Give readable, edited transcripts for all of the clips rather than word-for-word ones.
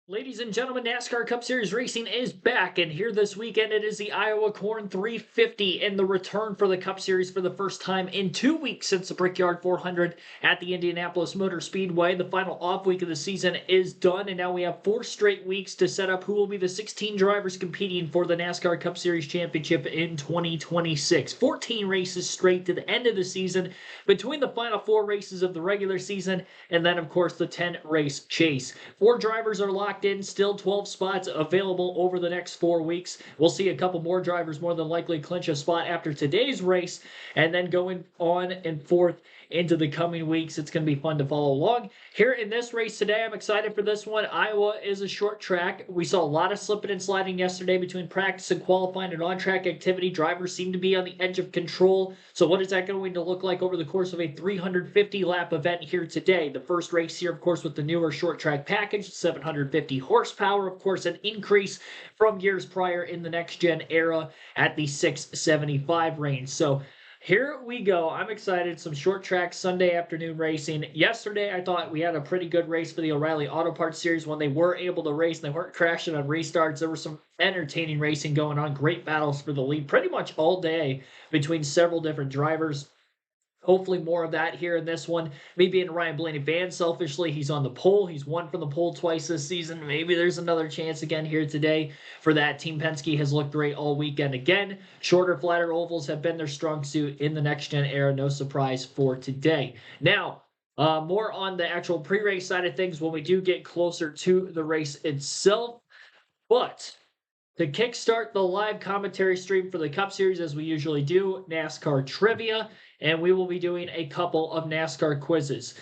Ladies and gentlemen, NASCAR Cup Series racing is back, and here this weekend it is the Iowa Corn 350 in the return for the Cup Series for the first time in 2 weeks since the Brickyard 400 at the Indianapolis Motor Speedway. The final off week of the season is done, and now we have 4 straight weeks to set up who will be the 16 drivers competing for the NASCAR Cup Series Championship in 2026. 14 races straight to the end of the season between the final 4 races of the regular season and then, of course, the 10-race chase. 4 drivers are locked in, still 12 spots available over the next 4 weeks. We'll see a couple more drivers more than likely clinch a spot after today's race, and then going on and forth into the coming weeks. It's going to be fun to follow along. Here in this race today, I'm excited for this one. Iowa is a short track. We saw a lot of slipping and sliding yesterday between practice and qualifying and on-track activity. Drivers seem to be on the edge of control. So what is that going to look like over the course of a 350-lap event here today? The first race here, of course, with the newer short track package, 750 horsepower, of course, an increase from years prior in the next-gen era at the 675 range. So here we go. I'm excited. Some short track Sunday afternoon racing. Yesterday, I thought we had a pretty good race for the O'Reilly Auto Parts Series when they were able to race and they weren't crashing on restarts. There was some entertaining racing going on. Great battles for the lead pretty much all day between several different drivers. Hopefully more of that here in this one. Me being a Ryan Blaney fan, selfishly, he's on the pole. He's won from the pole twice this season. Maybe there's another chance again here today for that. Team Penske has looked great all weekend again. Shorter, flatter ovals have been their strong suit in the next-gen era. No surprise for today. Now, more on the actual pre-race side of things when we do get closer to the race itself. But to kickstart the live commentary stream for the Cup Series, as we usually do, NASCAR trivia, and we will be doing a couple of NASCAR quizzes.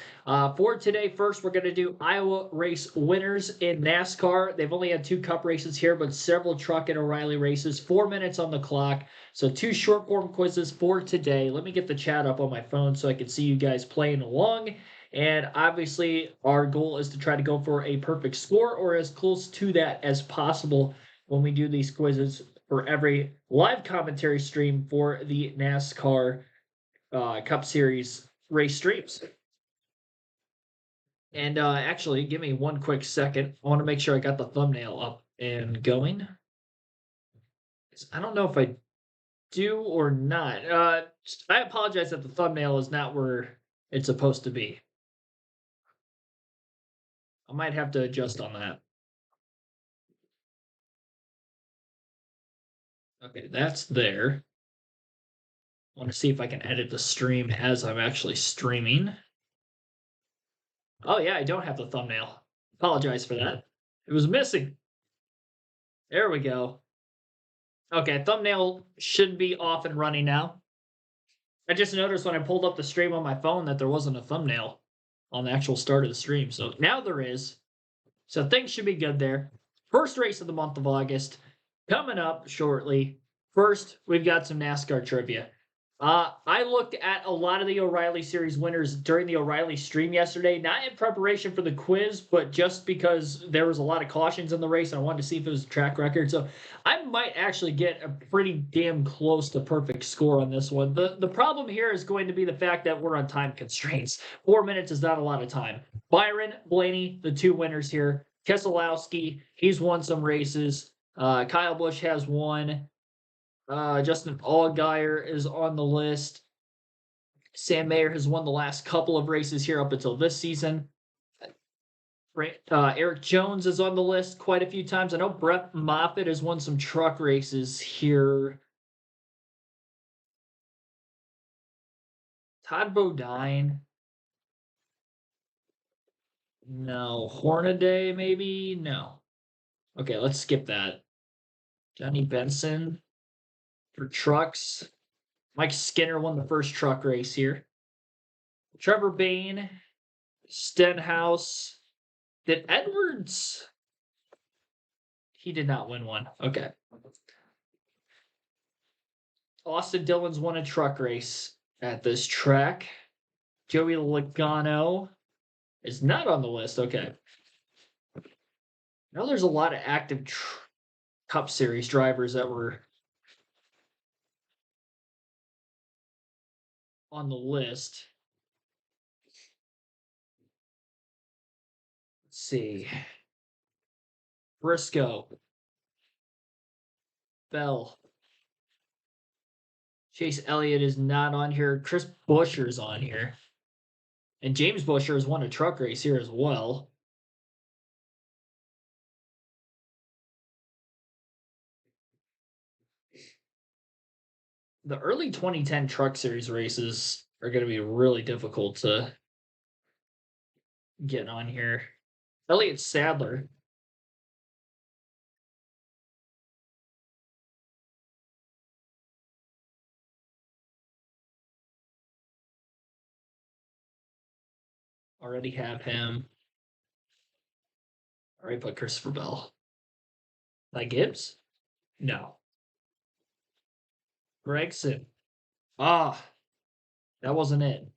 For today, first, we're going to do Iowa race winners in NASCAR. They've only had 2 Cup races here, but several truck and O'Reilly races. 4 minutes on the clock. So 2 short form quizzes for today. Let me get the chat up on my phone so I can see you guys playing along. And obviously, our goal is to try to go for a perfect score or as close to that as possible when we do these quizzes for every live commentary stream for the NASCAR Cup Series race streams. And actually, give me one quick second. I want to make sure I got the thumbnail up and going. I don't know if I do or not. I apologize that the thumbnail is not where it's supposed to be. I might have to adjust on that. Okay, that's there. I want to see if I can edit the stream as I'm actually streaming. Oh, yeah, I don't have the thumbnail. Apologize for that. It was missing. There we go. Okay, thumbnail should be off and running now. I just noticed when I pulled up the stream on my phone that there wasn't a thumbnail on the actual start of the stream. So now there is. So things should be good there. First race of the month of August coming up shortly. First, we've got some NASCAR trivia. I looked at a lot of the O'Reilly Series winners during the O'Reilly stream yesterday, not in preparation for the quiz, but just because there was a lot of cautions in the race and I wanted to see if it was a track record. So I might actually get a pretty damn close to perfect score on this one. The problem here is going to be the fact that we're on time constraints. 4 minutes is not a lot of time. Byron, Blaney, the 2 winners here. Keselowski, he's won some races. Kyle Busch has one. Justin Allgaier is on the list. Sam Mayer has won the last couple of races here up until this season. Eric Jones is on the list quite a few times. I know Brett Moffitt has won some truck races here. Todd Bodine. No. Hornaday, maybe? No. Okay, let's skip that. Johnny Benson for trucks. Mike Skinner won the first truck race here. Trevor Bayne, Stenhouse. Did Edwards? He did not win one. Okay. Austin Dillon's won a truck race at this track. Joey Logano is not on the list. Okay. Now there's a lot of active Cup Series drivers that were on the list. Let's see. Briscoe, Bell. Chase Elliott is not on here. Chris Buescher's on here. And James Buescher has won a truck race here as well. The early 2010 Truck Series races are going to be really difficult to get on here. Elliott Sadler. Already have him. Already put Christopher Bell. Like Gibbs? No. Gregson. Ah, that wasn't it.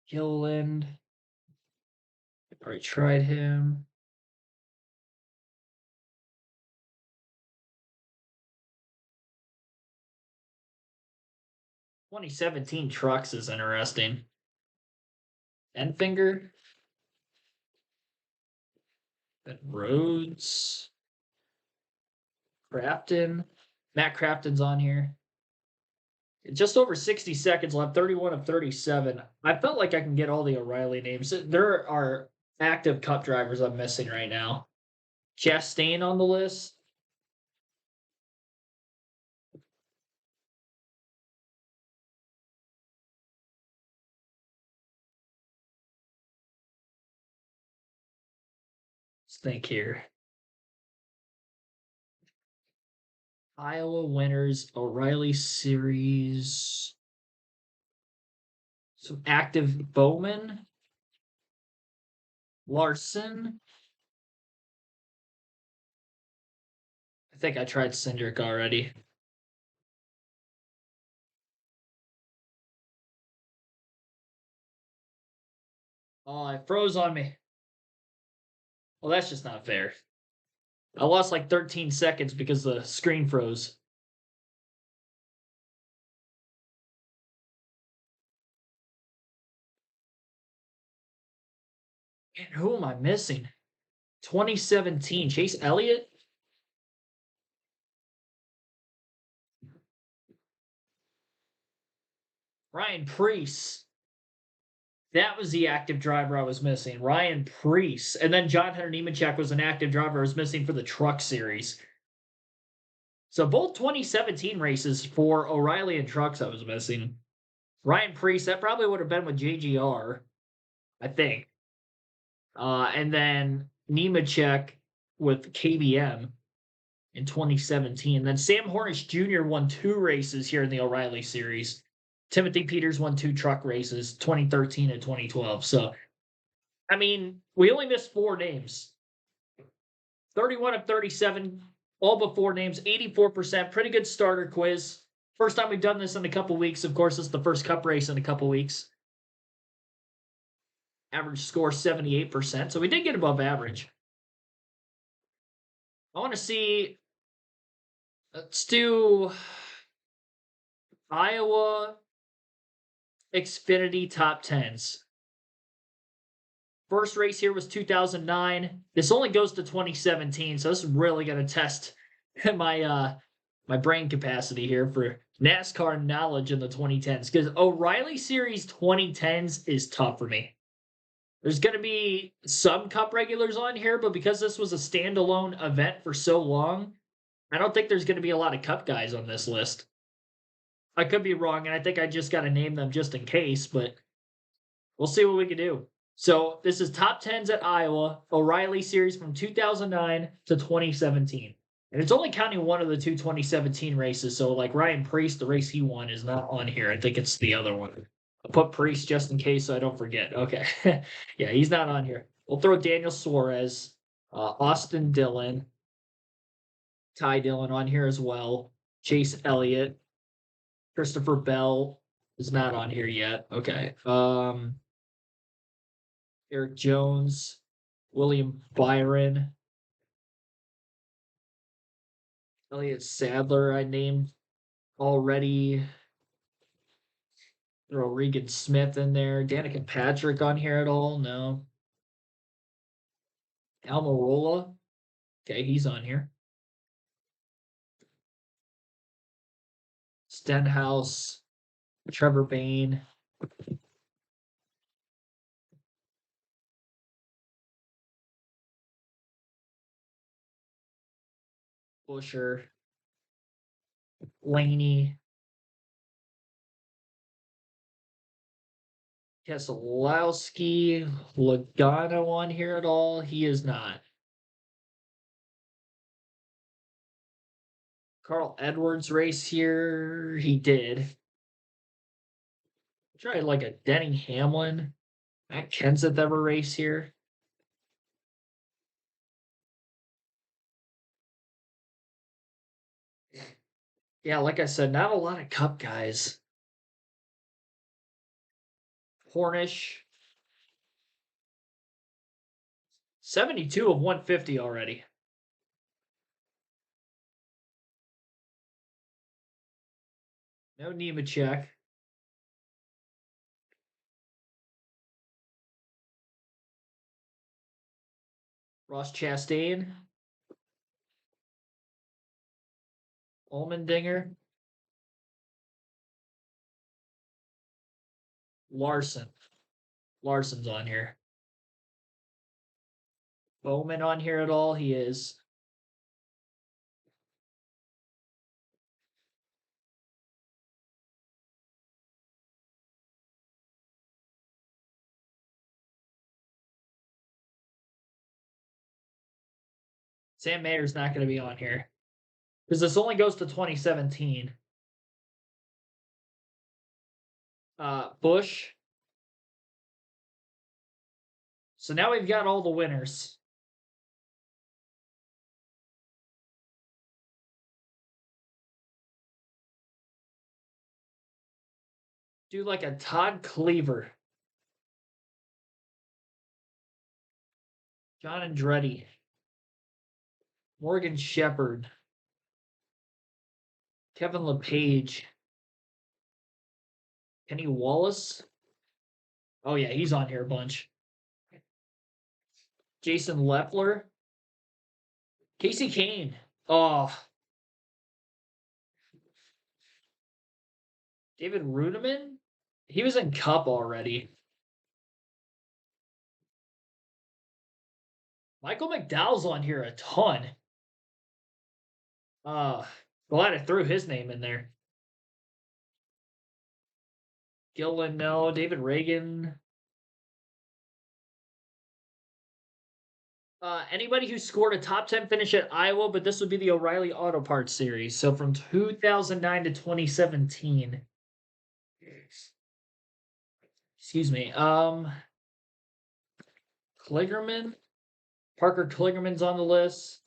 Gilliland. Already tried him. "2017 Trucks" is interesting. Enfinger. Then Rhodes. Crafton. Matt Crafton's on here. Just over 60 seconds left, 31 of 37. I felt like I can get all the O'Reilly names. There are active Cup drivers I'm missing right now. Chastain on the list. Let's think here. Iowa winners, O'Reilly Series. Some active Bowman. Larson. I think I tried Cindric already. Oh, it froze on me. Well, that's just not fair. I lost like 13 seconds because the screen froze. And who am I missing? 2017, Chase Elliott? Ryan Preece. That was the active driver I was missing. Ryan Preece. And then John Hunter Nemechek was an active driver I was missing for the Truck Series. So both 2017 races for O'Reilly and Trucks I was missing. Ryan Preece, that probably would have been with JGR, I think. And then Nemechek with KBM in 2017. Then Sam Hornish Jr. won 2 races here in the O'Reilly Series. Timothy Peters won 2 truck races, 2013 and 2012. So, I mean, we only missed 4 names. 31 of 37, all but 4 names, 84%. Pretty good starter quiz. First time we've done this in a couple weeks. Of course, it's the first Cup race in a couple weeks. Average score 78%. So we did get above average. I want to see. Let's do Iowa Xfinity top 10s. First race here was 2009. This only goes to 2017, so this is really going to test my my brain capacity here for NASCAR knowledge in the 2010s. Because O'Reilly Series 2010s is tough for me. There's going to be some Cup regulars on here, but because this was a standalone event for so long, I don't think there's going to be a lot of Cup guys on this list. I could be wrong, and I think I just got to name them just in case, but we'll see what we can do. So this is top 10s at Iowa, O'Reilly Series from 2009 to 2017. And it's only counting one of the 2 2017 races. So like Ryan Preece, the race he won is not on here. I think it's the other one. I'll put Preece just in case so I don't forget. Okay. Yeah, he's not on here. We'll throw Daniel Suarez, Austin Dillon, Ty Dillon on here as well. Chase Elliott, Christopher Bell is not on here yet. Okay. Eric Jones, William Byron, Elliott Sadler, I named already. Throw Regan Smith in there. Danica Patrick on here at all? No. Almirola. Okay, he's on here. Stenhouse. Trevor Bayne. Busher. Laney. Keselowski. Logano on here at all? He is not. Carl Edwards race here. He did. Try like a Denny Hamlin. Matt Kenseth ever race here? Yeah, like I said, not a lot of Cup guys. Hornish. 72 of 150 already. No Nemechek. Ross Chastain. Allmendinger. Larson. Larson's on here. Bowman on here at all? He is. Sam Mayer's not going to be on here because this only goes to 2017. Bush. So now we've got all the winners. Do like a Todd Cleaver. John Andretti. Morgan Shepherd. Kevin LePage. Kenny Wallace. Oh, yeah, he's on here a bunch. Jason Leffler. Casey Kane. Oh. David Runeman. He was in Cup already. Michael McDowell's on here a ton. Glad I threw his name in there. Gillen, no. David Reagan. Anybody who scored a top 10 finish at Iowa, but this would be the O'Reilly Auto Parts series. So from 2009 to 2017. Excuse me. Kligerman. Parker Kligerman's on the list.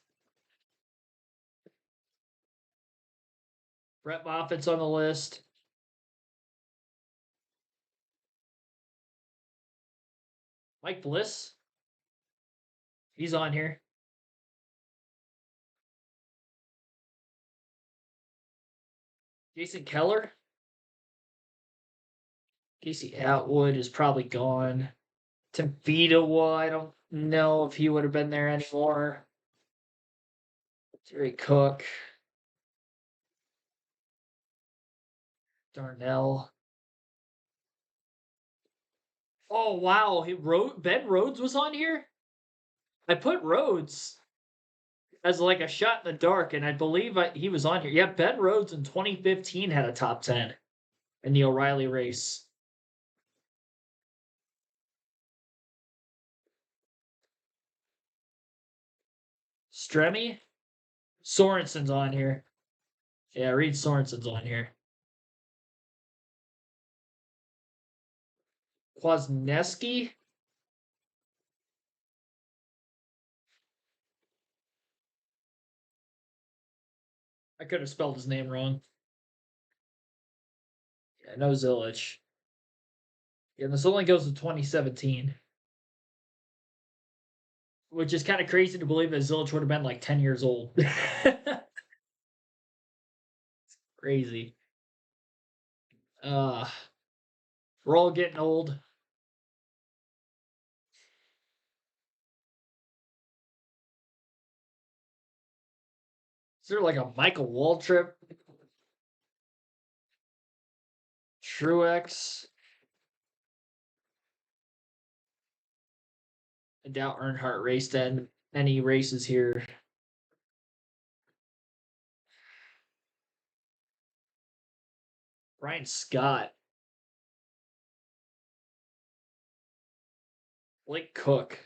Brett Moffitt's on the list. Mike Bliss. He's on here. Jason Keller. Casey Atwood is probably gone. Tim Fedewa, I don't know if he would have been there anymore. Terry Cook. Darnell. Oh, wow. Ben Rhodes was on here? I put Rhodes as like a shot in the dark, and I believe he was on here. Yeah, Ben Rhodes in 2015 had a top 10 in the O'Reilly race. Stremme? Sorensen's on here. Yeah, Reed Sorensen's on here. Kwasniewski? I could have spelled his name wrong. Yeah, no Zilich. Yeah, this only goes to 2017. Which is kind of crazy to believe that Zilich would have been like 10 years old. Crazy. Uh, we're all getting old. Is there like a Michael Waltrip? Truex? I doubt Earnhardt raced any races here. Brian Scott. Blake Cook.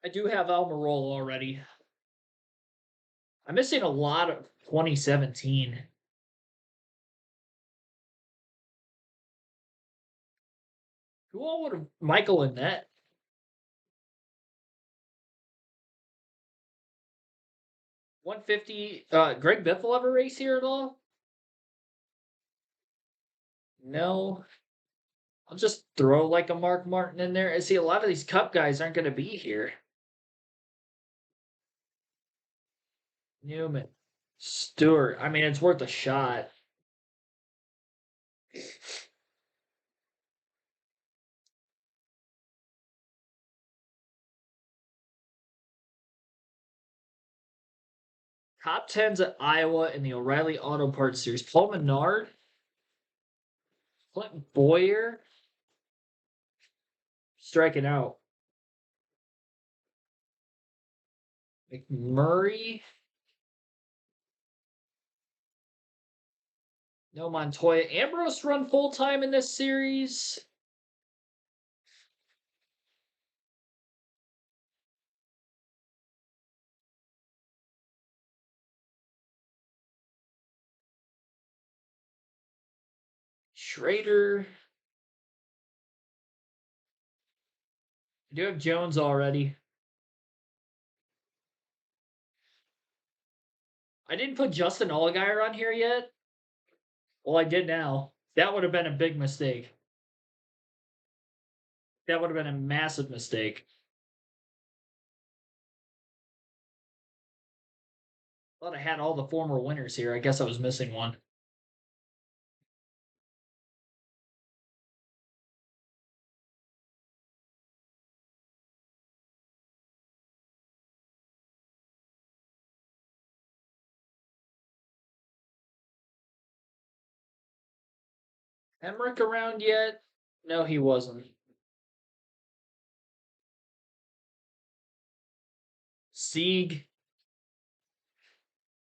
I do have Almirola already. I'm missing a lot of 2017. Who all would have Michael and net? 150. Greg Biffle ever race here at all? No. I'll just throw like a Mark Martin in there. And see, a lot of these Cup guys aren't going to be here. Newman. Stewart. I mean, it's worth a shot. Top 10s at Iowa in the O'Reilly Auto Parts Series. Paul Menard. Clint Boyer. Striking out. McMurray. No Montoya. Ambrose run full time in this series. Schrader. I do have Jones already. I didn't put Justin Allgaier on here yet. Well, I did now. That would have been a big mistake. That would have been a massive mistake. Thought I had all the former winners here. I guess I was missing one. Emmerich around yet? No, he wasn't. Sieg.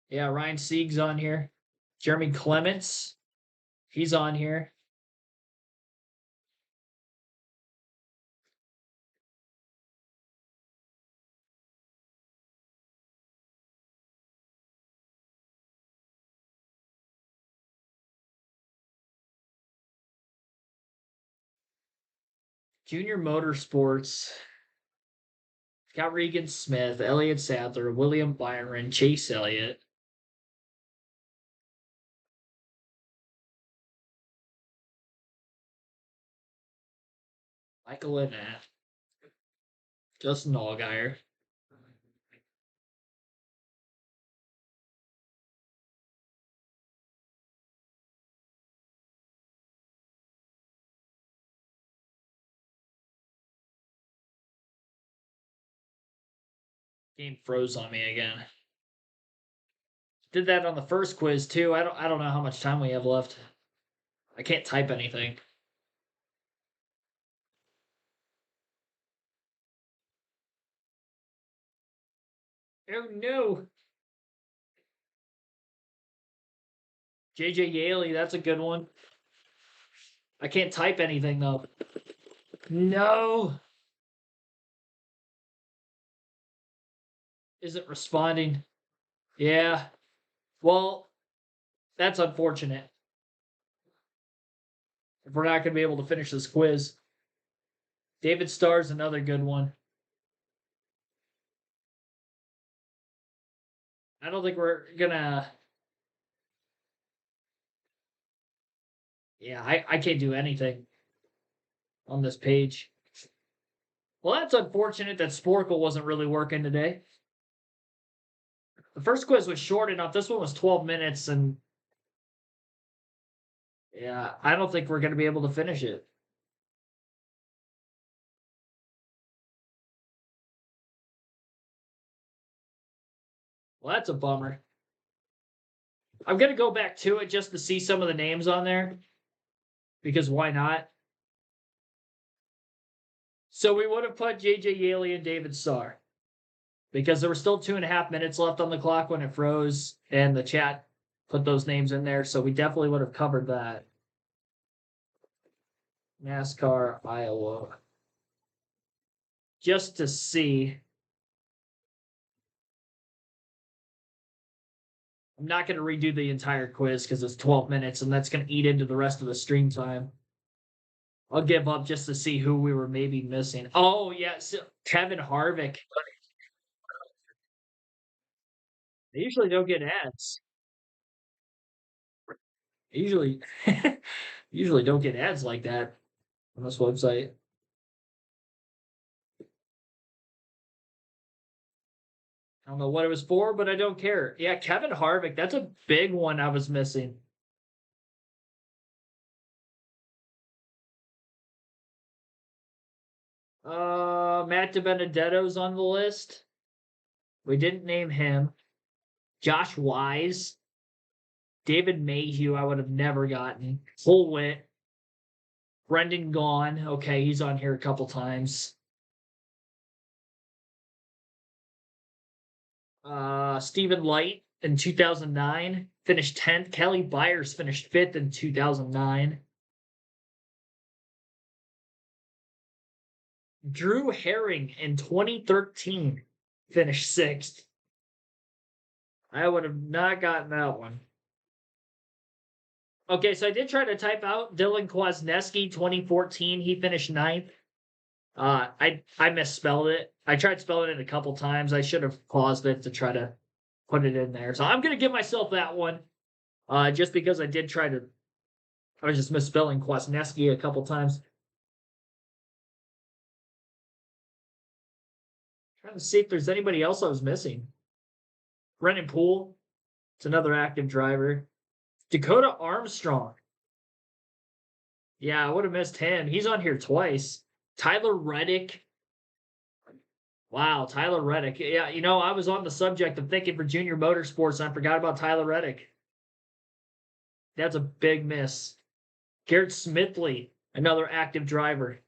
Yeah, Ryan Sieg's on here. Jeremy Clements. He's on here. Junior Motorsports. Got Regan Smith, Elliott Sadler, William Byron, Chase Elliott. Michael Annett. Justin Allgaier. Game froze on me again. Did that on the first quiz too. I don't know how much time we have left. I can't type anything. Oh no. JJ Yaley, that's a good one. I can't type anything though. No. Isn't responding. Yeah. Well, that's unfortunate. If we're not going to be able to finish this quiz. David Starr's another good one. I don't think we're going to. Yeah, I can't do anything on this page. Well, that's unfortunate that Sporkle wasn't really working today. The first quiz was short enough. This one was 12 minutes, and yeah, I don't think we're going to be able to finish it. Well, that's a bummer. I'm going to go back to it just to see some of the names on there, because why not? So we would have put J.J. Yaley and David Starr, because there were still 2.5 minutes left on the clock when it froze, and the chat put those names in there, so we definitely would have covered that. NASCAR, Iowa. Just to see. I'm not going to redo the entire quiz because it's 12 minutes, and that's going to eat into the rest of the stream time. I'll give up just to see who we were maybe missing. Oh, yes, Kevin Harvick. They usually don't get ads. Usually, usually don't get ads like that on this website. I don't know what it was for, but I don't care. Yeah, Kevin Harvick. That's a big one I was missing. Matt DiBenedetto's on the list. We didn't name him. Josh Wise. David Mayhew, I would have never gotten. Full Wit. Brendan Gaughan. Okay, he's on here a couple times. Stephen Light in 2009 finished 10th. Kelly Byers finished 5th in 2009. Drew Herring in 2013 finished 6th. I would have not gotten that one. Okay, so I did try to type out Dylan Kwasniewski 2014. He finished 9th. I misspelled it. I tried spelling it a couple times. I should have paused it to try to put it in there. So I'm gonna give myself that one. Just because I did try to. I was just misspelling Kwasniewski a couple times. Trying to see if there's anybody else I was missing. Brennan Poole. It's another active driver. Dakota Armstrong. Yeah, I would have missed him. He's on here twice. Tyler Reddick. Wow, Tyler Reddick. Yeah, I was on the subject of thinking for junior motorsports, and I forgot about Tyler Reddick. That's a big miss. Garrett Smithley, another active driver,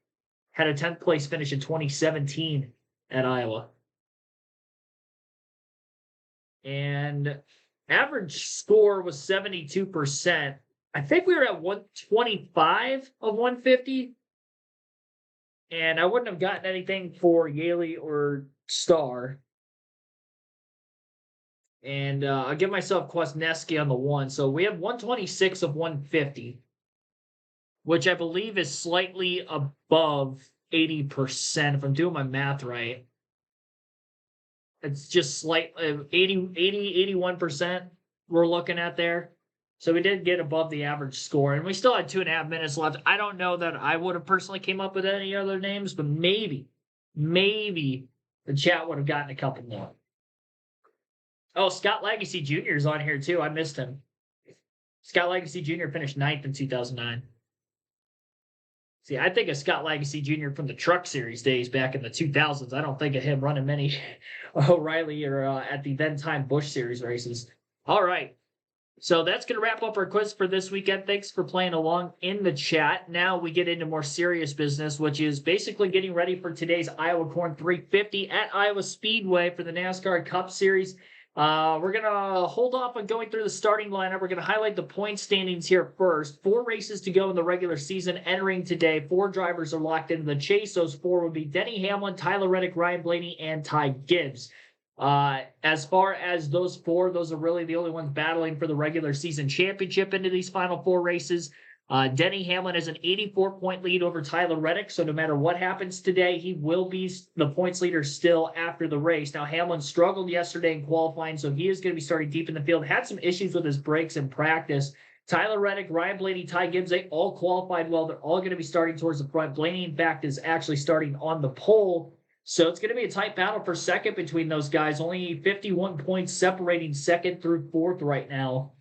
had a 10th place finish in 2017 at Iowa. And average score was 72%. I think we were at 125 of 150. And I wouldn't have gotten anything for Yaley or Starr. And I'll give myself Kwasniewski on the 1. So we have 126 of 150, which I believe is slightly above 80%, if I'm doing my math right. It's just slightly 81% we're looking at there. So we did get above the average score, and we still had 2.5 minutes left. I don't know that I would have personally came up with any other names, but maybe the chat would have gotten a couple more. Oh, Scott Legacy Jr. is on here too. I missed him. Scott Legacy Jr. finished 9th in 2009. See, I think of Scott Legacy Jr. from the Truck Series days back in the 2000s. I don't think of him running many O'Reilly or at the then time Busch Series races. All right. So that's going to wrap up our quiz for this weekend. Thanks for playing along in the chat. Now we get into more serious business, which is basically getting ready for today's Iowa Corn 350 at Iowa Speedway for the NASCAR Cup Series. We're going to hold off on going through the starting lineup. We're going to highlight the point standings here first. 4 races to go in the regular season entering today. 4 drivers are locked into the chase. Those 4 would be Denny Hamlin, Tyler Reddick, Ryan Blaney, and Ty Gibbs. As far as those 4, those are really the only ones battling for the regular season championship into these final 4 races. Denny Hamlin has an 84-point lead over Tyler Reddick, so no matter what happens today, he will be the points leader still after the race. Now, Hamlin struggled yesterday in qualifying, so he is going to be starting deep in the field. Had some issues with his brakes in practice. Tyler Reddick, Ryan Blaney, Ty Gibbs, they all qualified well. They're all going to be starting towards the front. Blaney, in fact, is actually starting on the pole. So it's going to be a tight battle for second between those guys. Only 51 points separating second through fourth right now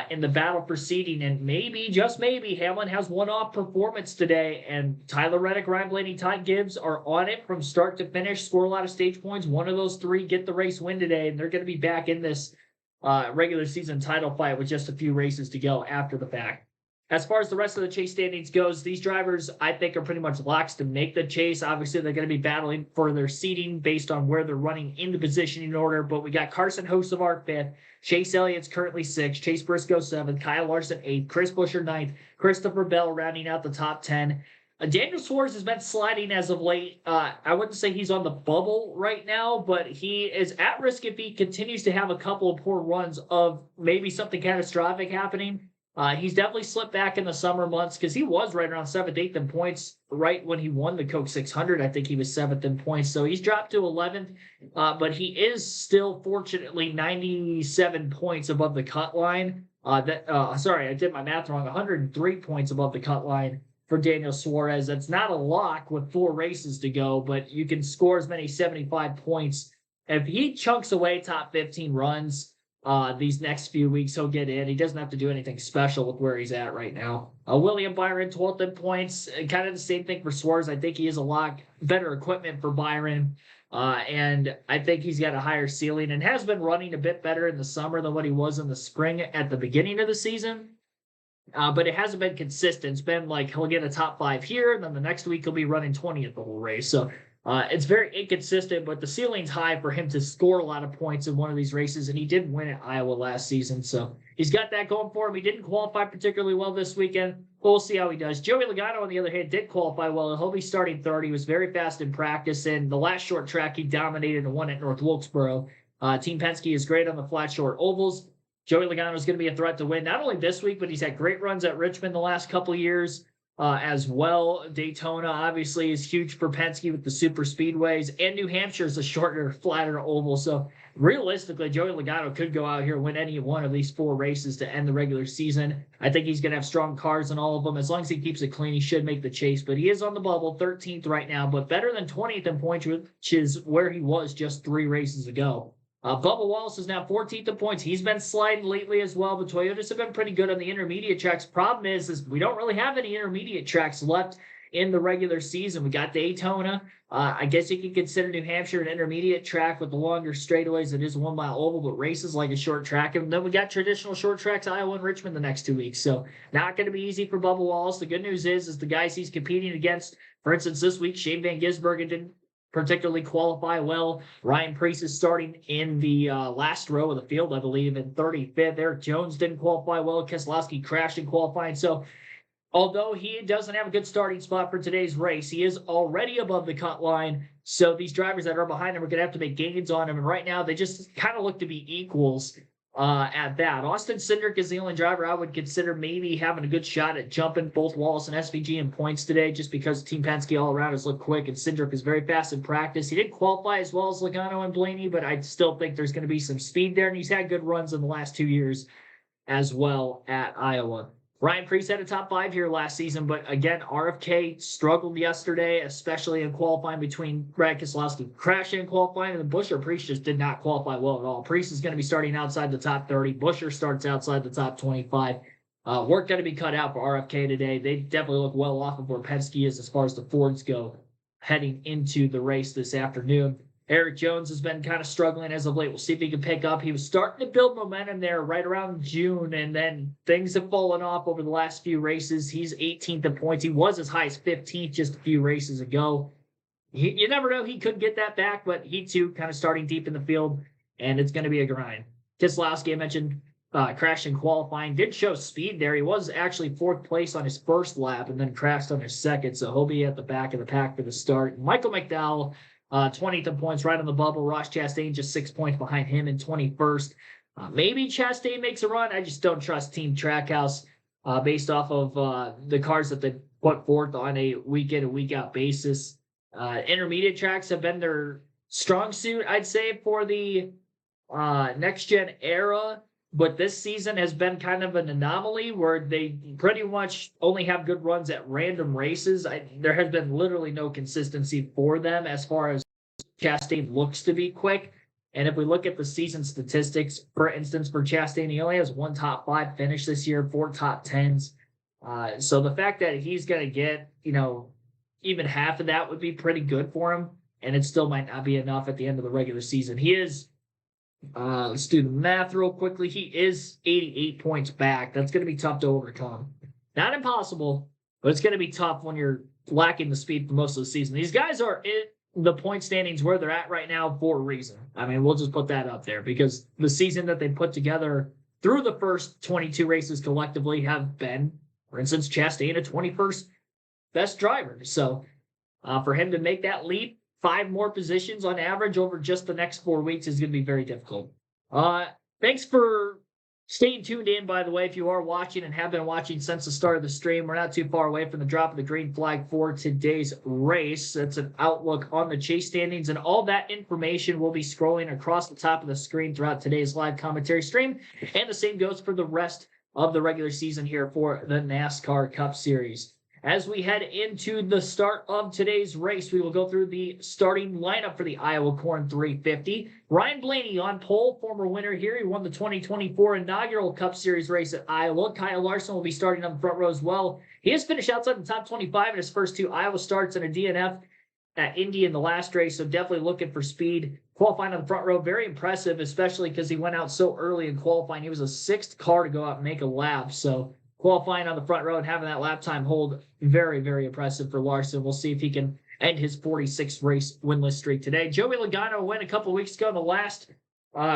in the battle for seeding. And maybe, just maybe, Hamlin has one off performance today. And Tyler Reddick, Ryan Blaney, Todd Gibbs are on it from start to finish, score a lot of stage points. One of those three get the race win today. And they're going to be back in this regular season title fight with just a few races to go after the fact. As far as the rest of the chase standings goes, these drivers, I think, are pretty much locks to make the chase. Obviously, they're going to be battling for their seating based on where they're running in the positioning order. But we got Carson Hocevar 5th, Chase Elliott's currently 6th, Chase Briscoe 7th, Kyle Larson 8th, Chris Buescher 9th, Christopher Bell rounding out the top 10. Daniel Suarez has been sliding as of late. I wouldn't say he's on the bubble right now, but he is at risk if he continues to have a couple of poor runs of maybe something catastrophic happening. He's definitely slipped back in the summer months because he was right around 7th, 8th in points right when he won the Coke 600. I think he was 7th in points. So he's dropped to 11th, but he is still, fortunately, 97 points above the cut line. Sorry, I did my math wrong. 103 points above the cut line for Daniel Suarez. That's not a lock with 4 races to go, but you can score as many 75 points. If he chunks away top 15 runs, these next few weeks, he'll get in. He doesn't have to do anything special with where he's at right now. William Byron, 12th in points. Kind of the same thing for Suarez. I think he has a lot better equipment for Byron. And I think he's got a higher ceiling and has been running a bit better in the summer than what he was in the spring at the beginning of the season. But it hasn't been consistent. It's been like he'll get a top 5 here, and then the next week he'll be running 20th the whole race. So it's very inconsistent, but the ceiling's high for him to score a lot of points in one of these races, and he did win at Iowa last season, so he's got that going for him. He didn't qualify particularly well this weekend, but we'll see how he does. Joey Logano, on the other hand, did qualify well, and he'll be starting third. He was very fast in practice, and the last short track he dominated and won at North Wilkesboro. Team Penske is great on the flat short ovals. Joey Logano is going to be a threat to win, not only this week, but he's had great runs at Richmond the last couple of years. As well. Daytona obviously is huge for Penske with the super speedways, and New Hampshire is a shorter, flatter oval. So realistically, Joey Logano could go out here and win any one of these 4 races to end the regular season. I think he's going to have strong cars in all of them. As long as he keeps it clean, he should make the chase. But he is on the bubble, 13th right now, but better than 20th in points, which is where he was just 3 races ago. Bubba Wallace is now 14th in points. He's been sliding lately as well, but Toyotas have been pretty good on the intermediate tracks. Problem is we don't really have any intermediate tracks left in the regular season. We got Daytona. I guess you could consider New Hampshire an intermediate track with the longer straightaways. It is a 1-mile oval, but races like a short track. And then we got traditional short tracks, Iowa and Richmond, the next 2 weeks. So not going to be easy for Bubba Wallace. The good news is the guys he's competing against, for instance, this week, Shane Van Gisbergen didn't particularly qualify well. Ryan Preece is starting in the last row of the field, I believe, in 35th. Eric Jones didn't qualify well. Keselowski crashed in qualifying. So although he doesn't have a good starting spot for today's race, he is already above the cut line. So these drivers that are behind him are going to have to make gains on him. And right now, they just kind of look to be equals at that. Austin Cindric is the only driver I would consider maybe having a good shot at jumping both Wallace and SVG in points today, just because Team Penske all around has looked quick, and Cindric is very fast in practice. He didn't qualify as well as Logano and Blaney, but I still think there's going to be some speed there, and he's had good runs in the last 2 years as well at Iowa. Ryan Preece had a top 5 here last season, but again, RFK struggled yesterday, especially in qualifying between Brad Keselowski crashing in qualifying, and then Buescher. Preece just did not qualify well at all. Preece is going to be starting outside the top 30. Buescher starts outside the top 25. Work going to be cut out for RFK today. They definitely look well off of where Penske is as far as the Fords go heading into the race this afternoon. Eric Jones has been kind of struggling as of late. We'll see if he can pick up. He was starting to build momentum there right around June, and then things have fallen off over the last few races. He's 18th in points. He was as high as 15th just a few races ago. You never know. He could get that back, but he too kind of starting deep in the field, and it's going to be a grind. Keselowski, I mentioned, crashed in qualifying. Did show speed there. He was actually 4th place on his first lap and then crashed on his second, so he'll be at the back of the pack for the start. Michael McDowell, 20th in points, right on the bubble. Ross Chastain just 6 points behind him in 21st. Maybe Chastain makes a run. I just don't trust Team Trackhouse based off of the cars that they put forth on a week-in and week-out basis. Intermediate tracks have been their strong suit, I'd say, for the next-gen era. But this season has been kind of an anomaly where they pretty much only have good runs at random races. There has been literally no consistency for them as far as Chastain looks to be quick. And if we look at the season statistics, for instance, for Chastain, he only has 1 top 5 finish this year, 4 top 10s. So the fact that he's going to get, even half of that would be pretty good for him. And it still might not be enough at the end of the regular season. He is, let's do the math real quickly. He is 88 points back. That's going to be tough to overcome. Not impossible, but it's going to be tough when you're lacking the speed for most of the season. These guys are in the point standings where they're at right now for a reason. I mean, we'll just put that up there because the season that they put together through the first 22 races collectively have been, for instance, Chastain, a 21st best driver. So for him to make that leap, 5 more positions on average over just the next 4 weeks is going to be very difficult. Thanks for staying tuned in, by the way, if you are watching and have been watching since the start of the stream. We're not too far away from the drop of the green flag for today's race. That's an outlook on the chase standings, and all that information will be scrolling across the top of the screen throughout today's live commentary stream, and the same goes for the rest of the regular season here for the NASCAR Cup Series. As we head into the start of today's race, we will go through the starting lineup for the Iowa Corn 350. Ryan Blaney on pole, former winner here. He won the 2024 inaugural Cup Series race at Iowa. Kyle Larson will be starting on the front row as well. He has finished outside the top 25 in his first 2 Iowa starts and a DNF at Indy in the last race, so definitely looking for speed. Qualifying on the front row, very impressive, especially because he went out so early in qualifying. He was a 6th car to go out and make a lap, so qualifying on the front row and having that lap time hold, very, very impressive for Larson. We'll see if he can end his 46 race winless streak today. Joey Logano went a couple of weeks ago in the last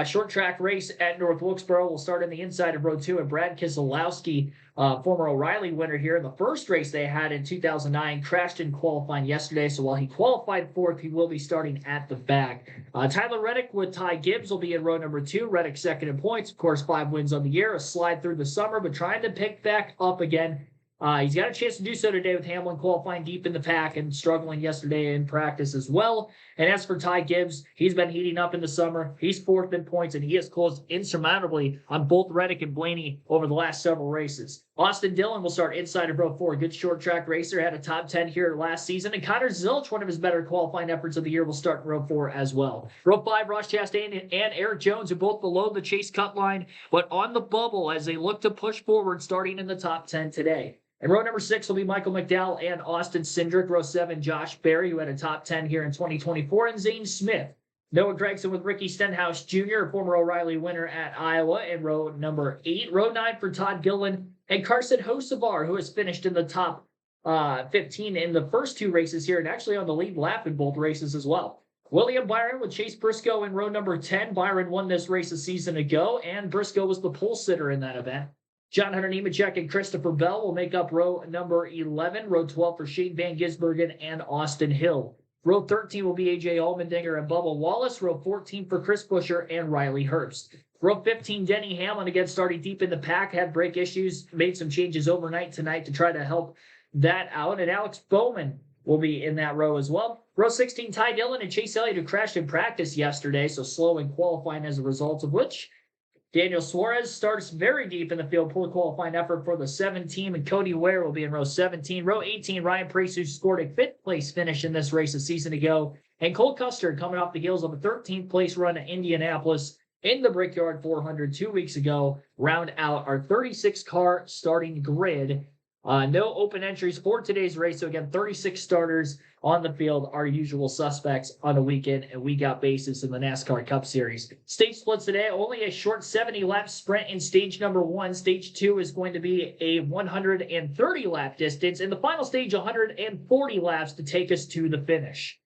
short track race at North Wilkesboro. We'll start in the inside of row 2. And Brad Keselowski, former O'Reilly winner here in the first race they had in 2009, crashed in qualifying yesterday. So while he qualified 4th, he will be starting at the back. Tyler Reddick with Ty Gibbs will be in row number 2. Reddick 2nd in points. Of course, 5 wins on the year, a slide through the summer, but trying to pick back up again. He's got a chance to do so today with Hamlin qualifying deep in the pack and struggling yesterday in practice as well. And as for Ty Gibbs, he's been heating up in the summer. He's 4th in points, and he has closed insurmountably on both Reddick and Blaney over the last several races. Austin Dillon will start inside of row 4. Good short track racer, had a top 10 here last season. And Connor Zilch, one of his better qualifying efforts of the year, will start in row 4 as well. Row 5, Ross Chastain and Eric Jones are both below the chase cut line, but on the bubble as they look to push forward, starting in the top 10 today. And row number 6 will be Michael McDowell and Austin Cindric. Row 7, Josh Berry, who had a top 10 here in 2024, and Zane Smith. Noah Gragson with Ricky Stenhouse Jr., a former O'Reilly winner at Iowa, in row number 8. Row 9 for Todd Gilliland and Carson Hocevar, who has finished in the top 15 in the first 2 races here and actually on the lead lap in both races as well. William Byron with Chase Briscoe in row number 10. Byron won this race a season ago, and Briscoe was the pole sitter in that event. John Hunter Nemechek and Christopher Bell will make up row number 11. Row 12 for Shane Van Gisbergen and Austin Hill. Row 13 will be A.J. Allmendinger and Bubba Wallace. Row 14 for Chris Buescher and Riley Herbst. Row 15, Denny Hamlin, again starting deep in the pack, had brake issues, made some changes overnight tonight to try to help that out. And Alex Bowman will be in that row as well. Row 16, Ty Dillon and Chase Elliott, who crashed in practice yesterday, so slow in qualifying as a result of which Daniel Suarez starts very deep in the field, poor qualifying effort for the 7 team, and Cody Ware will be in row 17. Row 18, Ryan Preece, who scored a 5th place finish in this race a season ago, and Cole Custer coming off the heels of a 13th place run at Indianapolis in the Brickyard 400 2 weeks ago, round out our 36-car starting grid. No open entries for today's race. So again, 36 starters on the field, our usual suspects on a weekend and week-out basis in the NASCAR Cup Series. Stage splits today, only a short 70-lap sprint in stage number 1. Stage 2 is going to be a 130-lap distance, and the final stage, 140 laps to take us to the finish.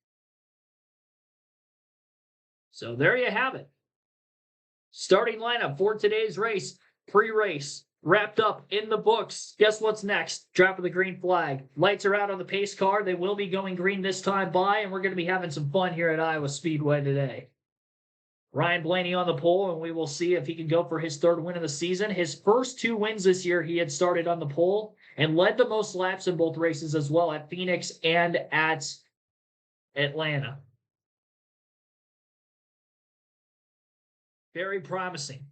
So there you have it. Starting lineup for today's race, pre-race. Wrapped up in the books. Guess what's next? Drop of the green flag. Lights are out on the pace car. They will be going green this time by, and we're going to be having some fun here at Iowa Speedway today. Ryan Blaney on the pole, and we will see if he can go for his 3rd win of the season. His first 2 wins this year, he had started on the pole and led the most laps in both races as well, at Phoenix and at Atlanta. Very promising.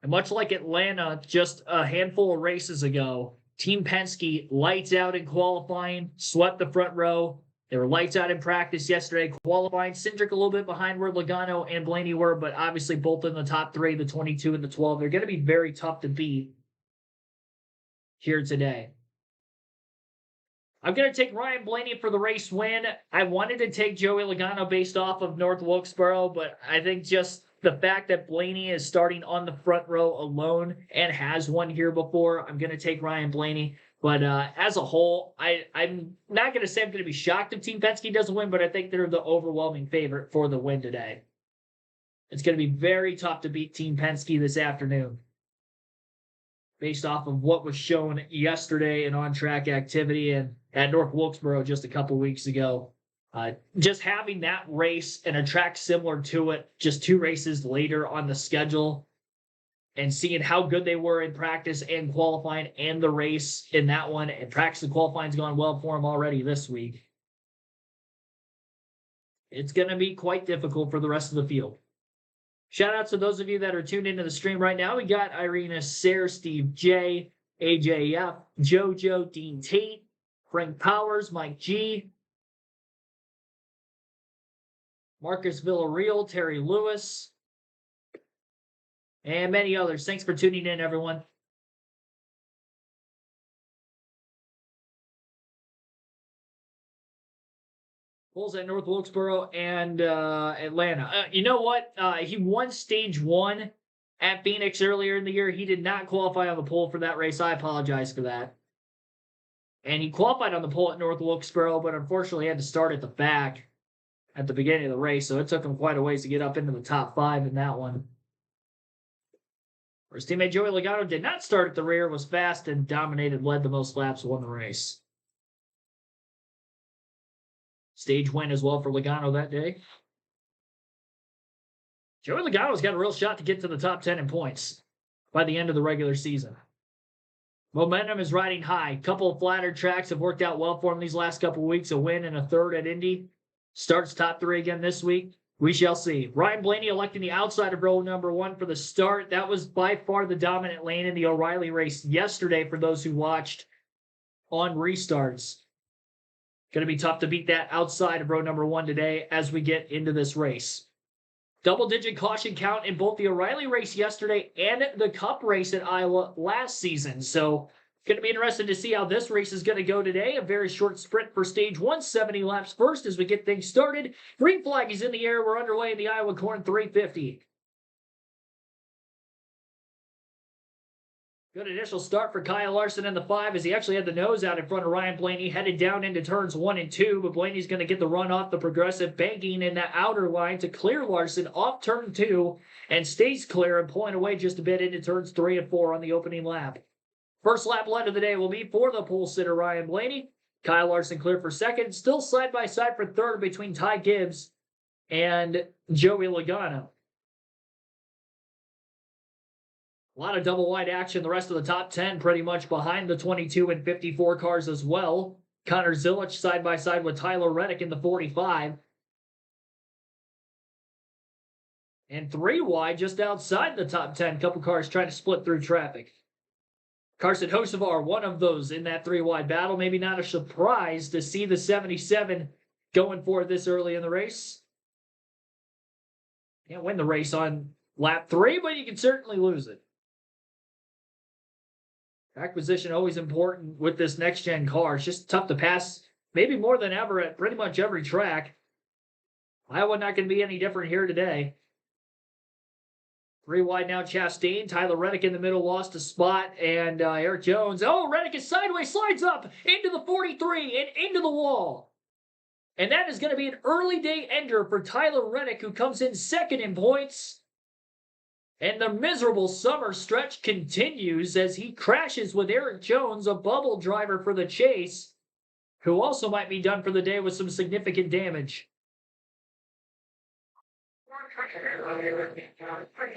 And much like Atlanta, just a handful of races ago, Team Penske lights out in qualifying, swept the front row, They were lights out in practice yesterday. Qualifying, Cindric a little bit behind where Logano and Blaney were, but obviously both in the top three, the 22 and the 12. They're going to be very tough to beat here today. I'm going to take Ryan Blaney for the race win. I wanted to take Joey Logano based off of North Wilkesboro, but I think just the fact that Blaney is starting on the front row alone and has won here before, I'm going to take Ryan Blaney. But as a whole, I'm not going to say I'm going to be shocked if Team Penske doesn't win, but I think they're the overwhelming favorite for the win today. It's going to be very tough to beat Team Penske this afternoon based off of what was shown yesterday in on-track activity and at North Wilkesboro just a couple weeks ago. Just having that race and a track similar to it just 2 races later on the schedule and seeing how good they were in practice and qualifying and the race in that one, and practice and qualifying's gone well for them already this week. It's going to be quite difficult for the rest of the field. Shout out to those of you that are tuned into the stream right now. We got Irina Sayre, Steve J, AJF, JoJo, Dean Tate, Frank Powers, Mike G, Marcus Villarreal, Terry Lewis, and many others. Thanks for tuning in, everyone. Bulls at North Wilkesboro and Atlanta. You know what? He won stage 1 at Phoenix earlier in the year. He did not qualify on the pole for that race. I apologize for that. And he qualified on the pole at North Wilkesboro, but unfortunately had to start at the back at the beginning of the race, so it took him quite a ways to get up into the top 5 in that one. Whereas teammate Joey Logano did not start at the rear, was fast and dominated, led the most laps, won the race. Stage win as well for Logano that day. Joey Logano's got a real shot to get to the top 10 in points by the end of the regular season. Momentum is riding high. A couple of flatter tracks have worked out well for him these last couple of weeks. A win and a third at Indy. Starts top 3 again this week. We shall see. Ryan Blaney electing the outside of row number 1 for the start. That was by far the dominant lane in the O'Reilly race yesterday for those who watched on restarts. Going to be tough to beat that outside of row number 1 today as we get into this race. Double-digit caution count in both the O'Reilly race yesterday and the Cup race at Iowa last season. So going to be interesting to see how this race is going to go today. A very short sprint for stage 1, 70 laps first as we get things started. Green flag is in the air. We're underway in the Iowa Corn 350. Good initial start for Kyle Larson in the 5 as he actually had the nose out in front of Ryan Blaney, headed down into turns 1 and 2, but Blaney's going to get the run off the progressive, banking in that outer line to clear Larson off turn 2 and stays clear and pulling away just a bit into turns 3 and 4 on the opening lap. First lap led of the day will be for the pole sitter Ryan Blaney. Kyle Larson clear for second, still side by side for third between Ty Gibbs and Joey Logano. A lot of double wide action. The rest of the top 10 pretty much behind the 22 and 54 cars as well. Connor Zilich side by side with Tyler Reddick in the 45. And 3 wide just outside the top 10. Couple cars trying to split through traffic. Carson Hocevar, one of those in that 3 wide battle. Maybe not a surprise to see the 77 going for it this early in the race. Can't win the race on lap 3, but you can certainly lose it. Track position always important with this next-gen car. It's just tough to pass, maybe more than ever at pretty much every track. Iowa not going to be any different here today. 3 wide now, Chastain. Tyler Reddick in the middle, lost a spot. And Eric Jones. Oh, Reddick is sideways, slides up into the 43 and into the wall. And that is going to be an early day ender for Tyler Reddick, who comes in second in points. And the miserable summer stretch continues as he crashes with Eric Jones, a bubble driver for the chase, who also might be done for the day with some significant damage.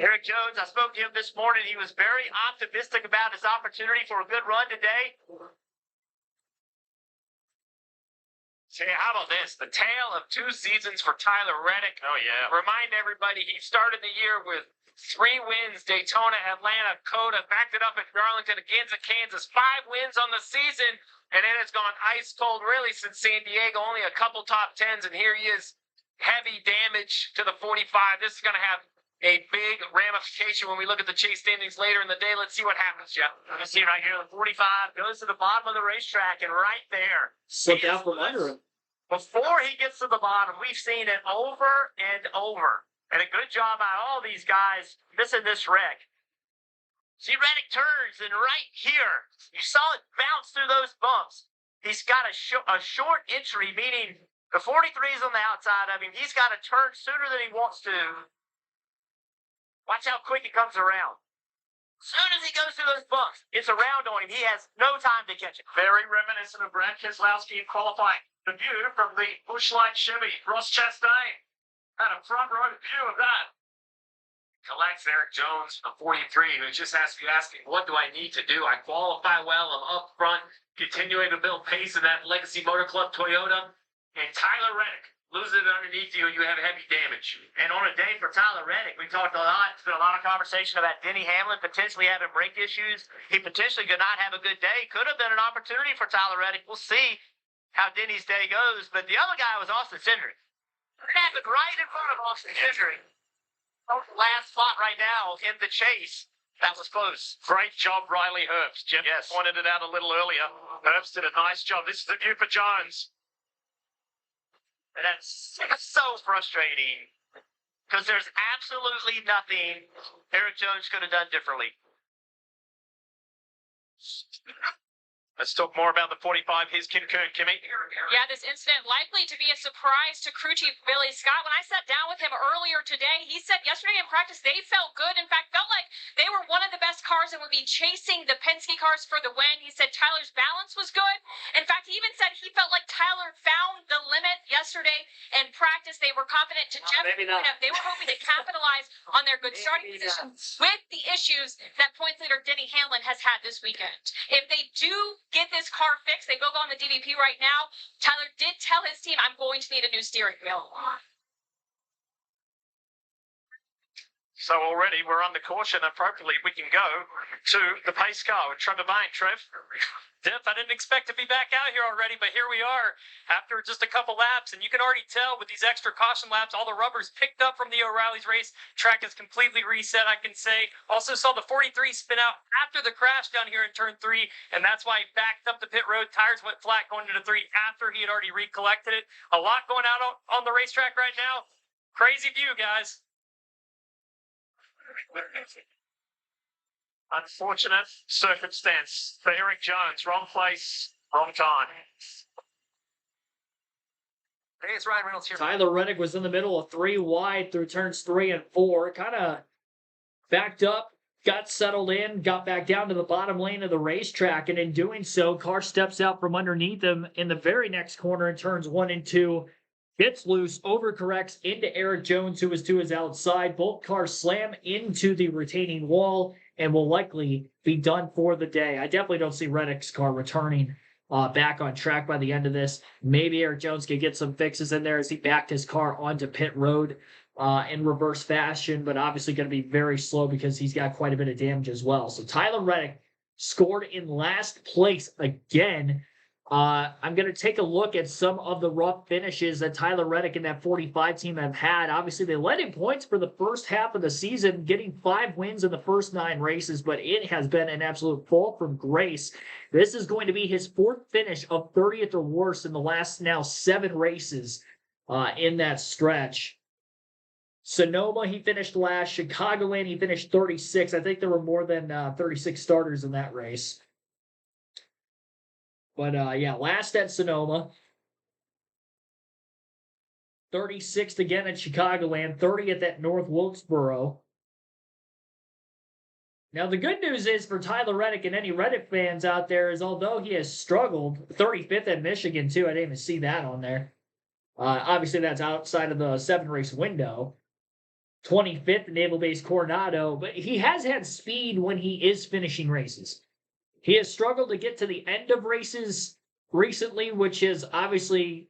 Eric Jones, I spoke to him this morning. He was very optimistic about his opportunity for a good run today. Say, how about this? The tale of 2 seasons for Tyler Reddick. Oh, yeah. Remind everybody, he started the year with 3 wins, Daytona, Atlanta, Coda, backed it up at Darlington, against Kansas. 5 wins on the season, and then it's gone ice cold really since San Diego. Only a couple top 10s, and here he is. Heavy damage to the 45. This is going to have a big ramification when we look at the chase standings later in the day. Let's see what happens, Jeff. You see right here, the 45 goes to the bottom of the racetrack, and right there, Slipped out from under him. before he gets to the bottom, we've seen it over and over. And a good job by all these guys missing this wreck. See, Reddick turns, and right here, you saw it bounce through those bumps. He's got a short entry, meaning the 43 is on the outside of him. He's got to turn sooner than he wants to. Watch how quick he comes around. Soon as he goes through those bumps, it's around on him. He has no time to catch it. Very reminiscent of Brad Keselowski in qualifying. The view from the Bushlight Chevy. Ross Chastain had a front row view of that. Collects Eric Jones, a 43, who just has to be asking, what do I need to do? I qualify well. I'm up front, continuing to build pace in that Legacy Motor Club Toyota. And Tyler Reddick loses it underneath you, and you have heavy damage. And on a day for Tyler Reddick, we talked a lot. It's been a lot of conversation about Denny Hamlin potentially having brake issues. He potentially could not have a good day. Could have been an opportunity for Tyler Reddick. We'll see how Denny's day goes. But the other guy was Austin Cindric. It happened right in front of Austin Cindric. Last spot right now in the chase. That was close. Great job, Riley Herbst. Jim pointed it out a little earlier. Herbst did a nice job. This is the view for Jones. And that's so frustrating because there's absolutely nothing Eric Jones could have done differently. Let's talk more about the 45. Here's Kim Kern. Kimmy? Yeah, this incident likely to be a surprise to crew chief Billy Scott. When I sat down with him earlier today, he said yesterday in practice they felt good. In fact, felt like they were one of the best cars and would be chasing the Penske cars for the win. He said Tyler's balance was good. In fact, he even said he felt like Tyler found the limit yesterday in practice. They were confident to Jeff. Maybe not. They were hoping to capitalize on their good starting position with the issues that points leader Denny Hamlin has had this weekend. If they do get this car fixed, they will go on the DVP right now. Tyler did tell his team, I'm going to need a new steering wheel. So already we're under caution. Appropriately, we can go to the pace car with Trevor Bayne. Trev? Diff, I didn't expect to be back out here already, but here we are after just a couple laps, and you can already tell with these extra caution laps, all the rubber's picked up from the O'Reilly's race. Track is completely reset, I can say. Also saw the 43 spin out after the crash down here in turn 3, and that's why he backed up the pit road. Tires went flat going into 3 after he had already recollected it. A lot going out on the racetrack right now. Crazy view, guys. Unfortunate circumstance for Eric Jones. Wrong place, wrong time. Hey, it's Ryan Reynolds here. Tyler Reddick was in the middle of 3 wide through turns 3 and 4. Kind of backed up, got settled in, got back down to the bottom lane of the racetrack, and in doing so, car steps out from underneath him in the very next corner in turns 1 and 2. Gets loose, overcorrects into Eric Jones, who is to his outside. Both cars slam into the retaining wall and will likely be done for the day. I definitely don't see Reddick's car returning back on track by the end of this. Maybe Eric Jones can get some fixes in there as he backed his car onto pit road in reverse fashion, but obviously going to be very slow because he's got quite a bit of damage as well. So Tyler Reddick scored in last place again. I'm going to take a look at some of the rough finishes that Tyler Reddick and that 45 team have had. Obviously, they led in points for the first half of the season, getting 5 wins in the first 9 races, but it has been an absolute fall from grace. This is going to be his 4th finish of 30th or worse in the last now 7 races in that stretch. Sonoma, he finished last. Chicagoland, he finished 36. I think there were more than 36 starters in that race. But, yeah, last at Sonoma. 36th again at Chicagoland. 30th at North Wilkesboro. Now, the good news is for Tyler Reddick and any Reddick fans out there is although he has struggled, 35th at Michigan, too. I didn't even see that on there. Obviously, that's outside of the 7-race window. 25th at Naval Base Coronado. But he has had speed when he is finishing races. He has struggled to get to the end of races recently, which has obviously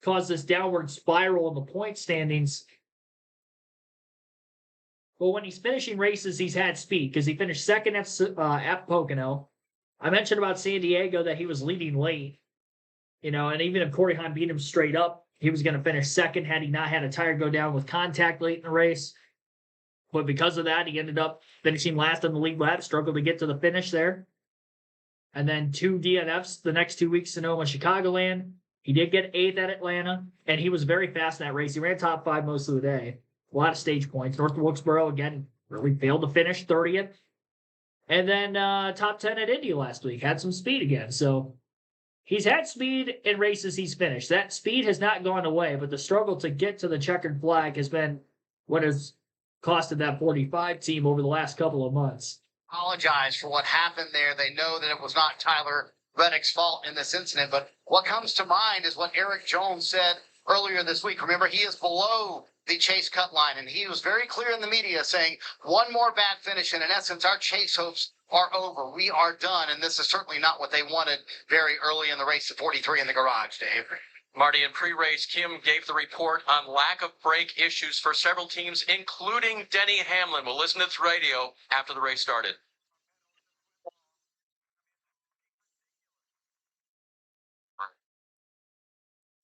caused this downward spiral in the point standings. But when he's finishing races, he's had speed because he finished second at Pocono. I mentioned about San Diego that he was leading late, and even if Corey Heim beat him straight up, he was going to finish second had he not had a tire go down with contact late in the race. But because of that, he ended up finishing last in the league lap, struggled to get to the finish there. And then 2 DNFs the next 2 weeks, Sonoma, Chicagoland. He did get 8th at Atlanta, and he was very fast in that race. He ran top 5 most of the day. A lot of stage points. North Wilkesboro, again, really failed to finish 30th. And then top 10 at Indy last week. Had some speed again. So he's had speed in races he's finished. That speed has not gone away, but the struggle to get to the checkered flag has been what has costed that 45 team over the last couple of months. Apologize for what happened there. They know that it was not Tyler Reddick's fault in this incident, but what comes to mind is what Eric Jones said earlier this week. Remember, he is below the chase cut line, and he was very clear in the media saying one more bad finish, and in essence, our chase hopes are over. We are done, and this is certainly not what they wanted very early in the race at 43 in the garage, Dave. Marty, in pre-race, Kim gave the report on lack of brake issues for several teams, including Denny Hamlin. We'll listen to this radio after the race started.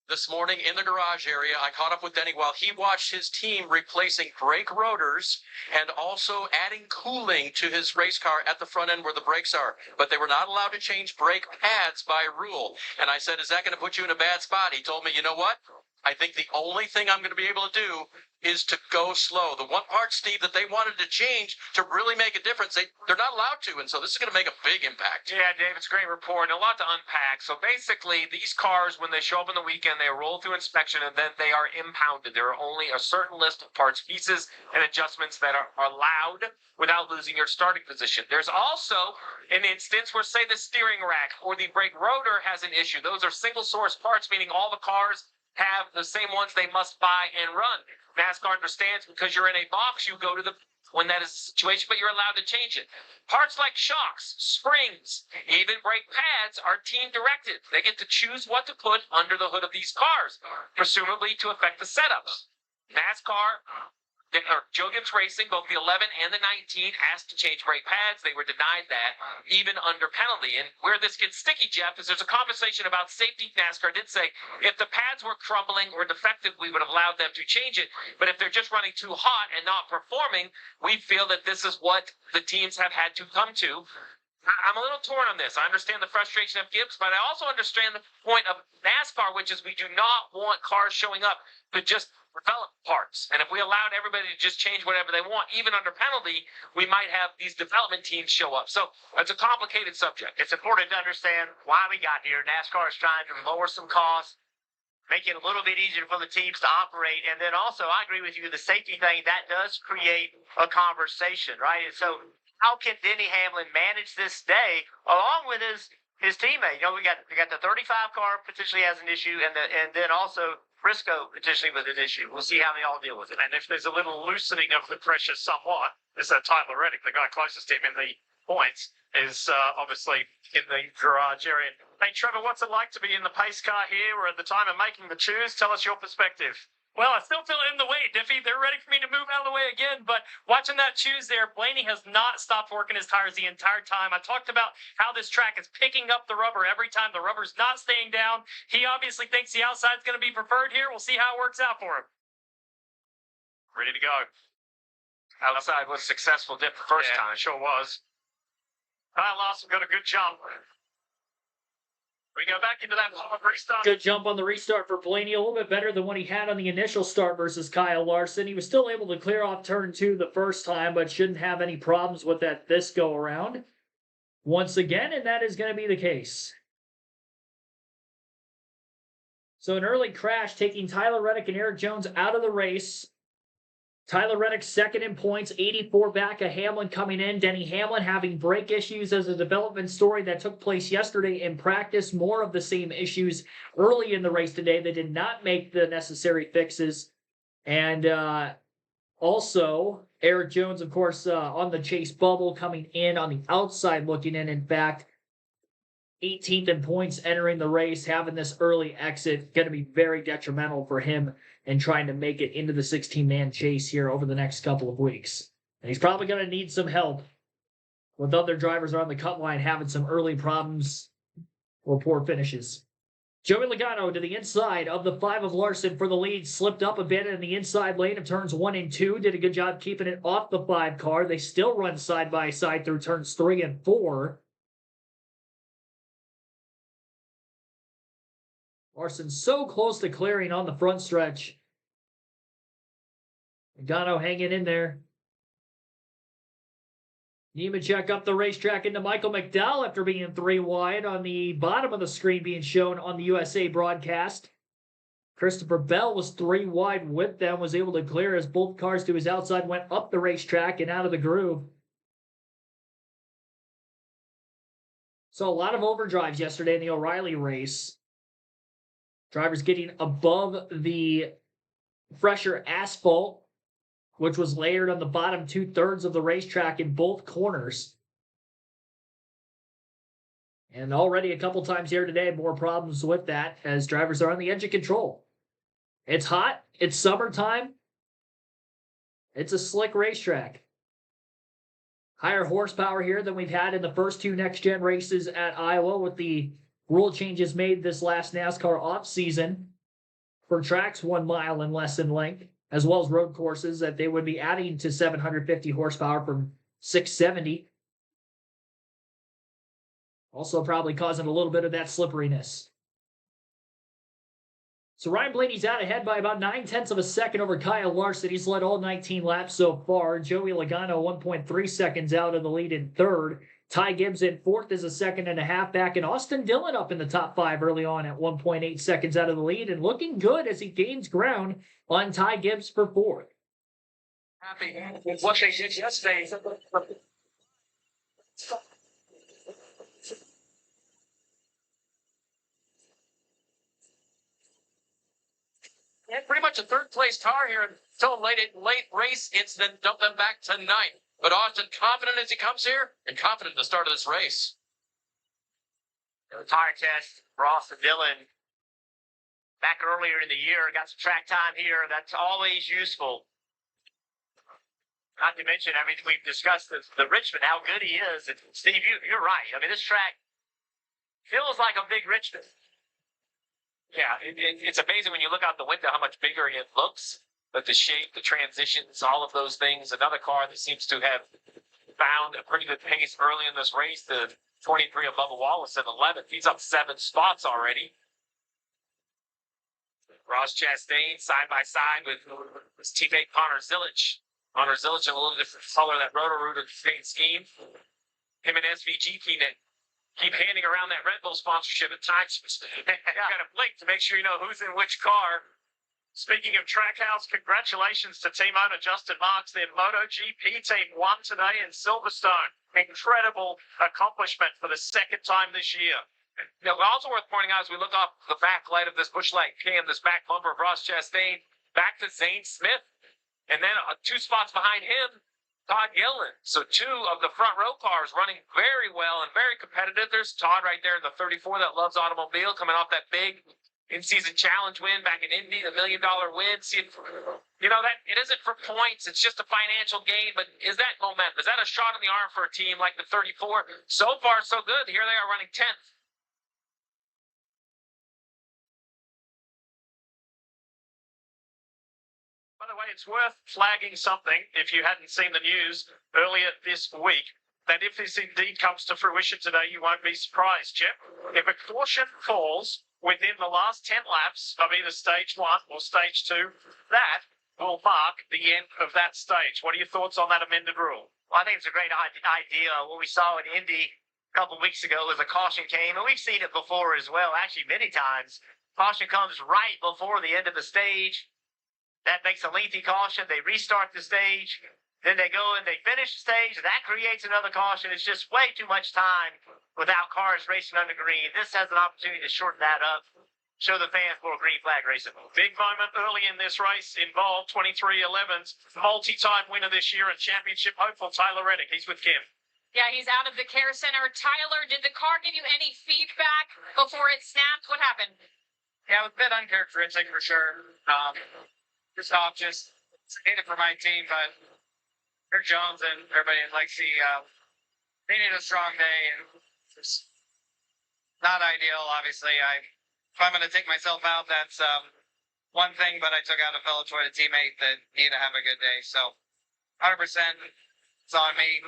This morning in the garage area, I caught up with Denny while he watched his team replacing brake rotors and also adding cooling to his race car at the front end where the brakes are. But they were not allowed to change brake pads by rule. And I said, is that going to put you in a bad spot? He told me, you know what? I think the only thing I'm going to be able to do is to go slow. The one part, Steve, that they wanted to change to really make a difference, they're not allowed to, and so this is going to make a big impact. Yeah, Dave, it's a great report and a lot to unpack. So basically, these cars, when they show up on the weekend, they roll through inspection and then they are impounded. There are only a certain list of parts, pieces, and adjustments that are allowed without losing your starting position. There's also an instance where, say, the steering rack or the brake rotor has an issue. Those are single source parts, meaning all the cars have the same ones they must buy and run. NASCAR understands because you're in a box, you go to the when that is the situation, but you're allowed to change it. Parts like shocks, springs, even brake pads are team directed. They get to choose what to put under the hood of these cars, presumably to affect the setups. NASCAR, or Joe Gibbs Racing, both the 11 and the 19, asked to change brake pads. They were denied that, even under penalty. And where this gets sticky, Jeff, is there's a conversation about safety. NASCAR did say if the pads were crumbling or defective, we would have allowed them to change it. But if they're just running too hot and not performing, we feel that this is what the teams have had to come to. I'm a little torn on this. I understand the frustration of Gibbs, but I also understand the point of NASCAR, which is we do not want cars showing up to just develop parts. And if we allowed everybody to just change whatever they want, even under penalty, we might have these development teams show up. So it's a complicated subject. It's important to understand why we got here. NASCAR is trying to lower some costs, make it a little bit easier for the teams to operate. And then also, I agree with you, the safety thing, that does create a conversation, right? And so how can Denny Hamlin manage this day along with his teammate? We got the 35 car potentially has an issue, and then also Briscoe potentially with an issue. We'll see how they all deal with it. And if there's a little loosening of the pressure somewhat, is that Tyler Reddick, the guy closest to him in the points, is obviously in the garage area. Hey, Trevor, what's it like to be in the pace car here or at the time of making the choose? Tell us your perspective. Well, I still feel it in the way, Diffie. They're ready for me to move out of the way again, but watching that choose there, Blaney has not stopped working his tires the entire time. I talked about how this track is picking up the rubber every time. The rubber's not staying down. He obviously thinks the outside's going to be preferred here. We'll see how it works out for him. Ready to go. Outside was successful the first Yeah, time. it sure was. Kyle Larson got a good jump. We go back into that restart. Good jump on the restart for Blaney, a little bit better than what he had on the initial start versus Kyle Larson. He was still able to clear off turn 2 the first time, but shouldn't have any problems with that this go around once again, and that is going to be the case. So an early crash taking Tyler Reddick and Eric Jones out of the race. Tyler Reddick second in points, 84 back of Hamlin coming in. Denny Hamlin having brake issues as a development story that took place yesterday in practice. More of the same issues early in the race today. They did not make the necessary fixes. And also, Eric Jones, of course, on the chase bubble coming in on the outside looking in. In fact, 18th in points entering the race, having this early exit, going to be very detrimental for him and trying to make it into the 16-man chase here over the next couple of weeks. And he's probably going to need some help with other drivers on the cut line having some early problems or poor finishes. Joey Logano to the inside of the 5 of Larson for the lead. Slipped up a bit in the inside lane of turns 1 and 2. Did a good job keeping it off the 5 car. They still run side by side through turns 3 and 4. Larson so close to clearing on the front stretch. Logano hanging in there. Nemechek up the racetrack into Michael McDowell after being 3 wide on the bottom of the screen being shown on the USA broadcast. Christopher Bell was 3 wide with them, was able to clear as both cars to his outside went up the racetrack and out of the groove. So a lot of overdrives yesterday in the O'Reilly race. Drivers getting above the fresher asphalt, which was layered on the bottom 2/3 of the racetrack in both corners. And already a couple times here today, more problems with that as drivers are on the edge of control. It's hot. It's summertime. It's a slick racetrack. Higher horsepower here than we've had in the first 2 next-gen races at Iowa with the rule changes made this last NASCAR offseason for tracks 1 mile and less in length, as well as road courses that they would be adding to 750 horsepower from 670. Also probably causing a little bit of that slipperiness. So Ryan Blaney's out ahead by about 9/10 of a second over Kyle Larson. He's led all 19 laps so far. Joey Logano 1.3 seconds out of the lead in third. Ty Gibbs in fourth is a second and a half back. And Austin Dillon up in the top 5 early on at 1.8 seconds out of the lead and looking good as he gains ground on Ty Gibbs for fourth. Happy with what they did yesterday. And pretty much a third-place car here until late race incident dumped them back tonight. But Austin confident as he comes here and confident at the start of this race. The tire test for Austin Dillon back earlier in the year. Got some track time here. That's always useful. Not to mention, I mean, we've discussed the Richmond, how good he is. And Steve, you're right. I mean, this track feels like a big Richmond. Yeah, it's amazing when you look out the window how much bigger it looks. But the shape, the transitions, all of those things. Another car that seems to have found a pretty good pace early in this race. The 23 of Bubba Wallace in 11th. He's up 7 spots already. Ross Chastain side by side with his teammate Connor Zilic. Connor Zilic in a little different color, that Roto-Rooter scheme. Him and SVG keep handing around that Red Bull sponsorship at times. You got to blink to make sure you know who's in which car. Speaking of Trackhouse, congratulations to team owner Justin Marks. Their MotoGP team won today in Silverstone. Incredible accomplishment for the 2nd time this year. Now, also worth pointing out as we look off the back light of this Busch Light cam, this back bumper of Ross Chastain, back to Zane Smith. And then 2 spots behind him, Todd Gillen. So 2 of the front row cars running very well and very competitive. There's Todd right there in the 34 that loves automobile, coming off that big in-season challenge win back in Indy, the $1 million win. See, you know, that it isn't for points. It's just a financial gain. But is that momentum? Is that a shot in the arm for a team like the 34? So far, so good. Here they are running 10th. By the way, it's worth flagging something, if you hadn't seen the news earlier this week, that if this indeed comes to fruition today, you won't be surprised, Chip. If a caution falls within the last 10 laps of either stage 1 or stage 2, that will mark the end of that stage. What are your thoughts on that amended rule? Well, I think it's a great idea. What we saw in Indy a couple of weeks ago was a caution came, and we've seen it before as well, actually many times. Caution comes right before the end of the stage. That makes a lengthy caution. They restart the stage. Then they go and they finish the stage. That creates another caution. It's just way too much time without cars racing under green. This has an opportunity to shorten that up, show the fans more green flag racing. Big moment early in this race involved 23-11's multi-time winner this year and championship hopeful Tyler Reddick. He's with Kim. Yeah, he's out of the care center. Tyler, did the car give you any feedback before it snapped? What happened? Yeah, it was a bit uncharacteristic for sure. Just hit it for my team, but Eric Jones and everybody in Lexi, they need a strong day, and it's not ideal, obviously. If I'm going to take myself out, that's one thing, but I took out a fellow Toyota teammate that needed to have a good day. So 100%, it's on me.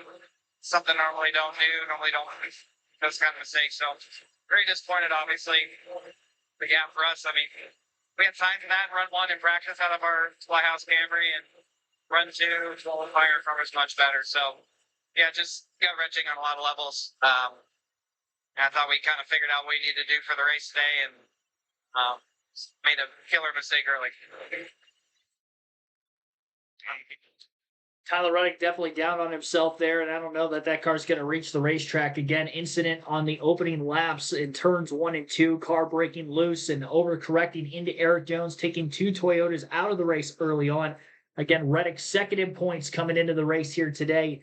Something normally don't make those kind of mistakes. So very disappointed, obviously. But yeah, for us, I mean, we had signs of that, run 1 in practice out of our Flyhouse Camry, and run 2, fire from us much better. So yeah, just gut wrenching on a lot of levels. I thought we kind of figured out what we needed to do for the race today, and made a killer mistake early. Tyler Reddick definitely down on himself there, and I don't know that that car's going to reach the racetrack again. Incident on the opening laps in turns 1 and 2, car breaking loose and overcorrecting into Eric Jones, taking 2 Toyotas out of the race early on. Again, Reddick second in points coming into the race here today.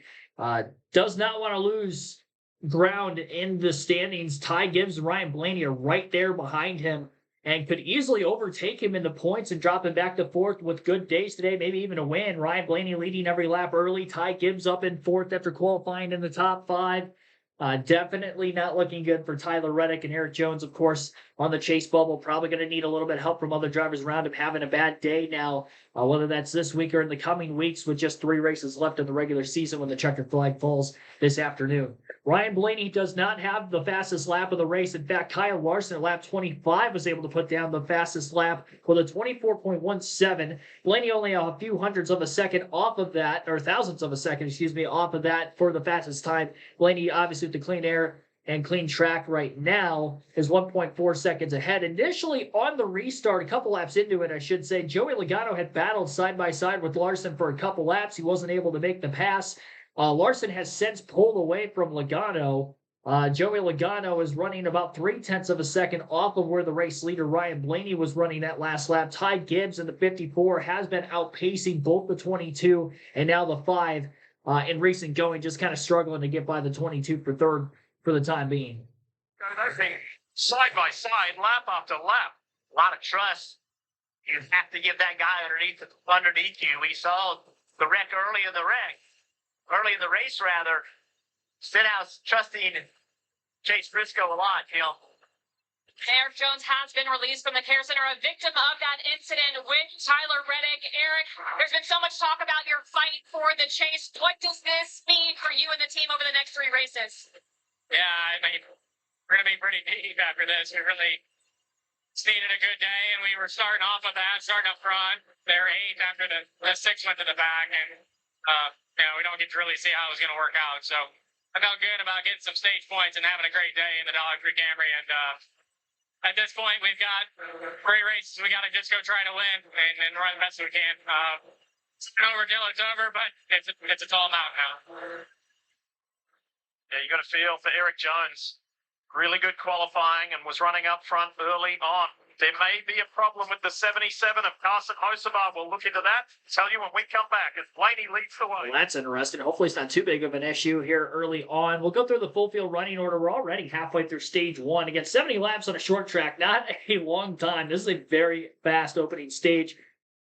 Does not want to lose ground in the standings. Ty Gibbs and Ryan Blaney are right there behind him and could easily overtake him in the points and drop him back to 4th with good days today, maybe even a win. Ryan Blaney leading every lap early. Ty Gibbs up in 4th after qualifying in the top 5. Definitely not looking good for Tyler Reddick, and Eric Jones, of course, on the chase bubble. Probably going to need a little bit of help from other drivers around him, having a bad day now, whether that's this week or in the coming weeks with just 3 races left in the regular season when the checkered flag falls this afternoon. Ryan Blaney does not have the fastest lap of the race. In fact, Kyle Larson at lap 25 was able to put down the fastest lap with a 24.17. Blaney only a few hundredths of a second off of that, or thousandths of a second, off of that for the fastest time. Blaney, obviously, with the clean air and clean track right now, is 1.4 seconds ahead. Initially, on the restart, a couple laps into it, I should say, Joey Logano had battled side by side with Larson for a couple laps. He wasn't able to make the pass. Larson has since pulled away from Logano. Joey Logano is running about 0.3 of a second off of where the race leader Ryan Blaney was running that last lap. Ty Gibbs in the 54 has been outpacing both the 22 and now the 5 in recent going, just kind of struggling to get by the 22 for 3rd for the time being. I think side by side, lap after lap, a lot of trust. You have to give that guy underneath you. We saw the wreck early in the race, rather. Stenhouse trusting Chase Briscoe a lot, Eric Jones has been released from the care center, a victim of that incident with Tyler Reddick. Eric, there's been so much talk about your fight for the chase. What does this mean for you and the team over the next 3 races? Yeah, I mean, we're going to be pretty deep after this. We really just needed a good day, and we were starting off with that, starting up front. They're 8 after the 6 went to the back, and we don't get to really see how it was going to work out. So I felt good about getting some stage points and having a great day in the Dollar Tree Camry. And at this point, we've got 3 races. We got to just go try to win and run the best we can. It's over till it's over, but it's a tall mountain now. Yeah, you got a feel for Eric Jones. Really good qualifying and was running up front early on. There may be a problem with the 77 of Carson Hosebar. We'll look into that. Tell you when we come back as Blaney leads the way. Well, that's interesting. Hopefully it's not too big of an issue here early on. We'll go through the full field running order. We're already halfway through stage 1. Again, 70 laps on a short track. Not a long time. This is a very fast opening stage.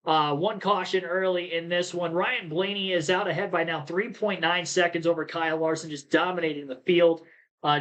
1 caution early in this one. Ryan Blaney is out ahead by now 3.9 seconds over Kyle Larson, just dominating the field.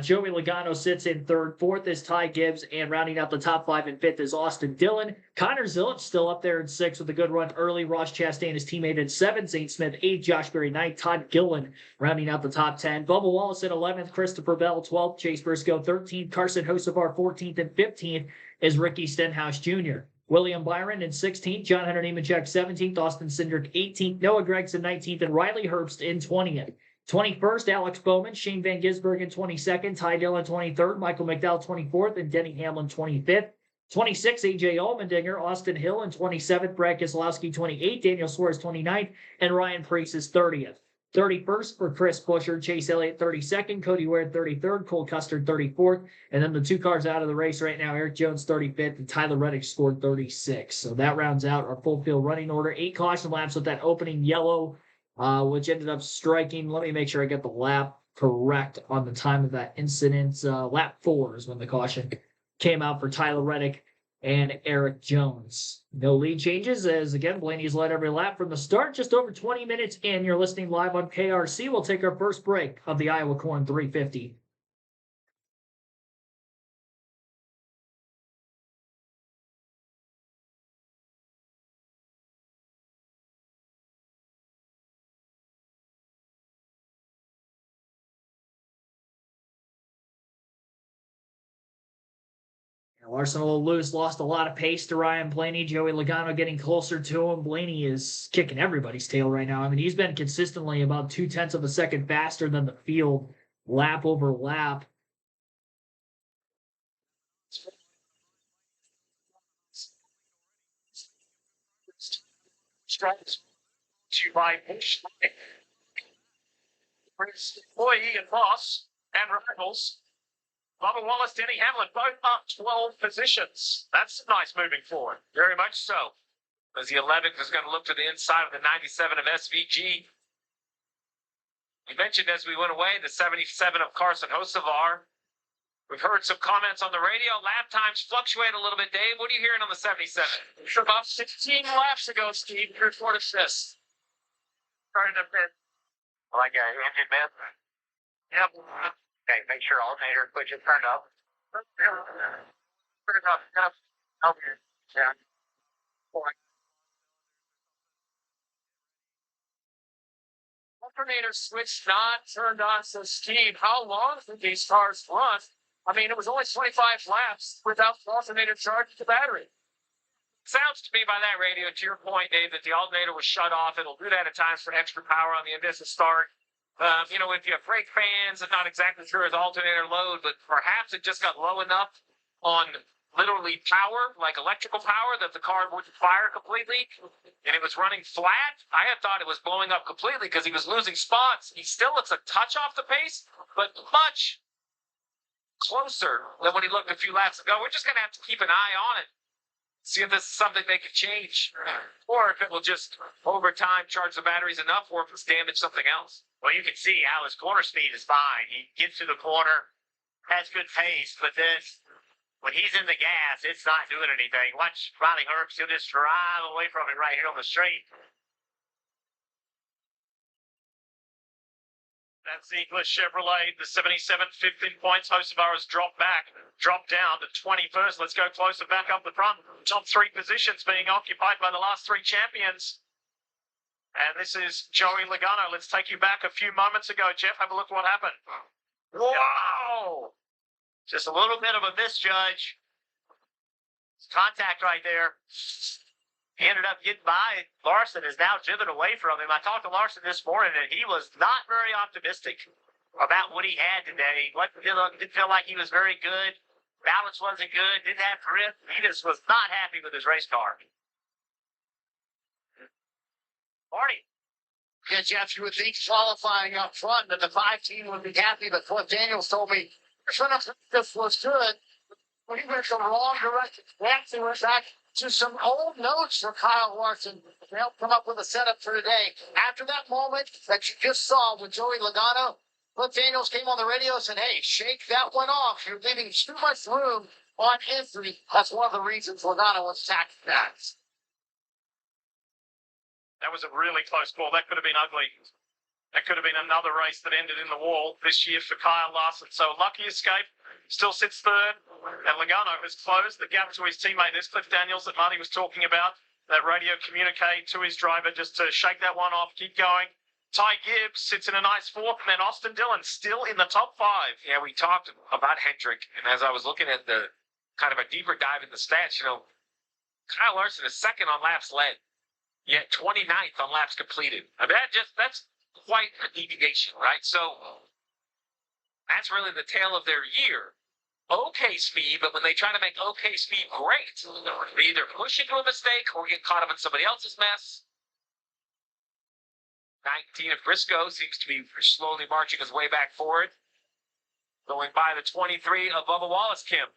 Joey Logano sits in 3rd. 4th is Ty Gibbs, and rounding out the top 5 and 5th is Austin Dillon. Connor Zilic still up there in 6th with a good run early. Ross Chastain, his teammate, in 7th. Zane Smith, 8th. Josh Berry, 9th. Todd Gillen rounding out the top 10. Bubba Wallace in 11th. Christopher Bell, 12th. Chase Briscoe, 13th. Carson Hosevar, 14th. And 15th is Ricky Stenhouse Jr. William Byron in 16th. John Hunter Nemechek, 17th. Austin Cindric, 18th. Noah Gregson, 19th. And Riley Herbst in 20th. 21st, Alex Bowman, Shane Van Gisbergen in 22nd, Ty Dillon 23rd, Michael McDowell 24th, and Denny Hamlin 25th. 26th, AJ Allmendinger, Austin Hill in 27th, Brad Keselowski 28th, Daniel Suarez 29th, and Ryan Preece is 30th. 31st for Chris Buescher, Chase Elliott 32nd, Cody Ware 33rd, Cole Custer 34th, and then the 2 cars out of the race right now, Eric Jones 35th, and Tyler Reddick scored 36th. So that rounds out our full field running order. 8 caution laps with that opening yellow, which ended up striking. Let me make sure I get the lap correct on the time of that incident. Lap 4 is when the caution came out for Tyler Reddick. and Eric Jones. No lead changes as, again, Blaney's led every lap from the start. Just over 20 minutes in. You're listening live on KRC. We'll take our first break of the Iowa Corn 350. Larson a little loose, lost a lot of pace to Ryan Blaney. Joey Logano getting closer to him. Blaney is kicking everybody's tail right now. I mean, he's been consistently about 0.2 of a second faster than the field, lap over lap. To by Bush. Boy, Ian Moss and rivals. Bubba Wallace, Denny Hamlin, both up 12 positions. That's nice moving forward. Very much so. As the 11th is going to look to the inside of the 97 of SVG. You mentioned as we went away the 77 of Carson Hocevar. We've heard some comments on the radio. Lap times fluctuate a little bit. Dave, what are you hearing on the 77? About 16 laps ago, Steve, reported this. Started a bit. Like a engine man. Yep. Okay, make sure alternator switch is turned up. Turn up. Yep. Okay. Yeah. Alternator switch not turned on. So, Steve, how long did these cars run? I mean, it was only 25 laps without the alternator charging the battery. Sounds to me by that radio, to your point, Dave, that the alternator was shut off. It'll do that at times for extra power on the initial start. If you have brake fans, I'm not exactly sure it's alternator load, but perhaps it just got low enough on literally power, like electrical power, that the car wouldn't fire completely, and it was running flat. I had thought it was blowing up completely because he was losing spots. He still looks a touch off the pace, but much closer than when he looked a few laps ago. We're just going to have to keep an eye on it. See if this is something they can change, or if it will just, over time, charge the batteries enough, or if it's damaged something else. Well, you can see how his corner speed is fine. He gets to the corner, has good pace, but then when he's in the gas, it's not doing anything. Watch Riley Herbst. He'll just drive away from it right here on the straight. That's the English Chevrolet, the 77, 15 points. Hocevar has dropped down to 21st. Let's go closer back up the front. Top three positions being occupied by the last three champions. And this is Joey Logano. Let's take you back a few moments ago, Jeff. Have a look what happened. Whoa! Just a little bit of a misjudge. Contact right there. He ended up getting by. Larson is now driven away from him. I talked to Larson this morning, and he was not very optimistic about what he had today. Didn't feel like he was very good. Balance wasn't good. Didn't have grip. He just was not happy with his race car. Marty. Yeah, Jeff, you would think qualifying up front that the 5 team would be happy, but Cliff Daniels told me this was good. We went the wrong direction. We actually went back to some old notes for Kyle Larson to help come up with a setup for today. After that moment that you just saw with Joey Logano, Cliff Daniels came on the radio and said, hey, shake that one off. You're leaving too much room on entry. That's one of the reasons Logano was attacking that. That was a really close call. That could have been ugly. That could have been another race that ended in the wall this year for Kyle Larson. So lucky escape. Still sits third. And Logano has closed the gap to his teammate. There's Cliff Daniels that Marty was talking about. That radio communicate to his driver just to shake that one off, keep going. Ty Gibbs sits in a nice fourth, and then Austin Dillon still in the top 5. Yeah, we talked about Hendrick, and as I was looking at the kind of a deeper dive in the stats, Kyle Larson is second on laps led, yet 29th on laps completed. I mean, that's quite a deviation, right? So that's really the tail of their year. Okay speed, but when they try to make okay speed great, they either push into a mistake or get caught up in somebody else's mess. 19 of Briscoe seems to be slowly marching his way back forward. Going by the 23 of Bubba Wallace, Kim.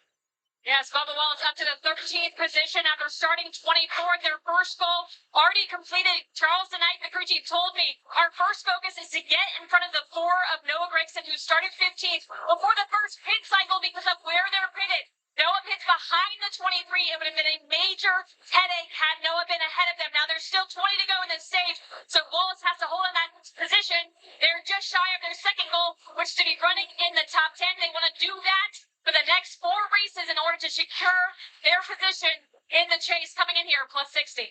Yes, Bubba Wallace up to the 13th position after starting 24th. Their first goal already completed. Charles the Knight McCrucci told me our first focus is to get in front of the 4 of Noah Gragson, who started 15th before the first pit cycle because of where they're pitted. Noah pits behind the 23. It would have been a major headache had Noah been ahead of them. Now there's still 20 to go in this stage, so Wallace has to hold in that position. They're just shy of their second goal, which is to be running in the top 10. They want to do that for the next 4 races in order to secure their position in the chase coming in here, plus 60.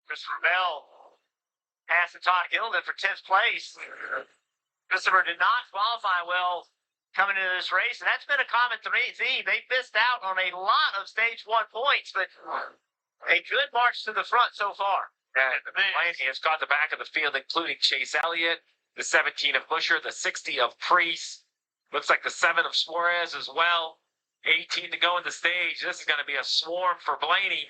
Christopher Bell passed to Todd Gilden for 10th place. Christopher did not qualify well coming into this race, and that's been a common theme. They missed out on a lot of stage 1 points, but a good march to the front so far. And Blaney has got the back of the field, including Chase Elliott, the 17 of Busher, the 60 of Priest. Looks like the 7 of Suarez as well. 18 to go in the stage. This is going to be a swarm for Blaney.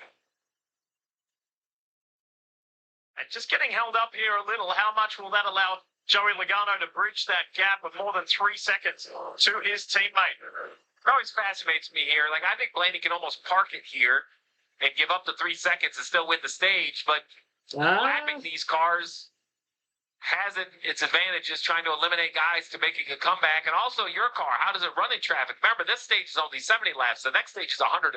And just getting held up here a little, how much will that allow Joey Logano to bridge that gap with more than 3 seconds to his teammate? It always fascinates me here. Like, I think Blaney can almost park it here and give up the 3 seconds and still win the stage, but lapping these cars has its advantages, trying to eliminate guys to making a comeback. And also your car, how does it run in traffic? Remember, this stage is only 70 laps. The next stage is 140.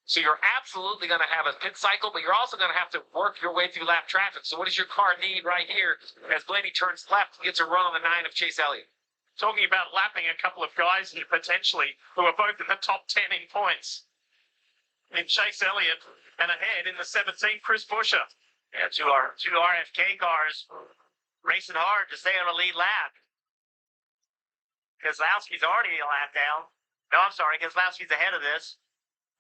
So you're absolutely going to have a pit cycle, but you're also going to have to work your way through lap traffic. So what does your car need right here as Blaney turns left and gets a run on the 9 of Chase Elliott? Talking about lapping a couple of guys here potentially who are both in the top 10 in points. In Chase Elliott and ahead in the 17, Chris Busher. Yeah, two RFK cars racing hard to stay on a lead lap. Keselowski's already a lap down. No, I'm sorry, Keselowski's ahead of this.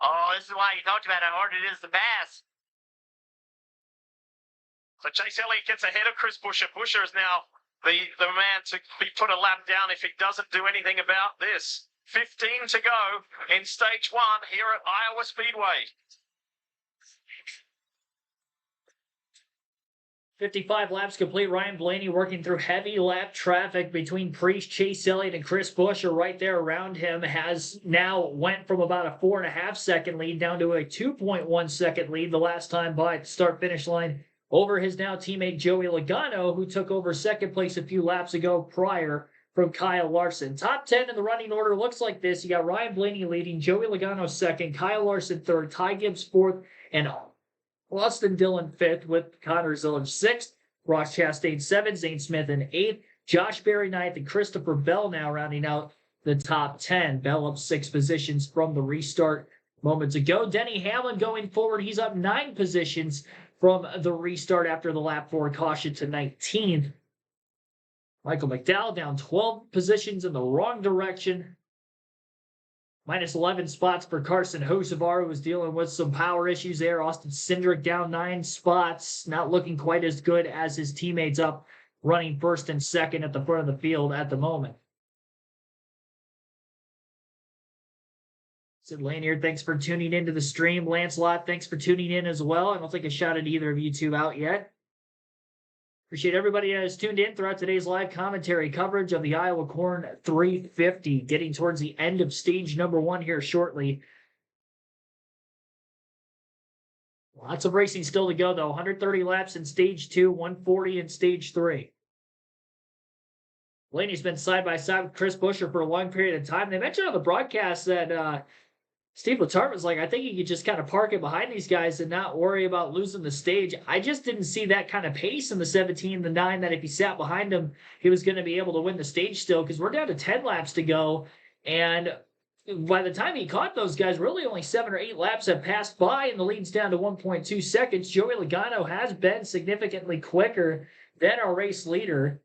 Oh, this is why you talked about how hard it is to pass. So Chase Elliott gets ahead of Chris Busher. Busher is now the man to be put a lap down if he doesn't do anything about this. 15 to go in stage 1 here at Iowa Speedway. 55 laps complete. Ryan Blaney working through heavy lap traffic between Priest, Chase Elliott, and Chris Busher right there around him. Has now went from about a 4.5 second lead down to a 2.1 second lead the last time by the start finish line over his now teammate Joey Logano, who took over second place a few laps ago prior from Kyle Larson. Top 10 in the running order looks like this. You got Ryan Blaney leading, Joey Logano second, Kyle Larson third, Ty Gibbs fourth, and Austin Dillon 5th with Connor Zillage 6th, Ross Chastain 7th, Zane Smith in 8th, Josh Berry 9th, and Christopher Bell now rounding out the top 10. Bell up 6 positions from the restart moments ago. Denny Hamlin going forward. He's up 9 positions from the restart after the lap 4 caution to 19th. Michael McDowell down 12 positions in the wrong direction. Minus 11 spots for Carson Hocevar, who was dealing with some power issues there. Austin Cindric down 9 spots. Not looking quite as good as his teammates up, running first and second at the front of the field at the moment. Sid Lanier, thanks for tuning into the stream. Lancelot, thanks for tuning in as well. I don't think I shouted either of you two out yet. Appreciate everybody that has tuned in throughout today's live commentary coverage of the Iowa Corn 350. Getting towards the end of stage number 1 here shortly. Lots of racing still to go, though. 130 laps in stage 2, 140 in stage 3. Blaney's been side by side with Chris Busher for a long period of time. They mentioned on the broadcast that Steve Letarte was like, I think he could just kind of park it behind these guys and not worry about losing the stage. I just didn't see that kind of pace in the 17, the 9, that if he sat behind him, he was going to be able to win the stage still, because we're down to 10 laps to go. And by the time he caught those guys, really only 7 or 8 laps have passed by, and the lead's down to 1.2 seconds. Joey Logano has been significantly quicker than our race leader.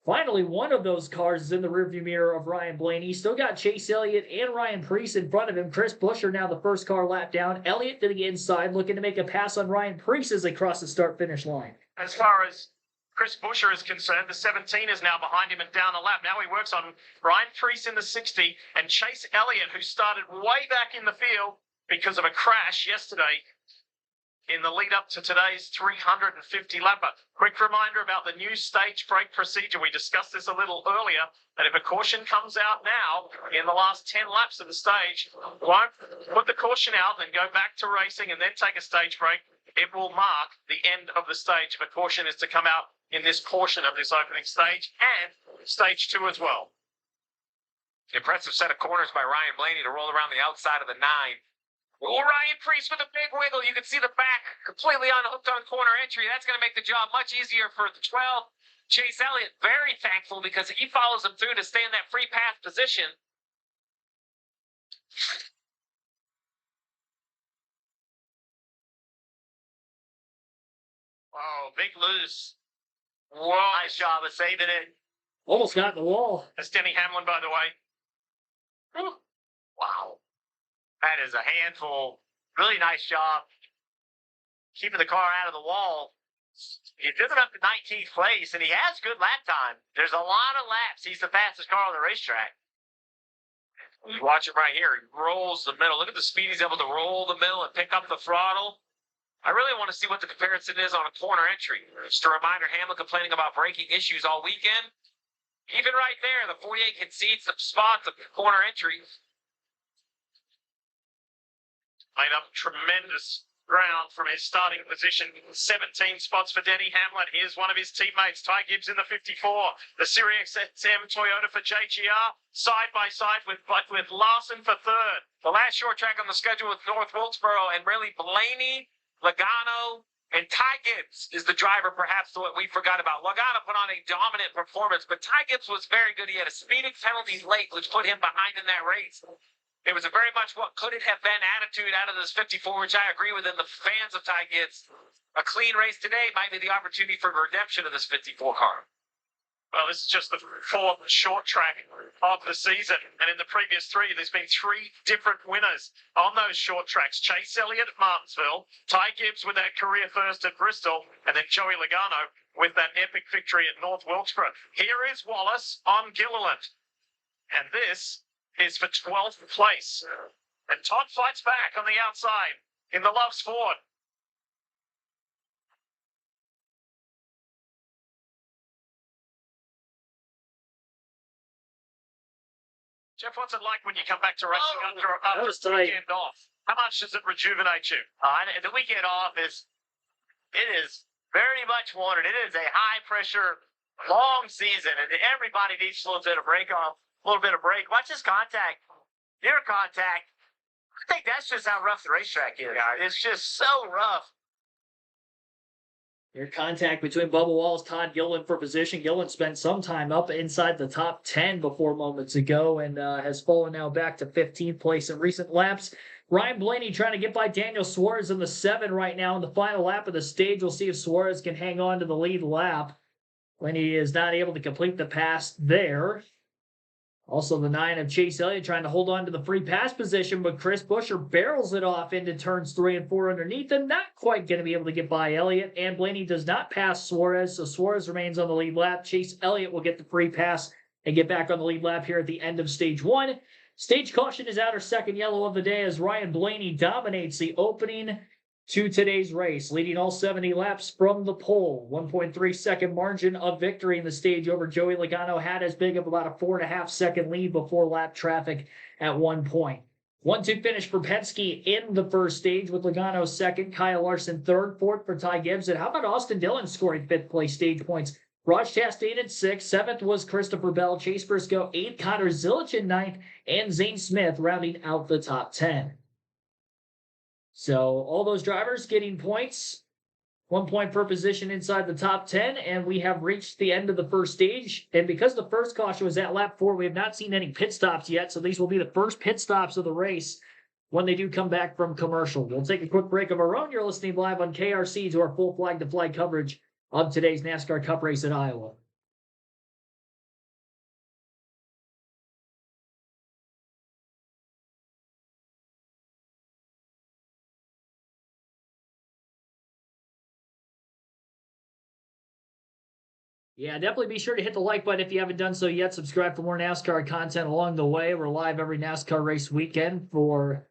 Finally, one of those cars is in the rearview mirror of Ryan Blaney. He's still got Chase Elliott and Ryan Preece in front of him. Chris Busher now the first car lap down. Elliott to the inside, looking to make a pass on Ryan Preece as they cross the start-finish line. As far as Chris Busher is concerned, the 17 is now behind him and down the lap. Now he works on Ryan Preece in the 60 and Chase Elliott, who started way back in the field because of a crash yesterday in the lead up to today's 350 lapper. Quick reminder about the new stage break procedure. We discussed this a little earlier, that if a caution comes out now in the last 10 laps of the stage, won't put the caution out, then go back to racing and then take a stage break. It will mark the end of the stage if a caution is to come out in this portion of this opening stage and stage 2 as well. Impressive set of corners by Ryan Blaney to roll around the outside of the 9. Oh, Ryan Priest with a big wiggle. You can see the back completely unhooked on corner entry. That's going to make the job much easier for the 12. Chase Elliott very thankful because he follows him through to stay in that free pass position. Oh, big loose. Whoa. Nice job of saving it. Almost got in the wall. That's Denny Hamlin, by the way. Wow. That is a handful. Really nice job keeping the car out of the wall. He took it up to 19th place, and he has good lap time. There's a lot of laps. He's the fastest car on the racetrack. You watch him right here. He rolls the middle. Look at the speed he's able to roll the middle and pick up the throttle. I really want to see what the comparison is on a corner entry. Just a reminder, Hamlin complaining about braking issues all weekend. Even right there, the 48 concedes the spot of corner entry. Made up tremendous ground from his starting position. 17 spots for Denny Hamlin. Here's one of his teammates, Ty Gibbs in the 54. The Sirius XM Toyota for JGR, side by side with Larson for third. The last short track on the schedule with North Wilkesboro, and really Blaney, Logano, and Ty Gibbs is the driver perhaps to what we forgot about. Logano put on a dominant performance, but Ty Gibbs was very good. He had a speeding penalty late, which put him behind in that race. It was a very much what could it have been attitude out of this 54, which I agree with in the fans of Ty Gibbs. A clean race today might be the opportunity for redemption of this 54 car. Well, this is just the fourth short track of the season. And in the previous 3, there's been 3 different winners on those short tracks. Chase Elliott at Martinsville, Ty Gibbs with that career first at Bristol, and then Joey Logano with that epic victory at North Wilkesboro. Here is Wallace on Gilliland. And this is for 12th place. And Todd fights back on the outside in the Loves Ford. Jeff, what's it like when you come back to racing after was the tight. weekend off? How much does it rejuvenate you? The weekend off is very much wanted. It is a high pressure, long season, and everybody needs a little bit of break off, a little bit of break. Watch his contact, near contact. I think that's just how rough the racetrack is. It's just so rough. Your contact between Bubba Wallace, Todd Gilliland for position. Gilliland spent some time up inside the top 10 before moments ago and has fallen now back to 15th place in recent laps. Ryan Blaney trying to get by Daniel Suarez in the 7 right now in the final lap of the stage. We'll see if Suarez can hang on to the lead lap. Blaney is not able to complete the pass there. Also, the 9 of Chase Elliott trying to hold on to the free pass position, but Chris Buescher barrels it off into turns 3 and 4 underneath, and not quite going to be able to get by Elliott. And Blaney does not pass Suarez, so Suarez remains on the lead lap. Chase Elliott will get the free pass and get back on the lead lap here at the end of stage 1. Stage caution is out, our second yellow of the day, as Ryan Blaney dominates the opening to today's race, leading all 70 laps from the pole. 1.3 second margin of victory in the stage over Joey Logano. Had as big of about a 4.5 second lead before lap traffic at one point. 1-2 finish for Penske in the first stage with Logano second, Kyle Larson third, fourth for Ty Gibbs. And how about Austin Dillon scoring 5th place stage points? Raj Chastain at 6th, 7th was Christopher Bell, Chase Briscoe 8th, Connor Zilic in 9th, and Zane Smith rounding out the top 10. So all those drivers getting points, 1 point per position inside the top 10, and we have reached the end of the first stage. And because the first caution was at lap 4, we have not seen any pit stops yet, so these will be the first pit stops of the race when they do come back from commercial. We'll take a quick break of our own. You're listening live on KRC to our full flag-to-flag coverage of today's NASCAR Cup race at Iowa. Yeah, definitely be sure to hit the like button if you haven't done so yet. Subscribe for more NASCAR content along the way. We're live every NASCAR race weekend for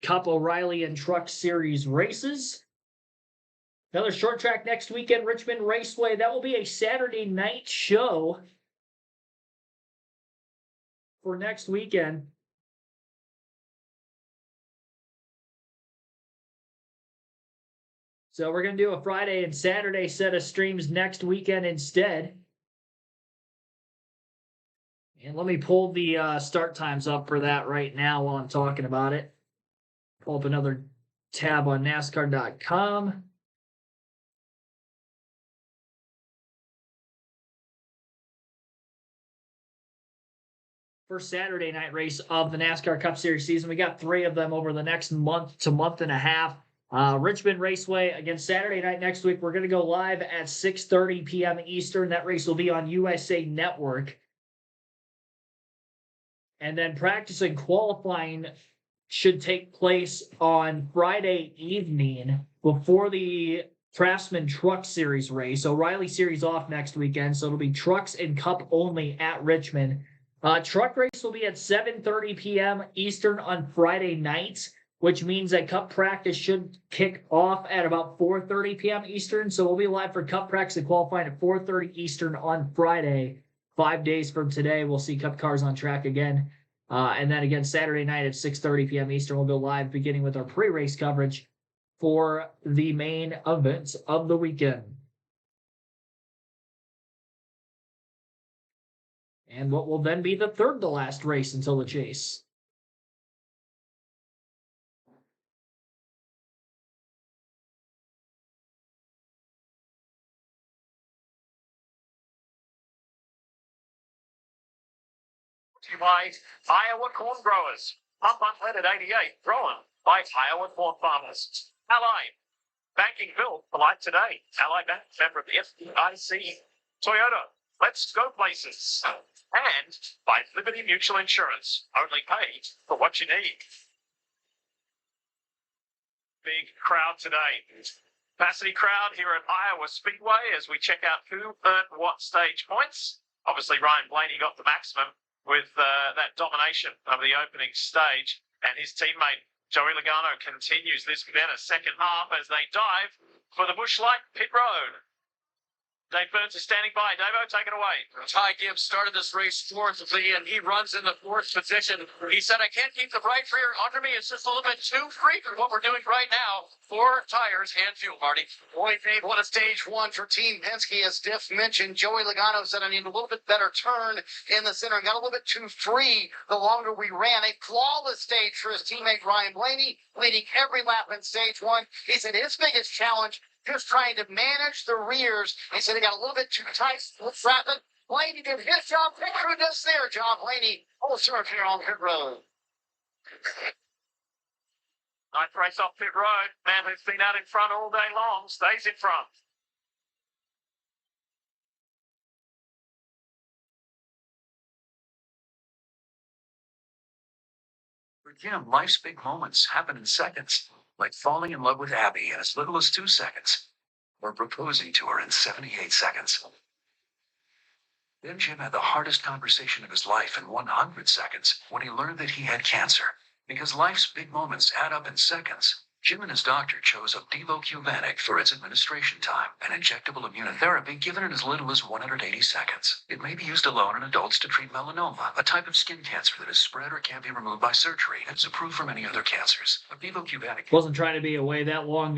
Cup, O'Reilly, and Truck Series races. Another short track next weekend, Richmond Raceway. That will be a Saturday night show for next weekend. So we're going to do a Friday and Saturday set of streams next weekend instead. And let me pull the start times up for that right now while I'm talking about it. Pull up another tab on NASCAR.com. First Saturday night race of the NASCAR Cup Series season. We got 3 of them over the next month to month and a half. Richmond Raceway again Saturday night next week. We're going to go live at 6:30 p.m. Eastern. That race will be on USA Network. And then practice and qualifying should take place on Friday evening before the Craftsman Truck Series race. O'Reilly Series off next weekend, so it'll be trucks and cup only at Richmond. Truck race will be at 7:30 p.m. Eastern on Friday nights, which means that cup practice should kick off at about 4:30 p.m. Eastern. So we'll be live for cup practice and qualifying at 4:30 Eastern on Friday. 5 days from today, we'll see cup cars on track again. And then again, Saturday night at 6:30 p.m. Eastern, we'll go live beginning with our pre-race coverage for the main events of the weekend. And what will then be the third to last race until the chase. By Iowa corn growers. Pump unleaded 88, grown by Iowa corn farmers. Allied, banking bill for life today. Allied Bank, member of the FDIC. Toyota, let's go places. And by Liberty Mutual Insurance, only pay for what you need. Big crowd today. Capacity crowd here at Iowa Speedway as we check out who earned what stage points. Obviously, Ryan Blaney got the maximum with that domination of the opening stage, and his teammate Joey Logano continues this better second half as they dive for the Busch Light pit road. Dave Burns is standing by. Davo, take it away. Ty Gibbs started this race fourth, and he runs in the fourth position. He said, I can't keep the right rear under me. It's just a little bit too free for what we're doing right now. 4 tires, hand fuel, Marty. Boy, Dave, what a stage 1 for Team Penske. As Diff mentioned, Joey Logano said, I need a little bit better turn in the center and got a little bit too free the longer we ran. A flawless stage for his teammate Ryan Blaney, leading every lap in stage 1. He said his biggest challenge just trying to manage the rears. He said he got a little bit too tight with traffic. Blaney did his job. Pit crew does their job. Blaney will serve here on pit road. Ninth race off pit road. Man who's been out in front all day long stays in front. For Jim, life's big moments happen in seconds, like falling in love with Abby in as little as 2 seconds, or proposing to her in 78 seconds. Then Jim had the hardest conversation of his life in 100 seconds when he learned that he had cancer. Because life's big moments add up in seconds, Jim and his doctor chose Opdivo Qvantig for its administration time, an injectable immunotherapy given in as little as 180 seconds. It may be used alone in adults to treat melanoma, a type of skin cancer that is spread or can be removed by surgery, and is approved for many other cancers. Opdivo Qvantig Wasn't trying to be away that long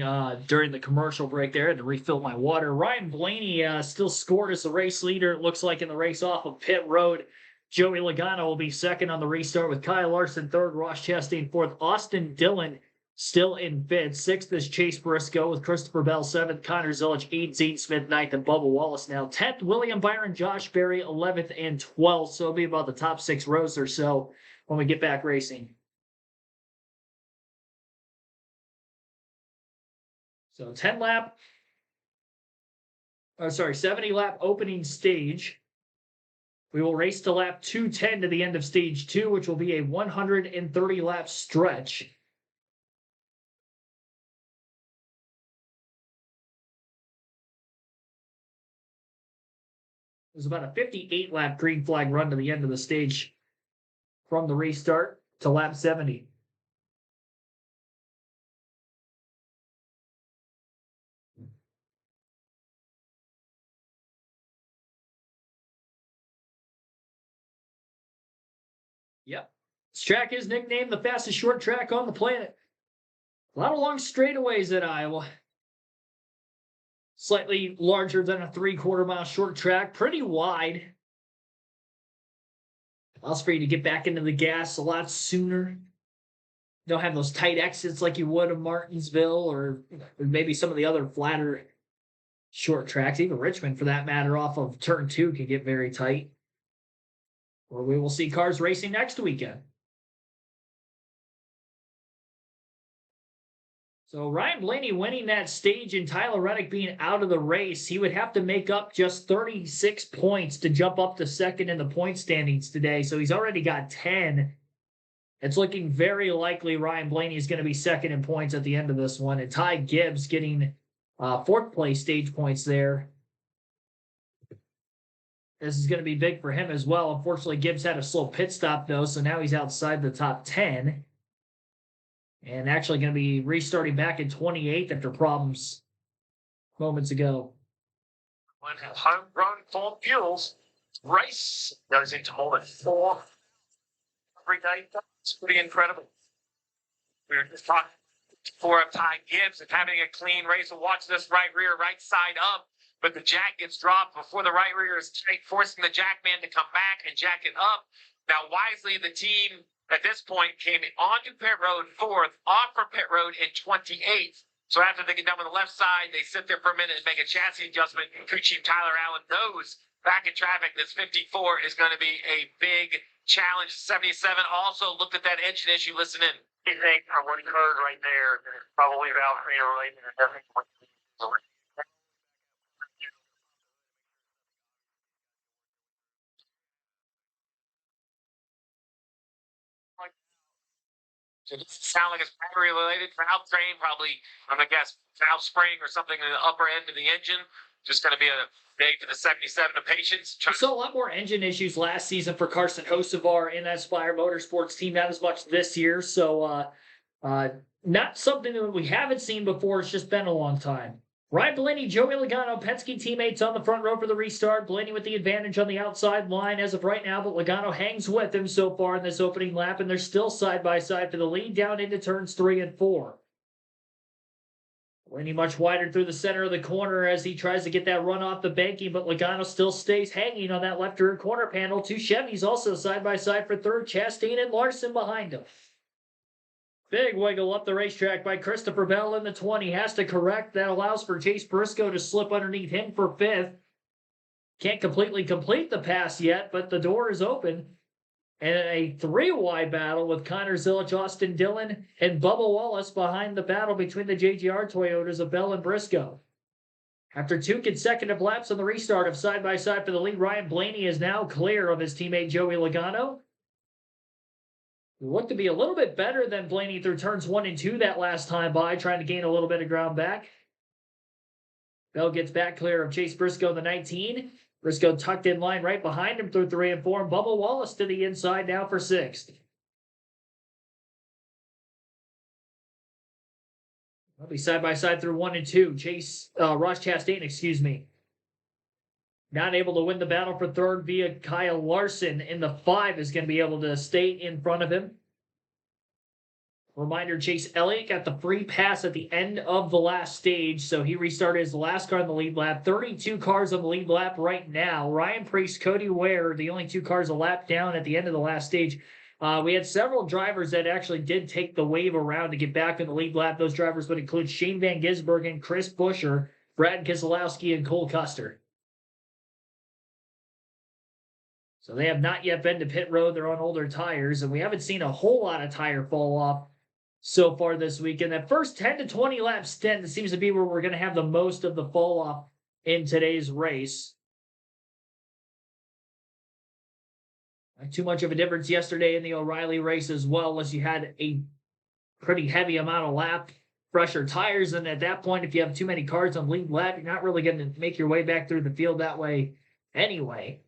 during the commercial break there. I had to refill my water. Ryan Blaney still scored as the race leader, it looks like, in the race off of pit road. Joey Logano will be second on the restart with Kyle Larson third, Ross Chastain fourth, Austin Dillon still in fifth. Sixth is Chase Briscoe with Christopher Bell seventh, Connor Zilic eighth, Zane Smith ninth, and Bubba Wallace now 10th. William Byron, Josh Berry 11th and 12th. So it'll be about the top 6 rows or so when we get back racing. So 70 lap opening stage. We will race to lap 210 to the end of stage 2, which will be a 130 lap stretch. There's about a 58 lap green flag run to the end of the stage from the restart to lap 70. Yep. This track is nicknamed the fastest short track on the planet. A lot of long straightaways at Iowa. Slightly larger than a 3/4 mile short track. Pretty wide. Allows for you to get back into the gas a lot sooner. Don't have those tight exits like you would of Martinsville or maybe some of the other flatter short tracks. Even Richmond, for that matter, off of turn 2 can get very tight. Where we will see cars racing next weekend. So Ryan Blaney winning that stage and Tyler Reddick being out of the race, he would have to make up just 36 points to jump up to second in the point standings today. So he's already got 10. It's looking very likely Ryan Blaney is going to be second in points at the end of this one. And Ty Gibbs getting fourth place stage points there. This is going to be big for him as well. Unfortunately, Gibbs had a slow pit stop, though, so now he's outside the top 10. And actually going to be restarting back in 28th after problems moments ago. When homegrown Ford fuels race goes into more than 4 every day. It's pretty incredible. We're just talking for Ty Gibbs and having a clean race. We'll watch this right rear, right side up. But the jack gets dropped before the right rear is tight, forcing the jack man to come back and jack it up. Now, wisely, the team at this point came onto pit road 4th, off for pit road in 28th. So after they get done with the left side, they sit there for a minute and make a chassis adjustment. Crew Chief Tyler Allen knows back in traffic, this 54 is going to be a big challenge. 77 also looked at that engine issue. Listen in. I think what occurred right there is probably valve failure related to everything. So it doesn't sound like it's battery related. Valve train, probably, I'm going to guess, valve spring or something in the upper end of the engine. Just going to be a day for the 77 of patience. We saw a lot more engine issues last season for Carson Hocevar in that Spire Motorsports team. Not as much this year. So not something that we haven't seen before. It's just been a long time. Ryan Blaney, Joey Logano, Penske teammates on the front row for the restart. Blaney with the advantage on the outside line as of right now, but Logano hangs with him so far in this opening lap, and they're still side by side for the lead down into turns 3 and 4. Blaney much wider through the center of the corner as he tries to get that run off the banking, but Logano still stays hanging on that left rear corner panel. 2 Chevys also side by side for third, Chastain and Larson behind him. Big wiggle up the racetrack by Christopher Bell in the 20. Has to correct. That allows for Chase Briscoe to slip underneath him for 5th. Can't completely complete the pass yet, but the door is open. And a 3-wide battle with Connor Zilich, Austin Dillon, and Bubba Wallace behind the battle between the JGR Toyotas of Bell and Briscoe. After 2 consecutive laps on the restart of side-by-side for the lead, Ryan Blaney is now clear of his teammate Joey Logano. Looked to be a little bit better than Blaney through turns 1 and 2 that last time by, trying to gain a little bit of ground back. Bell gets back clear of Chase Briscoe, the 19. Briscoe tucked in line right behind him through 3 and 4. And Bubba Wallace to the inside now for 6th. They'll be side by side through 1 and 2. Ross Chastain, excuse me. Not able to win the battle for 3rd via Kyle Larson in the 5 is going to be able to stay in front of him. Reminder, Chase Elliott got the free pass at the end of the last stage, so he restarted as the last car in the lead lap. 32 cars on the lead lap right now. Ryan Preece, Cody Ware, the only 2 cars a lap down at the end of the last stage. We had several drivers that actually did take the wave around to get back in the lead lap. Those drivers would include Shane Van Gisbergen, Chris Buescher, Brad Keselowski, and Cole Custer. So they have not yet been to pit road. They're on older tires, and we haven't seen a whole lot of tire fall off so far this weekend. That first 10 to 20 lap stint seems to be where we're going to have the most of the fall off in today's race. Not too much of a difference yesterday in the O'Reilly race as well, unless you had a pretty heavy amount of lap fresher tires. And at that point, if you have too many cars on lead lap, you're not really going to make your way back through the field that way anyway.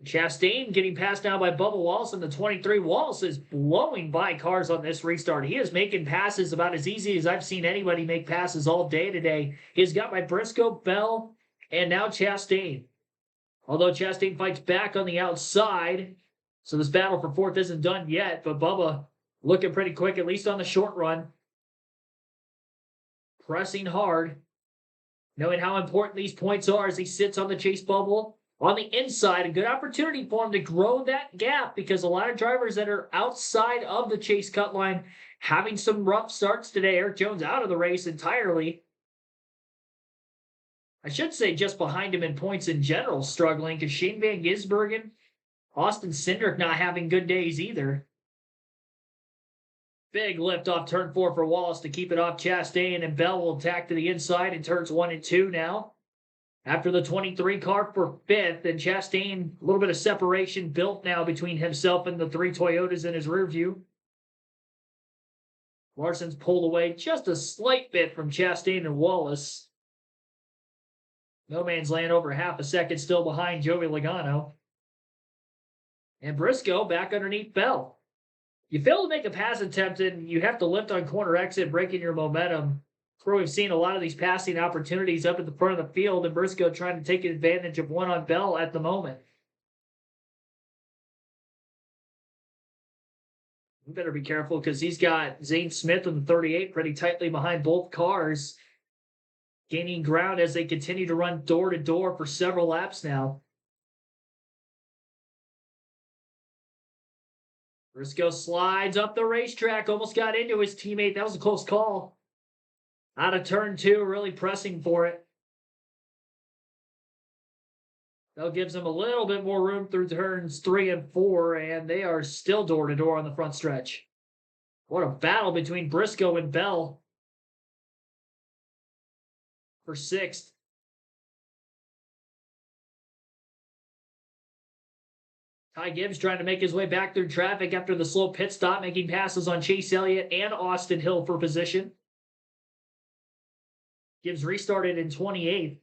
Chastain getting passed now by Bubba Wallace in the 23. Wallace is blowing by cars on this restart. He is making passes about as easy as I've seen anybody make passes all day today. He's got by Briscoe, Bell, and now Chastain. Although Chastain fights back on the outside, so this battle for 4th isn't done yet, but Bubba looking pretty quick, at least on the short run. Pressing hard, knowing how important these points are as he sits on the chase bubble on the inside. A good opportunity for him to grow that gap because a lot of drivers that are outside of the chase cut line having some rough starts today. Eric Jones out of the race entirely. I should say just behind him in points in general, struggling because Shane Van Gisbergen, Austin Cindric not having good days either. Big lift off turn 4 for Wallace to keep it off Chastain, and Bell will attack to the inside in turns 1 and 2 now. After the 23 car for 5th, and Chastain, a little bit of separation built now between himself and the 3 Toyotas in his rear view. Larson's pulled away just a slight bit from Chastain and Wallace. No man's land over half a second still behind Joey Logano. And Briscoe back underneath Bell. You fail to make a pass attempt and you have to lift on corner exit, breaking your momentum. That's where we've seen a lot of these passing opportunities up at the front of the field, and Briscoe trying to take advantage of one on Bell at the moment. You better be careful because he's got Zane Smith in the 38 pretty tightly behind both cars, gaining ground as they continue to run door to door for several laps now. Briscoe slides up the racetrack, almost got into his teammate. That was a close call. Out of turn 2, really pressing for it. That gives him a little bit more room through turns 3 and 4, and they are still door to door on the front stretch. What a battle between Briscoe and Bell for 6th. Ty Gibbs trying to make his way back through traffic after the slow pit stop, making passes on Chase Elliott and Austin Hill for position. Gibbs restarted in 28th.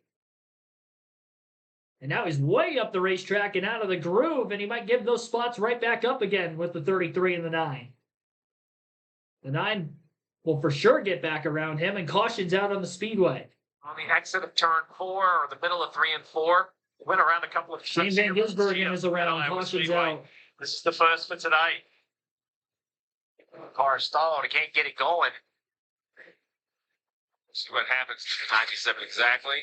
And now he's way up the racetrack and out of the groove, and he might give those spots right back up again with the 33 and the 9. The 9 will for sure get back around him, and caution's out on the speedway. On the exit of turn 4 or the middle of 3 and 4, went around a couple of Shane Van Gisbergen is around, caution's out. This is the first for today. Car stalled, he can't get it going. See what happens to 97 exactly.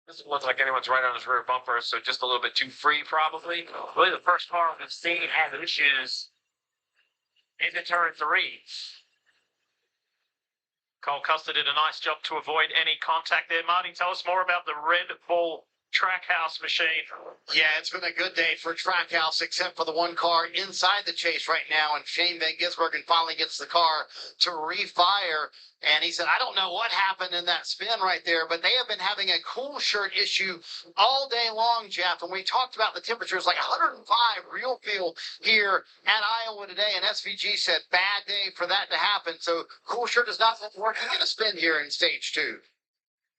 Doesn't look like anyone's right on his rear bumper, so just a little bit too free, probably. Really, the first car we've seen has issues into turn 3. Cole Custer did a nice job to avoid any contact there. Marty, tell us more about the Red Bull Trackhouse machine. Yeah, it's been a good day for Trackhouse, except for the one car inside the chase right now, and Shane Van Gisbergen finally gets the car to refire. And he said, I don't know what happened in that spin right there, but they have been having a cool shirt issue all day long, Jeff. And we talked about the temperatures, like 105 real feel here at Iowa today. And SVG said, bad day for that to happen. So cool shirt is not working in a spin here in stage 2.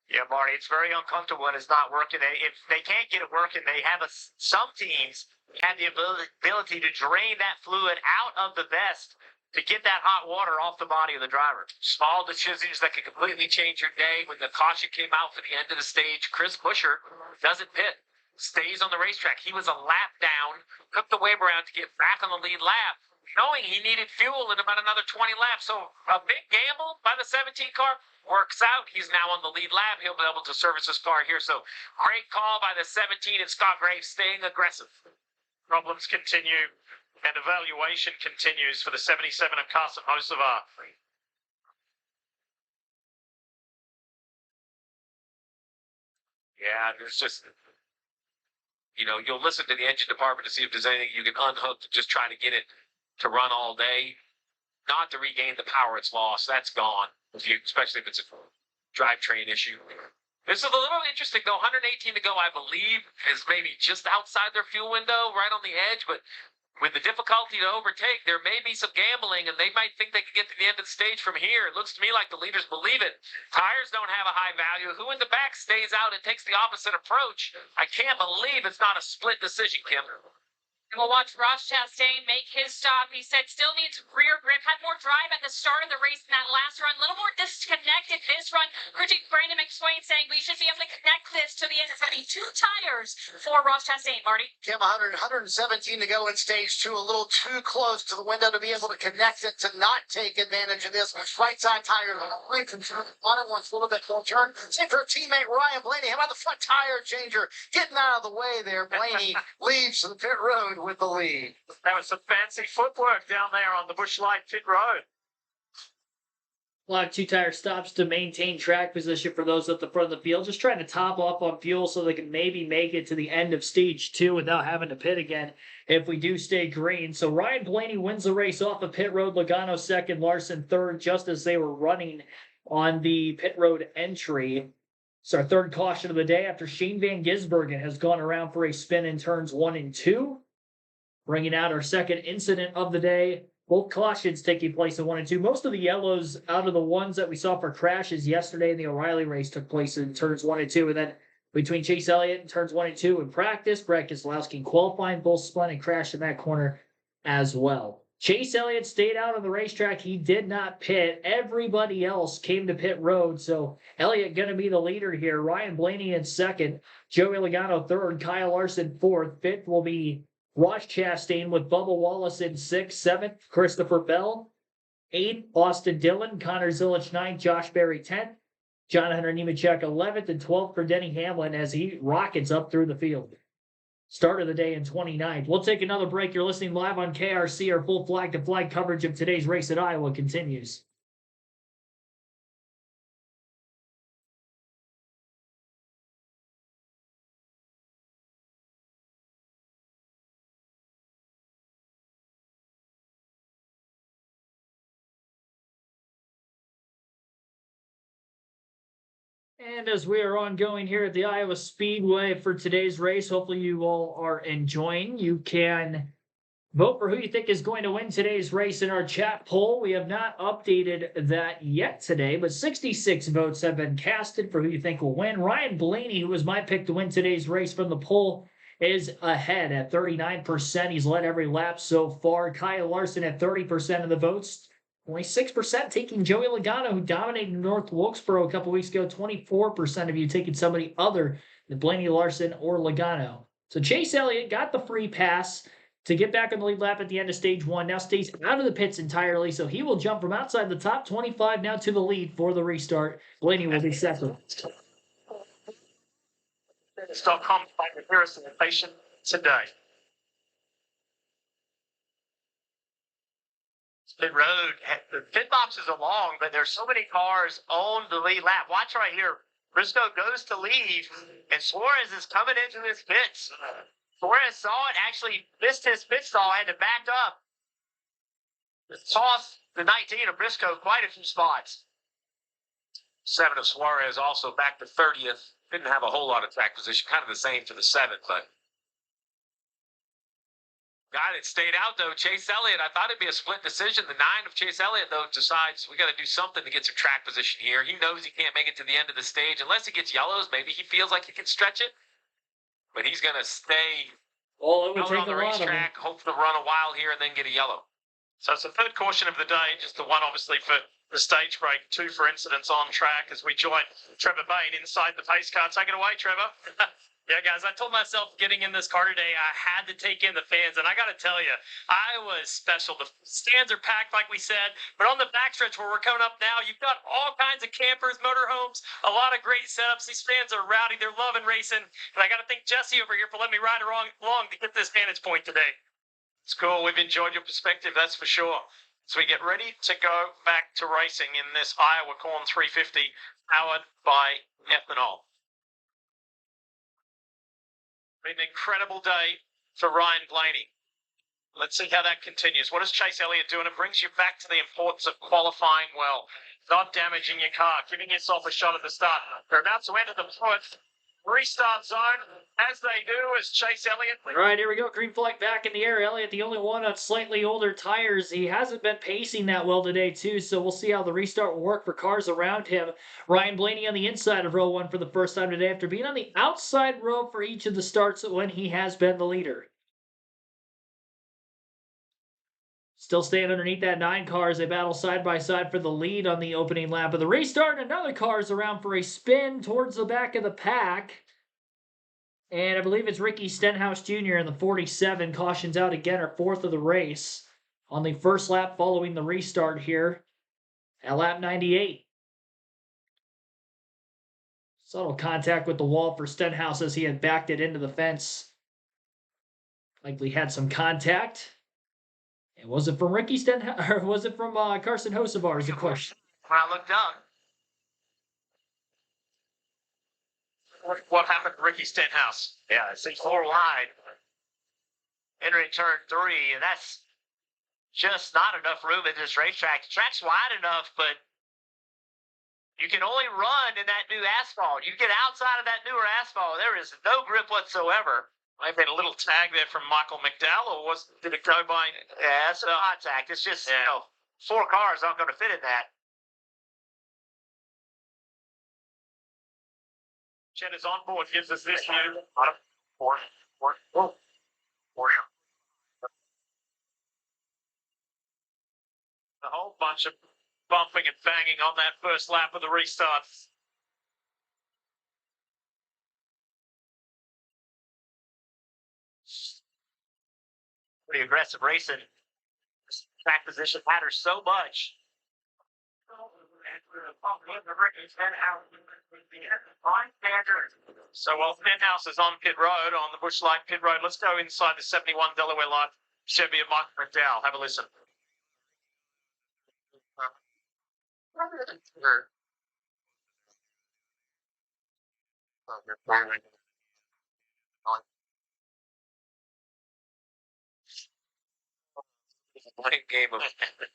Yeah, Marty, it's very uncomfortable when it's not working. If they can't get it working, they have some teams have the ability to drain that fluid out of the vest to get that hot water off the body of the driver. Small decisions that can completely change your day. When the caution came out for the end of the stage, Chris Buescher doesn't pit, stays on the racetrack. He was a lap down, took the wave around to get back on the lead lap, knowing he needed fuel in about another 20 laps. So a big gamble by the 17 car works out. He's now on the lead lap. He'll be able to service his car here. So great call by the 17 and Scott Graves staying aggressive. Problems continue. And evaluation continues for the 77 of Carson Hocevar. Yeah, there's just, you'll listen to the engine department to see if there's anything you can unhook to just try to get it to run all day, not to regain the power it's lost. That's gone, especially if it's a drivetrain issue. This is a little interesting, though. 118 to go, I believe, is maybe just outside their fuel window, right on the edge, but with the difficulty to overtake, there may be some gambling, and they might think they can get to the end of the stage from here. It looks to me like the leaders believe it. Tires don't have a high value. Who in the back stays out and takes the opposite approach? I can't believe it's not a split decision, Kim. And we'll watch Ross Chastain make his stop. He said still needs rear grip, had more drive at the start of the race in that last run, a little more disconnected this run. Critic Brandon McSwain saying we should be able to connect this to the end. It's going to be 2 tires for Ross Chastain, Marty. Kim, 117 to go in stage 2, a little too close to the window to be able to connect it, to not take advantage of this. Right side tire, on it wants a little bit full turn. Same for teammate Ryan Blaney. How about the front tire changer? Getting out of the way there. Blaney leaves the pit road with the lead. That was some fancy footwork down there on the Busch Light pit road. A lot of 2-tire stops to maintain track position for those at the front of the field. Just trying to top off on fuel so they can maybe make it to the end of stage 2 without having to pit again if we do stay green. So Ryan Blaney wins the race off the pit road. Logano second, Larson third, just as they were running on the pit road entry. It's our third caution of the day after Shane Van Gisbergen has gone around for a spin in turns 1 and 2. Bringing out our second incident of the day. Both cautions taking place in 1 and 2. Most of the yellows out of the ones that we saw for crashes yesterday in the O'Reilly race took place in turns 1 and 2. And then between Chase Elliott and turns 1 and 2 in practice, Brad Keselowski in qualifying both spun and crashed in that corner as well. Chase Elliott stayed out on the racetrack. He did not pit. Everybody else came to pit road. So Elliott going to be the leader here. Ryan Blaney in second. Joey Logano third. Kyle Larson fourth. Fifth will be Ross Chastain with Bubba Wallace in 6th, 7th, Christopher Bell, 8th, Austin Dillon, Connor Zilich 9th, Josh Berry 10th, John Hunter Nemechek 11th, and 12th for Denny Hamlin as he rockets up through the field. Start of the day in 29th. We'll take another break. You're listening live on KRC. Our full flag-to-flag coverage of today's race at Iowa continues. And as we are ongoing here at the Iowa Speedway for today's race, hopefully you all are enjoying. You can vote for who you think is going to win today's race in our chat poll. We have not updated that yet today, but 66 votes have been casted for who you think will win. Ryan Blaney, who was my pick to win today's race from the poll, is ahead at 39%. He's led every lap so far. Kyle Larson at 30% of the votes. Only 6% taking Joey Logano, who dominated North Wilkesboro a couple weeks ago. 24% of you taking somebody other than Blaney, Larson, or Logano. So Chase Elliott got the free pass to get back on the lead lap at the end of stage 1. Now stays out of the pits entirely, so he will jump from outside the top 25 now to the lead for the restart. Blaney will be second. Stockholm by comparison patient today. Pit road, the pit boxes are long, but there's so many cars on the lead lap. Watch right here. Briscoe goes to leave, and Suarez is coming into his pits. Suarez saw it, actually missed his pit stall, had to back up. It cost the 19 of Briscoe quite a few spots. 7 of Suarez also back to 30th. Didn't have a whole lot of track position, kind of the same for the 7th, but guy that stayed out, though, Chase Elliott. I thought it'd be a split decision. The 9 of Chase Elliott, though, decides we got to do something to get some track position here. He knows he can't make it to the end of the stage unless he gets yellows. Maybe he feels like he can stretch it, but he's going to stay Well, it would out take on the a lot of racetrack, hope to run a while here and then get a yellow. So it's the third caution of the day, just the one obviously for the stage break, 2 for incidents on track as we join Trevor Bain inside the pace car. Take it away, Trevor. Yeah, guys, I told myself getting in this car today, I had to take in the fans, and I got to tell you, I was special. The stands are packed, like we said, but on the backstretch where we're coming up now, you've got all kinds of campers, motorhomes, a lot of great setups. These fans are rowdy. They're loving racing, and I got to thank Jesse over here for letting me ride along to get this vantage point today. It's cool. We've enjoyed your perspective, that's for sure. So we get ready to go back to racing in this Iowa Corn 350 powered by ethanol. Been an incredible day for Ryan Blaney. Let's see how that continues. What does Chase Elliott do? And it brings you back to the importance of qualifying well, not damaging your car, giving yourself a shot at the start. They're about to enter the restart zone, as they do, as Chase Elliott. All right, here we go. Green flag back in the air. Elliott, the only one on slightly older tires. He hasn't been pacing that well today, too, so we'll see how the restart will work for cars around him. Ryan Blaney on the inside of row 1 for the first time today after being on the outside row for each of the starts when he has been the leader. Still staying underneath that 9 car as they battle side by side for the lead on the opening lap of the restart. Another car is around for a spin towards the back of the pack. And I believe it's Ricky Stenhouse Jr. in the 47. Cautions out again, our 4th of the race on the first lap following the restart here at lap 98. Subtle contact with the wall for Stenhouse as he had backed it into the fence. Likely had some contact. And was it from Ricky Stenhouse, or was it from Carson Hocevar is the question. When I looked up, What happened to Ricky Stenhouse? yeah, it's 4 wide. Entering turn 3, and that's just not enough room in this racetrack. The track's wide enough, but you can only run in that new asphalt. You get outside of that newer asphalt, there is no grip whatsoever. Might have been a little tag there from Michael McDowell, or did it go by? Yeah, that's a contact. It's just, 4 cars aren't going to fit in that. Cheddar's on board gives us this view. A whole bunch of bumping and banging on that first lap of the restart. Pretty aggressive racing. This track position matters so much. So while Penthouse is on pit road, on the Bush Light pit road, let's go inside the 71 Delaware Light Chevy of Mike McDowell. Have a listen. Game of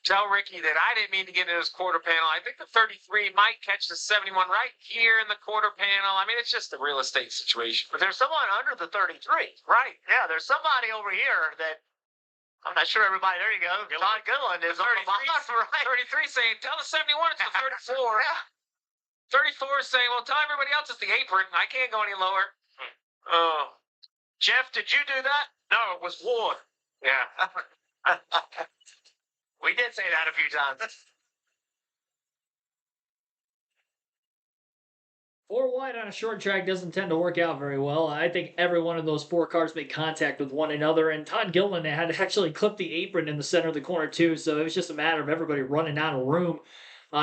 tell Ricky that I didn't mean to get into his quarter panel. I think the 33 might catch the 71 right here in the quarter panel. I mean, it's just a real estate situation. But there's someone under the 33. Right. Yeah, there's somebody over here that I'm not sure everybody. There you go. Todd Goodland is on the line. Right. 33 saying, tell the 71 it's the 34. Yeah. 34 is saying, well, tell everybody else it's the apron. I can't go any lower. Oh, Jeff, did you do that? No, it was Ward. Yeah. We did say that a few times. 4 wide on a short track doesn't tend to work out very well. I think every one of those 4 cars made contact with one another, and Todd Gilliland had actually clipped the apron in the center of the corner too, so it was just a matter of everybody running out of room.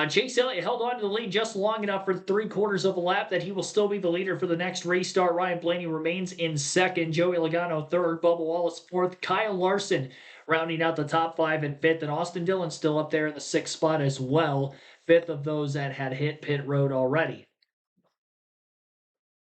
Chase Elliott held on to the lead just long enough for 3/4 of a lap that he will still be the leader for the next restart. Ryan Blaney remains in second. Joey Logano third. Bubba Wallace fourth. Kyle Larson rounding out the top 5 and 5th. And Austin Dillon still up there in the 6th spot as well. 5th of those that had hit pit road already.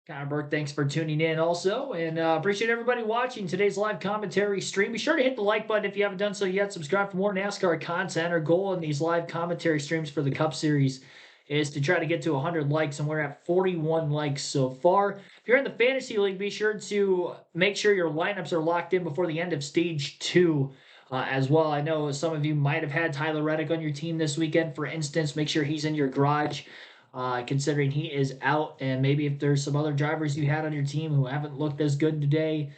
Connor Burke, thanks for tuning in also, and appreciate everybody watching today's live commentary stream. Be sure to hit the like button if you haven't done so yet. Subscribe for more NASCAR content. Our goal in these live commentary streams for the Cup Series is to try to get to 100 likes, and we're at 41 likes so far. If you're in the Fantasy League, be sure to make sure your lineups are locked in before the end of Stage 2 as well. I know some of you might have had Tyler Reddick on your team this weekend, for instance. Make sure he's in your garage. Considering he is out, and maybe if there's some other drivers you had on your team who haven't looked as good today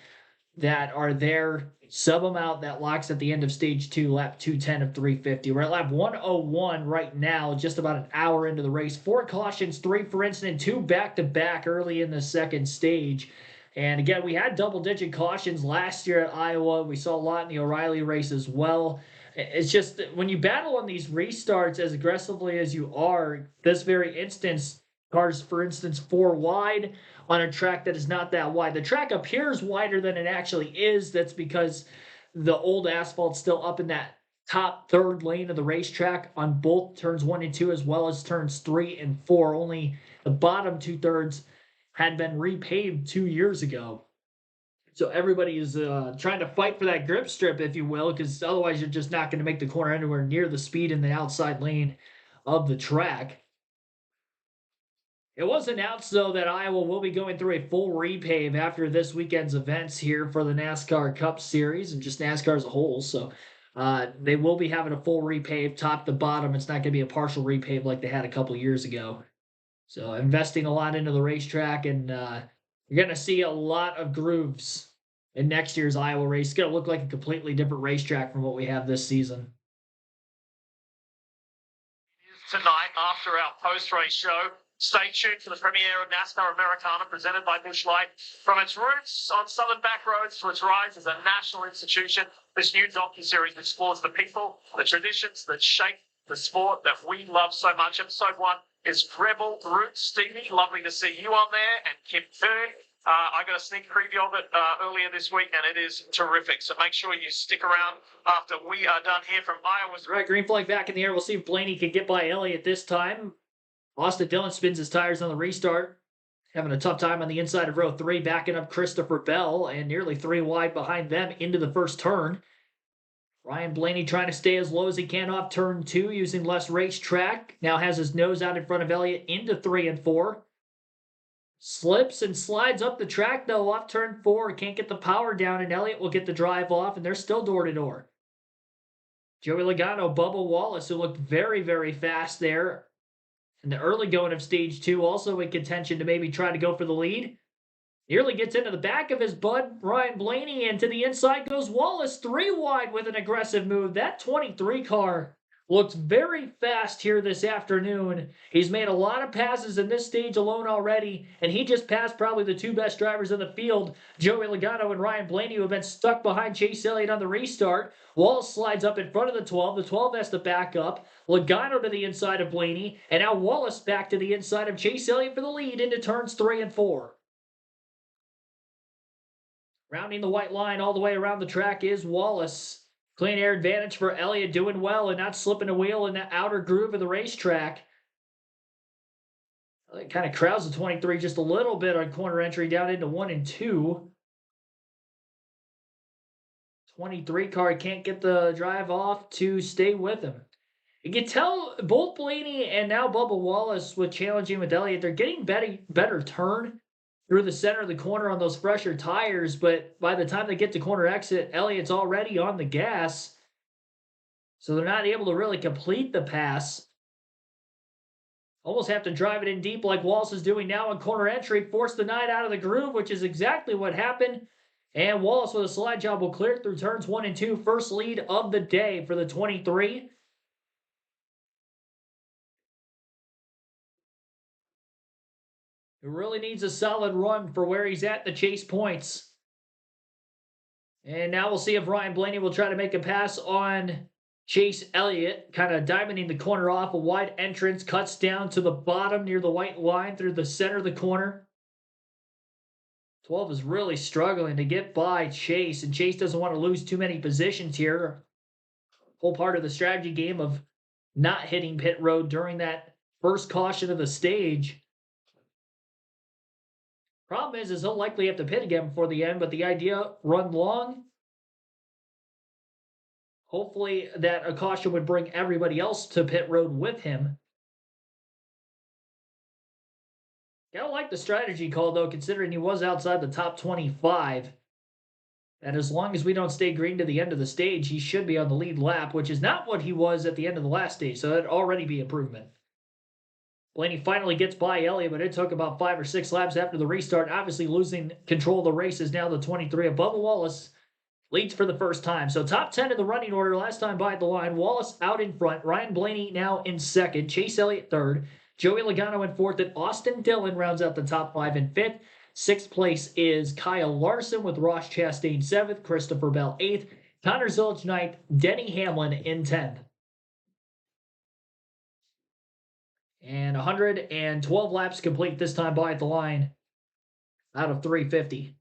that are there, sub them out. That locks at the end of Stage 2, lap 210 of 350. We're at lap 101 right now, just about an hour into the race. 4 cautions, 3 for incident, 2 back-to-back early in the second stage. And again, we had double-digit cautions last year at Iowa. We saw a lot in the O'Reilly race as well. It's just when you battle on these restarts as aggressively as you are, this very instance, cars, for instance, 4 wide on a track that is not that wide. The track appears wider than it actually is. That's because the old asphalt's still up in that top 3rd lane of the racetrack on both turns 1 and 2, as well as turns 3 and 4. Only the bottom 2/3 had been repaved 2 years ago. So everybody is trying to fight for that grip strip, if you will, because otherwise you're just not going to make the corner anywhere near the speed in the outside lane of the track. It was announced, though, that Iowa will be going through a full repave after this weekend's events here for the NASCAR Cup Series and just NASCAR as a whole. So they will be having a full repave top to bottom. It's not going to be a partial repave like they had a couple years ago. So investing a lot into the racetrack, and you're going to see a lot of grooves in next year's Iowa race. It's going to look like a completely different racetrack from what we have this season. Tonight, after our post-race show, stay tuned for the premiere of NASCAR Americana presented by Busch Light. From its roots on Southern back roads to its rise as a national institution, this new docuseries explores the people, the traditions that shape the sport that we love so much. Episode 1 is Rebel Roots. Stevie, lovely to see you on there, and Kim too. I got a sneak preview of it earlier this week, and it is terrific. So make sure you stick around after we are done here from Iowa's. Right, green flag back in the air. We'll see if Blaney can get by Elliott this time. Austin Dillon spins his tires on the restart. Having a tough time on the inside of row 3, backing up Christopher Bell, and nearly 3 wide behind them into the first turn. Ryan Blaney trying to stay as low as he can off turn 2 using less racetrack. Now has his nose out in front of Elliott into 3 and 4. Slips and slides up the track, though, off turn 4. Can't get the power down, and Elliott will get the drive off, and they're still door-to-door. Joey Logano, Bubba Wallace, who looked very, very fast there in the early going of stage 2, also in contention to maybe try to go for the lead. Nearly gets into the back of his bud, Ryan Blaney, and to the inside goes Wallace, 3 wide with an aggressive move. That 23 car looks very fast here this afternoon. He's made a lot of passes in this stage alone already, and he just passed probably the 2 best drivers in the field, Joey Logano and Ryan Blaney, who have been stuck behind Chase Elliott on the restart. Wallace slides up in front of the 12. The 12 has to back up. Logano to the inside of Blaney, and now Wallace back to the inside of Chase Elliott for the lead into turns 3 and 4. Rounding the white line all the way around the track is Wallace. Clean air advantage for Elliott, doing well and not slipping a wheel in the outer groove of the racetrack. It kind of crowds the 23 just a little bit on corner entry down into 1 and 2. 23 car can't get the drive off to stay with him. You can tell both Blaney and now Bubba Wallace with challenging with Elliott, they're getting better turn through the center of the corner on those fresher tires, but by the time they get to corner exit, Elliott's already on the gas, so they're not able to really complete the pass. Almost have to drive it in deep like Wallace is doing now on corner entry, force the 9 out of the groove, which is exactly what happened, and Wallace with a slide job will clear through turns 1 and 2, first lead of the day for the 23. He really needs a solid run for where he's at the chase points. And now we'll see if Ryan Blaney will try to make a pass on Chase Elliott. Kind of diamonding the corner off. A wide entrance. Cuts down to the bottom near the white line through the center of the corner. 12 is really struggling to get by Chase. And Chase doesn't want to lose too many positions here. Whole part of the strategy game of not hitting pit road during that first caution of the stage. Problem is he'll likely have to pit again before the end, but the idea, run long. Hopefully that a caution would bring everybody else to pit road with him. Gotta like the strategy call, though, considering he was outside the top 25. And as long as we don't stay green to the end of the stage, he should be on the lead lap, which is not what he was at the end of the last stage, so that'd already be improvement. Blaney finally gets by Elliott, but it took about 5 or 6 laps after the restart. Obviously losing control of the race is now the 23 of Bubba Wallace. Leads for the first time. So top 10 in the running order last time by the line. Wallace out in front. Ryan Blaney now in second. Chase Elliott third. Joey Logano in fourth. And Austin Dillon rounds out the top 5 in fifth. Sixth place is Kyle Larson with Ross Chastain seventh. Christopher Bell eighth. Connor Zilch ninth. Denny Hamlin in 10th. And 112 laps complete this time by the line out of 350.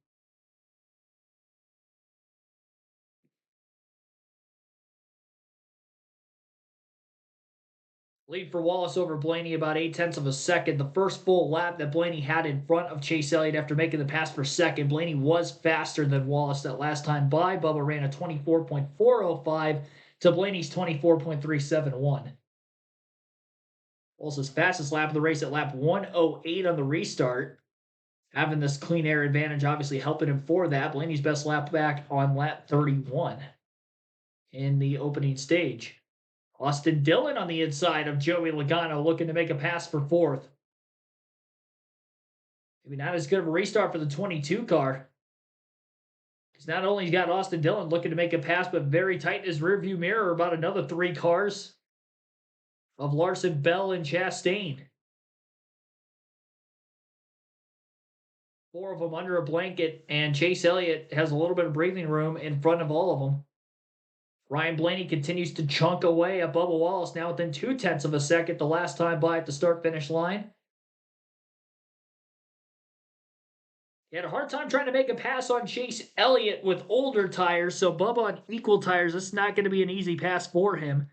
Lead for Wallace over Blaney about 0.8 of a second. The first full lap that Blaney had in front of Chase Elliott after making the pass for second. Blaney was faster than Wallace that last time by. Bubba ran a 24.405 to Blaney's 24.371. Wallace's fastest lap of the race at lap 108 on the restart. Having this clean air advantage obviously helping him for that. Blaney's best lap back on lap 31 in the opening stage. Austin Dillon on the inside of Joey Logano looking to make a pass for fourth. Maybe not as good of a restart for the 22 car. He's not only got Austin Dillon looking to make a pass, but very tight in his rearview mirror about another 3 cars of Larson, Bell, and Chastain. 4 of them under a blanket, and Chase Elliott has a little bit of breathing room in front of all of them. Ryan Blaney continues to chunk away at Bubba Wallace, now within 0.2 of a second the last time by at the start-finish line. He had a hard time trying to make a pass on Chase Elliott with older tires, so Bubba on equal tires, this is not going to be an easy pass for him.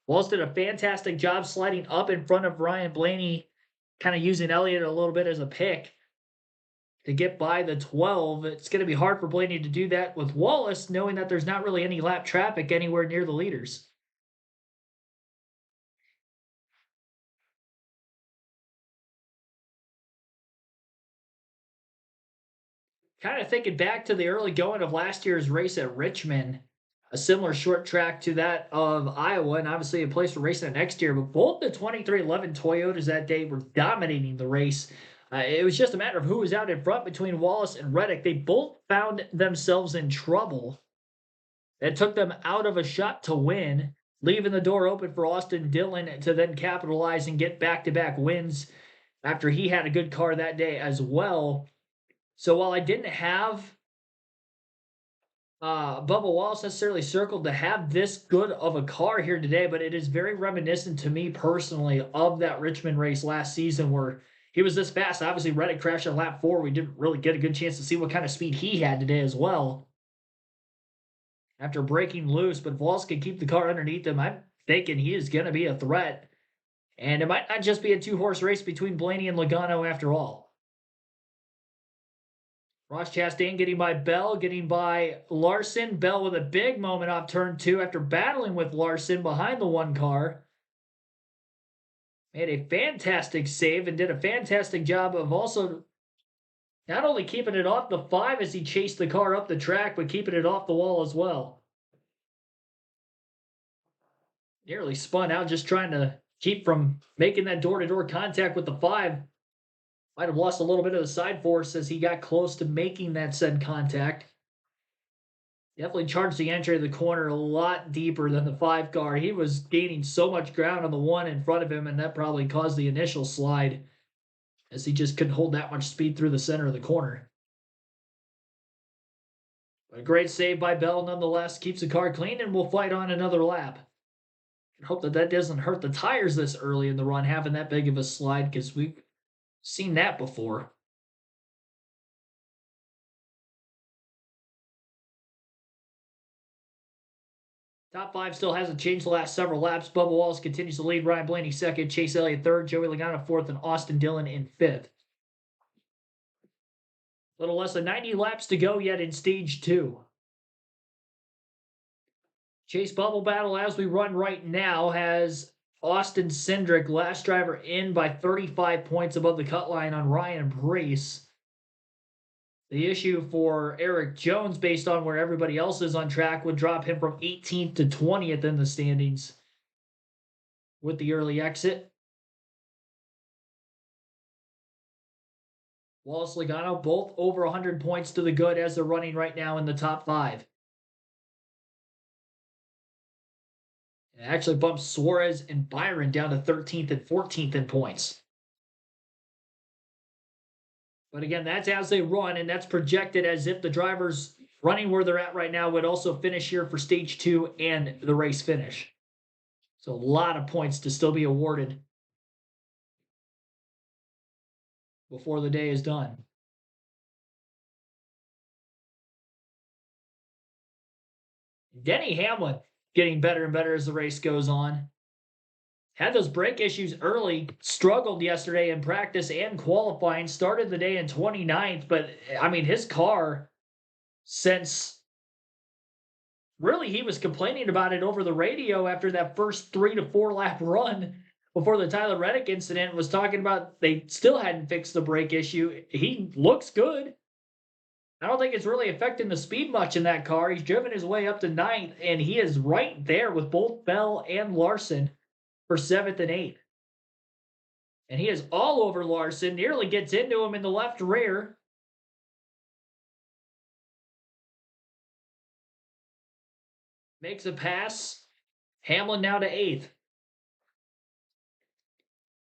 Wallace did a fantastic job sliding up in front of Ryan Blaney, kind of using Elliott a little bit as a pick to get by the 12. It's going to be hard for Blaney to do that with Wallace, knowing that there's not really any lap traffic anywhere near the leaders. Kind of thinking back to the early going of last year's race at Richmond, a similar short track to that of Iowa, and obviously a place for racing it next year. But both the 2311 Toyotas that day were dominating the race. It was just a matter of who was out in front between Wallace and Reddick. They both found themselves in trouble. It took them out of a shot to win, leaving the door open for Austin Dillon to then capitalize and get back-to-back wins after he had a good car that day as well. So while I didn't have Bubba Wallace necessarily circled to have this good of a car here today, but it is very reminiscent to me personally of that Richmond race last season where he was this fast. Obviously, Reddick crashed on lap 4. We didn't really get a good chance to see what kind of speed he had today as well after breaking loose, but if Wallace can keep the car underneath him, I'm thinking he is going to be a threat. And it might not just be a 2-horse race between Blaney and Logano after all. Ross Chastain getting by Bell, getting by Larson. Bell with a big moment off turn 2 after battling with Larson behind the 1 car. Made a fantastic save and did a fantastic job of also not only keeping it off the 5 as he chased the car up the track, but keeping it off the wall as well. Nearly spun out just trying to keep from making that door-to-door contact with the 5. Might have lost a little bit of the side force as he got close to making that said contact. Definitely charged the entry of the corner a lot deeper than the 5 car. He was gaining so much ground on the 1 in front of him, and that probably caused the initial slide as he just couldn't hold that much speed through the center of the corner. But a great save by Bell nonetheless. Keeps the car clean and will fight on another lap. I hope that doesn't hurt the tires this early in the run, having that big of a slide, because we've seen that before. Top 5 still hasn't changed the last several laps. Bubba Wallace continues to lead. Ryan Blaney 2nd, Chase Elliott 3rd, Joey Logano 4th, and Austin Dillon in 5th. A little less than 90 laps to go yet in Stage 2. Chase Bubble Battle as we run right now has Austin Cindric, last driver in by 35 points above the cut line on Ryan Brace. The issue for Eric Jones, based on where everybody else is on track, would drop him from 18th to 20th in the standings with the early exit. Wallace, Logano, both over 100 points to the good as they're running right now in the top 5. It actually bumps Suarez and Byron down to 13th and 14th in points. But again, that's as they run, and that's projected as if the drivers running where they're at right now would also finish here for Stage 2 and the race finish. So a lot of points to still be awarded before the day is done. Denny Hamlin getting better and better as the race goes on. Had those brake issues early, struggled yesterday in practice and qualifying, started the day in 29th, but I mean, his car, since really he was complaining about it over the radio after that first 3 to 4 lap run before the Tyler Reddick incident, was talking about they still hadn't fixed the brake issue. He looks good. I don't think it's really affecting the speed much in that car. He's driven his way up to 9th, and he is right there with both Bell and Larson for 7th and 8th. And he is all over Larson, nearly gets into him in the left rear. Makes a pass. Hamlin now to 8th.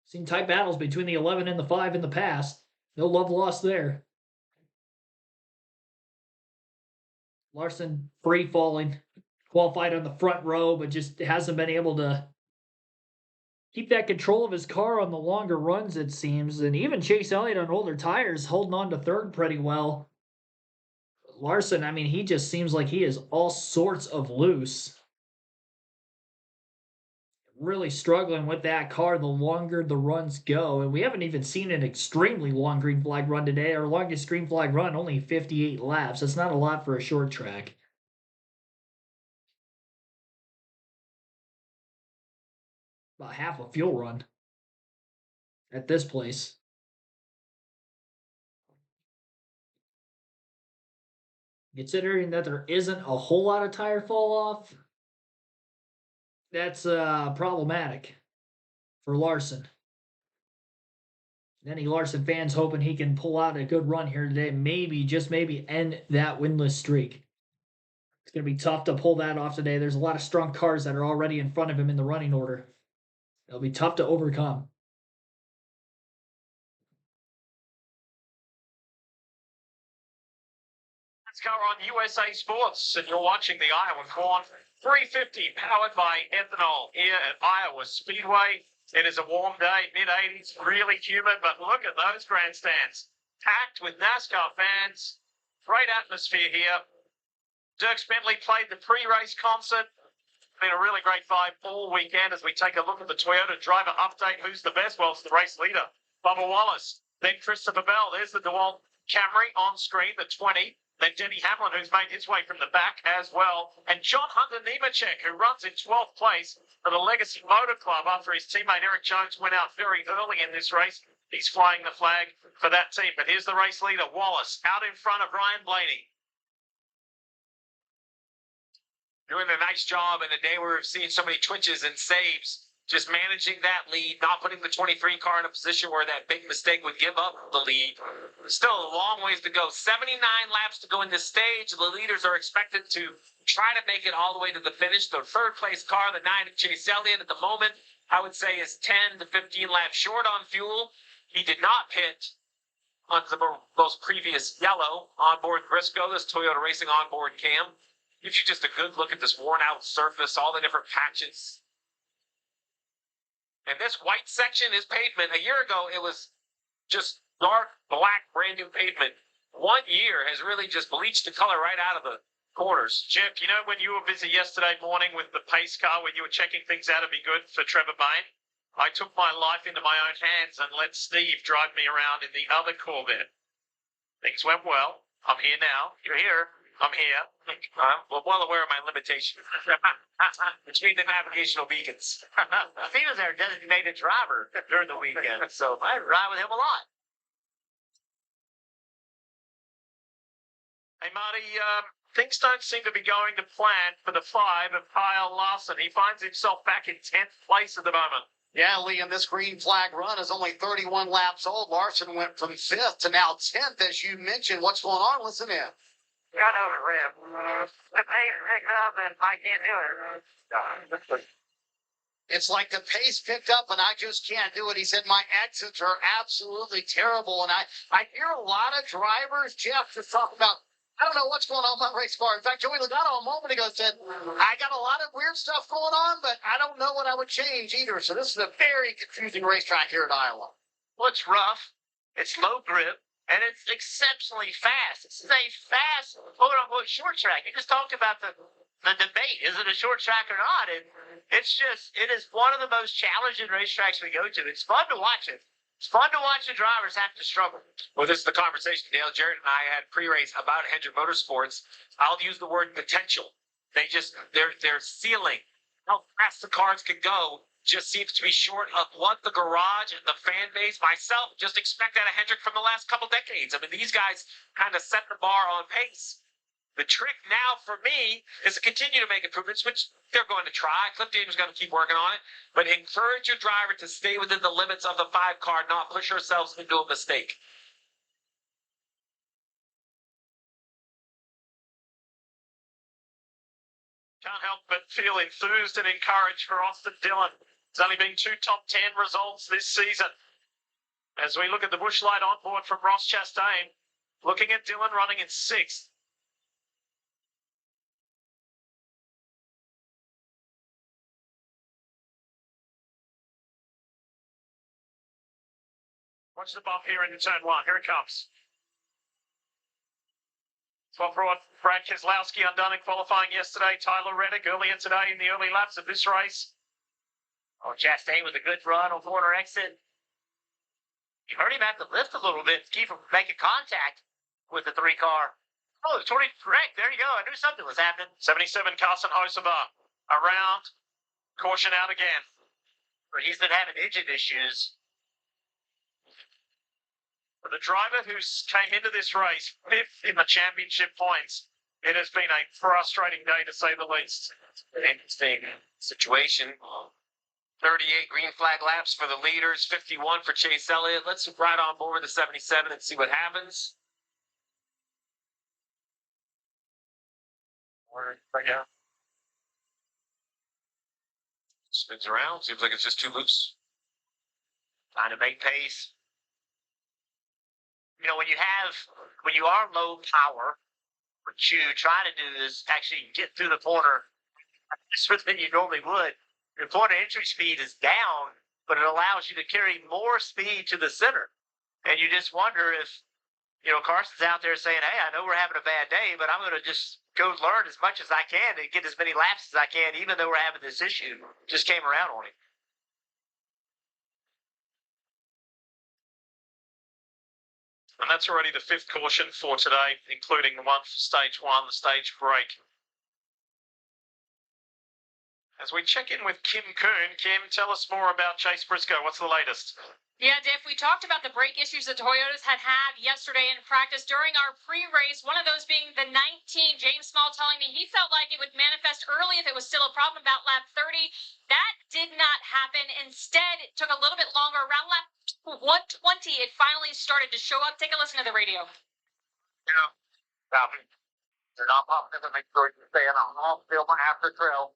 Seen tight battles between the 11 and the 5 in the past. No love lost there. Larson free falling. Qualified on the front row, but just hasn't been able to keep that control of his car on the longer runs, it seems. And even Chase Elliott on older tires holding on to third pretty well. Larson, I mean, he just seems like he is all sorts of loose. Really struggling with that car the longer the runs go. And we haven't even seen an extremely long green flag run today. Our longest green flag run, only 58 laps. That's not a lot for a short track. About half a fuel run at this place. Considering that there isn't a whole lot of tire fall off, that's problematic for Larson. Any Larson fans hoping he can pull out a good run here today, maybe, just maybe, end that winless streak. It's going to be tough to pull that off today. There's a lot of strong cars that are already in front of him in the running order. It'll be tough to overcome. NASCAR on USA Sports, and you're watching the Iowa Corn 350 powered by ethanol here at Iowa Speedway. It is a warm day, mid-80s, really humid, but look at those grandstands. Packed with NASCAR fans. Great atmosphere here. Dirk Bentley played the pre-race concert. Been a really great vibe all weekend as we take a look at the Toyota driver update. Who's the best? Well, it's the race leader, Bubba Wallace. Then Christopher Bell. There's the DeWalt Camry on screen, the 20. Then Denny Hamlin, who's made his way from the back as well. And John Hunter Nemechek, who runs in 12th place for the Legacy Motor Club after his teammate Eric Jones went out very early in this race. He's flying the flag for that team. But here's the race leader, Wallace, out in front of Ryan Blaney. Doing a nice job in a day where we've seen so many twitches and saves, just managing that lead, not putting the 23 car in a position where that big mistake would give up the lead. Still a long ways to go. 79 laps to go in this stage. The leaders are expected to try to make it all the way to the finish. The third place car, the 9 of Chase Elliott at the moment, I would say is 10 to 15 laps short on fuel. He did not pit on those previous yellow onboard Briscoe, this Toyota Racing onboard cam. Gives you just a good look at this worn out surface, all the different patches. And this white section is pavement. A year ago, it was just dark, black, brand new pavement. 1 year has really just bleached the color right out of the corners. Jeff, you know when you were busy yesterday morning with the pace car, when you were checking things out to be good for Trevor Bayne? I took my life into my own hands and let Steve drive me around in the other Corvette. Things went well. I'm here now. You're here. I'm here. I'm well aware of my limitations. Between the navigational beacons. Steve was our designated driver during the weekend, so I ride with him a lot. Hey, Marty, things don't seem to be going to plan for the 5 of Kyle Larson. He finds himself back in 10th place at the moment. Yeah, Liam, this green flag run is only 31 laps old. Larson went from 5th to now 10th, as you mentioned. What's going on? Listen in. Got over rib. The pace picked up and I can't do it. It's like the pace picked up and I just can't do it. He said, my exits are absolutely terrible. And I hear a lot of drivers, Jeff, just talk about, I don't know what's going on with my race car. In fact, Joey Logano a moment ago said, I got a lot of weird stuff going on, but I don't know what I would change either. So this is a very confusing racetrack here at Iowa. Well, it's rough. It's low grip. And it's exceptionally fast. This is a fast, quote-unquote, short track. You just talked about the debate. Is it a short track or not? And it is one of the most challenging racetracks we go to. It's fun to watch it. It's fun to watch the drivers have to struggle. Well, this is the conversation Dale Jarrett and I had pre-race about Hendrick Motorsports. I'll use the word potential. Their ceiling, how fast the cars can go, just seems to be short of what the garage and the fan base, myself, just expect out of Hendrick from the last couple decades. I mean, these guys kind of set the bar on pace. The trick now for me is to continue to make improvements, which they're going to try. Cliff Davis is going to keep working on it. But encourage your driver to stay within the limits of the 5 car, not push ourselves into a mistake. Can't help but feel enthused and encouraged for Austin Dillon. It's only been 2 top 10 results this season. As we look at the Bushlight onboard from Ross Chastain, looking at Dillon running in 6th. Watch the bump here into turn 1. Here it comes. What brought Brad Keselowski undone in qualifying yesterday. Tyler Reddick earlier today in the early laps of this race. Oh, Chastain with a good run on corner exit. You heard him have to lift a little bit to keep from making contact with the 3 car. Oh, the 20 correct. There you go. I knew something was happening. 77 Carson Hocevar around. Caution out again. But he's been having engine issues. For the driver who came into this race 5th in the championship points, it has been a frustrating day to say the least. Interesting situation. 38 green flag laps for the leaders, 51 for Chase Elliott. Let's ride on board the 77 and see what happens. Right now. Spins around. Seems like it's just too loose. Trying to make pace. You know, when you are low power, what you try to do is actually get through the corner faster than you normally would. Your point of entry speed is down, but it allows you to carry more speed to the center. And you just wonder if, you know, Carson's out there saying, hey, I know we're having a bad day, but I'm going to just go learn as much as I can and get as many laps as I can, even though we're having this issue. Just came around on him. And that's already the 5th caution for today, including the one for stage 1, the stage break. As we check in with Kim Kuhn, Kim, tell us more about Chase Briscoe. What's the latest? Yeah, Diff, we talked about the brake issues the Toyotas had yesterday in practice during our pre-race, one of those being the 19. James Small telling me he felt like it would manifest early if it was still a problem about lap 30. That did not happen. Instead, it took a little bit longer. Around lap 120, it finally started to show up. Take a listen to the radio. You know, they're not popping to make sure you stay in a off film after trail.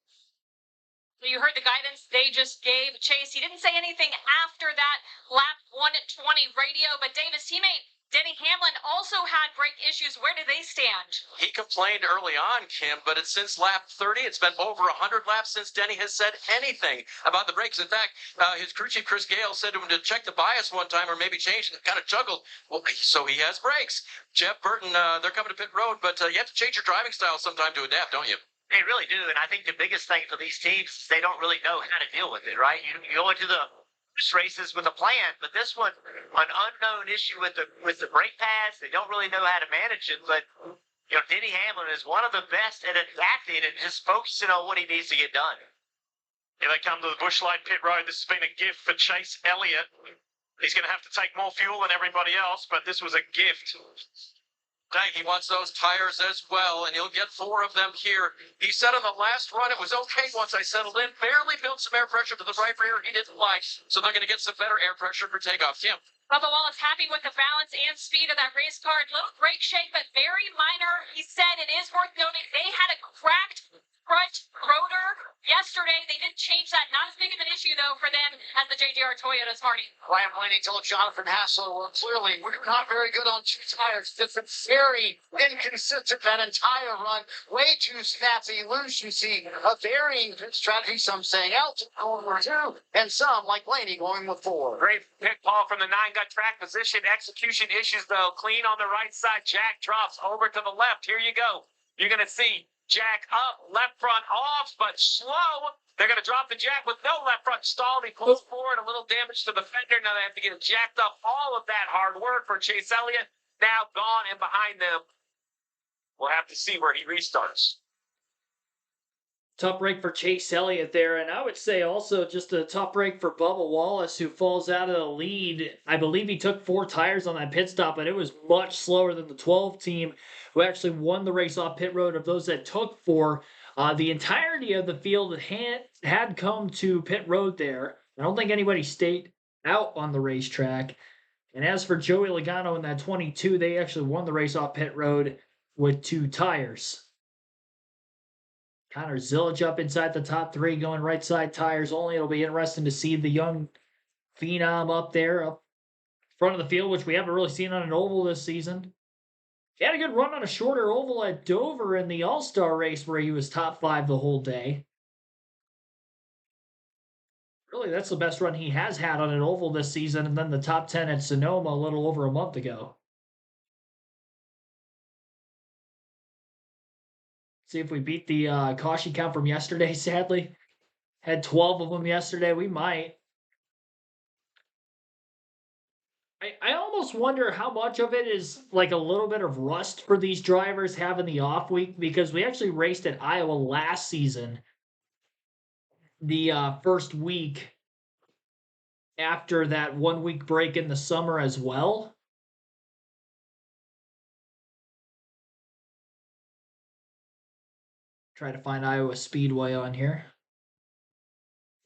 So you heard the guidance they just gave Chase. He didn't say anything after that lap 120 radio, but Davis teammate Denny Hamlin also had brake issues. Where do they stand? He complained early on, Kim, but it's since lap 30. It's been over 100 laps since Denny has said anything about the brakes. In fact, his crew chief, Chris Gale, said to him to check the bias one time or maybe change it. Kind of juggled. Well, so he has brakes. Jeff Burton, they're coming to pit road, but you have to change your driving style sometime to adapt, don't you? They really do, and I think the biggest thing for these teams is they don't really know how to deal with it, right? You go into the races with a plan, but this one, an unknown issue with the brake pads, they don't really know how to manage it. But you know, Denny Hamlin is one of the best at adapting and just focusing on what he needs to get done. Here they come to the Bushlight pit road. This has been a gift for Chase Elliott. He's going to have to take more fuel than everybody else, but this was a gift. Dang, he wants those tires as well, and he'll get 4 of them here. He said on the last run it was okay once I settled in. Barely built some air pressure to the right rear he didn't like, so they're going to get some better air pressure for takeoff. Kim. Bubba Wallace happy with the balance and speed of that race car. Little brake shake, but very minor. He said it is worth noting they had a cracked front rotor yesterday. They did change that. Not as big of an issue, though, for them as the JDR Toyotas, Marty. Ryan Blaney told Jonathan Hassel, well, clearly, we're not very good on 2 tires. It's very inconsistent that entire run. Way too snappy, loose. You see a varying pit strategy. Some saying out, going with 2, and some, like Blaney, going with 4. Great pick, Paul, from the 9 gut track position. Execution issues, though. Clean on the right side. Jack drops over to the left. Here you go. You're going to see Jack up, left front off, but slow. They're going to drop the Jack with no left front stall. He pulls forward, a little damage to the fender. Now they have to get it jacked up. All of that hard work for Chase Elliott. Now gone and behind them. We'll have to see where he restarts. Tough break for Chase Elliott there, and I would say also just a tough break for Bubba Wallace, who falls out of the lead. I believe he took 4 tires on that pit stop, but it was much slower than the 12 team, who actually won the race off pit road. Of those that took 4, the entirety of the field had come to pit road there. I don't think anybody stayed out on the racetrack. And as for Joey Logano in that 22, they actually won the race off pit road with 2 tires. Connor Zilic up inside the top 3, going right side tires only. It'll be interesting to see the young phenom up there, up front of the field, which we haven't really seen on an oval this season. He had a good run on a shorter oval at Dover in the All-Star race where he was top 5 the whole day. Really, that's the best run he has had on an oval this season, and then the top 10 at Sonoma a little over a month ago. See if we beat the caution count from yesterday, sadly. Had 12 of them yesterday. We might. I almost wonder how much of it is like a little bit of rust for these drivers having the off week, because we actually raced at Iowa last season, the first week after that 1 week break in the summer as well. Try to find Iowa Speedway on here.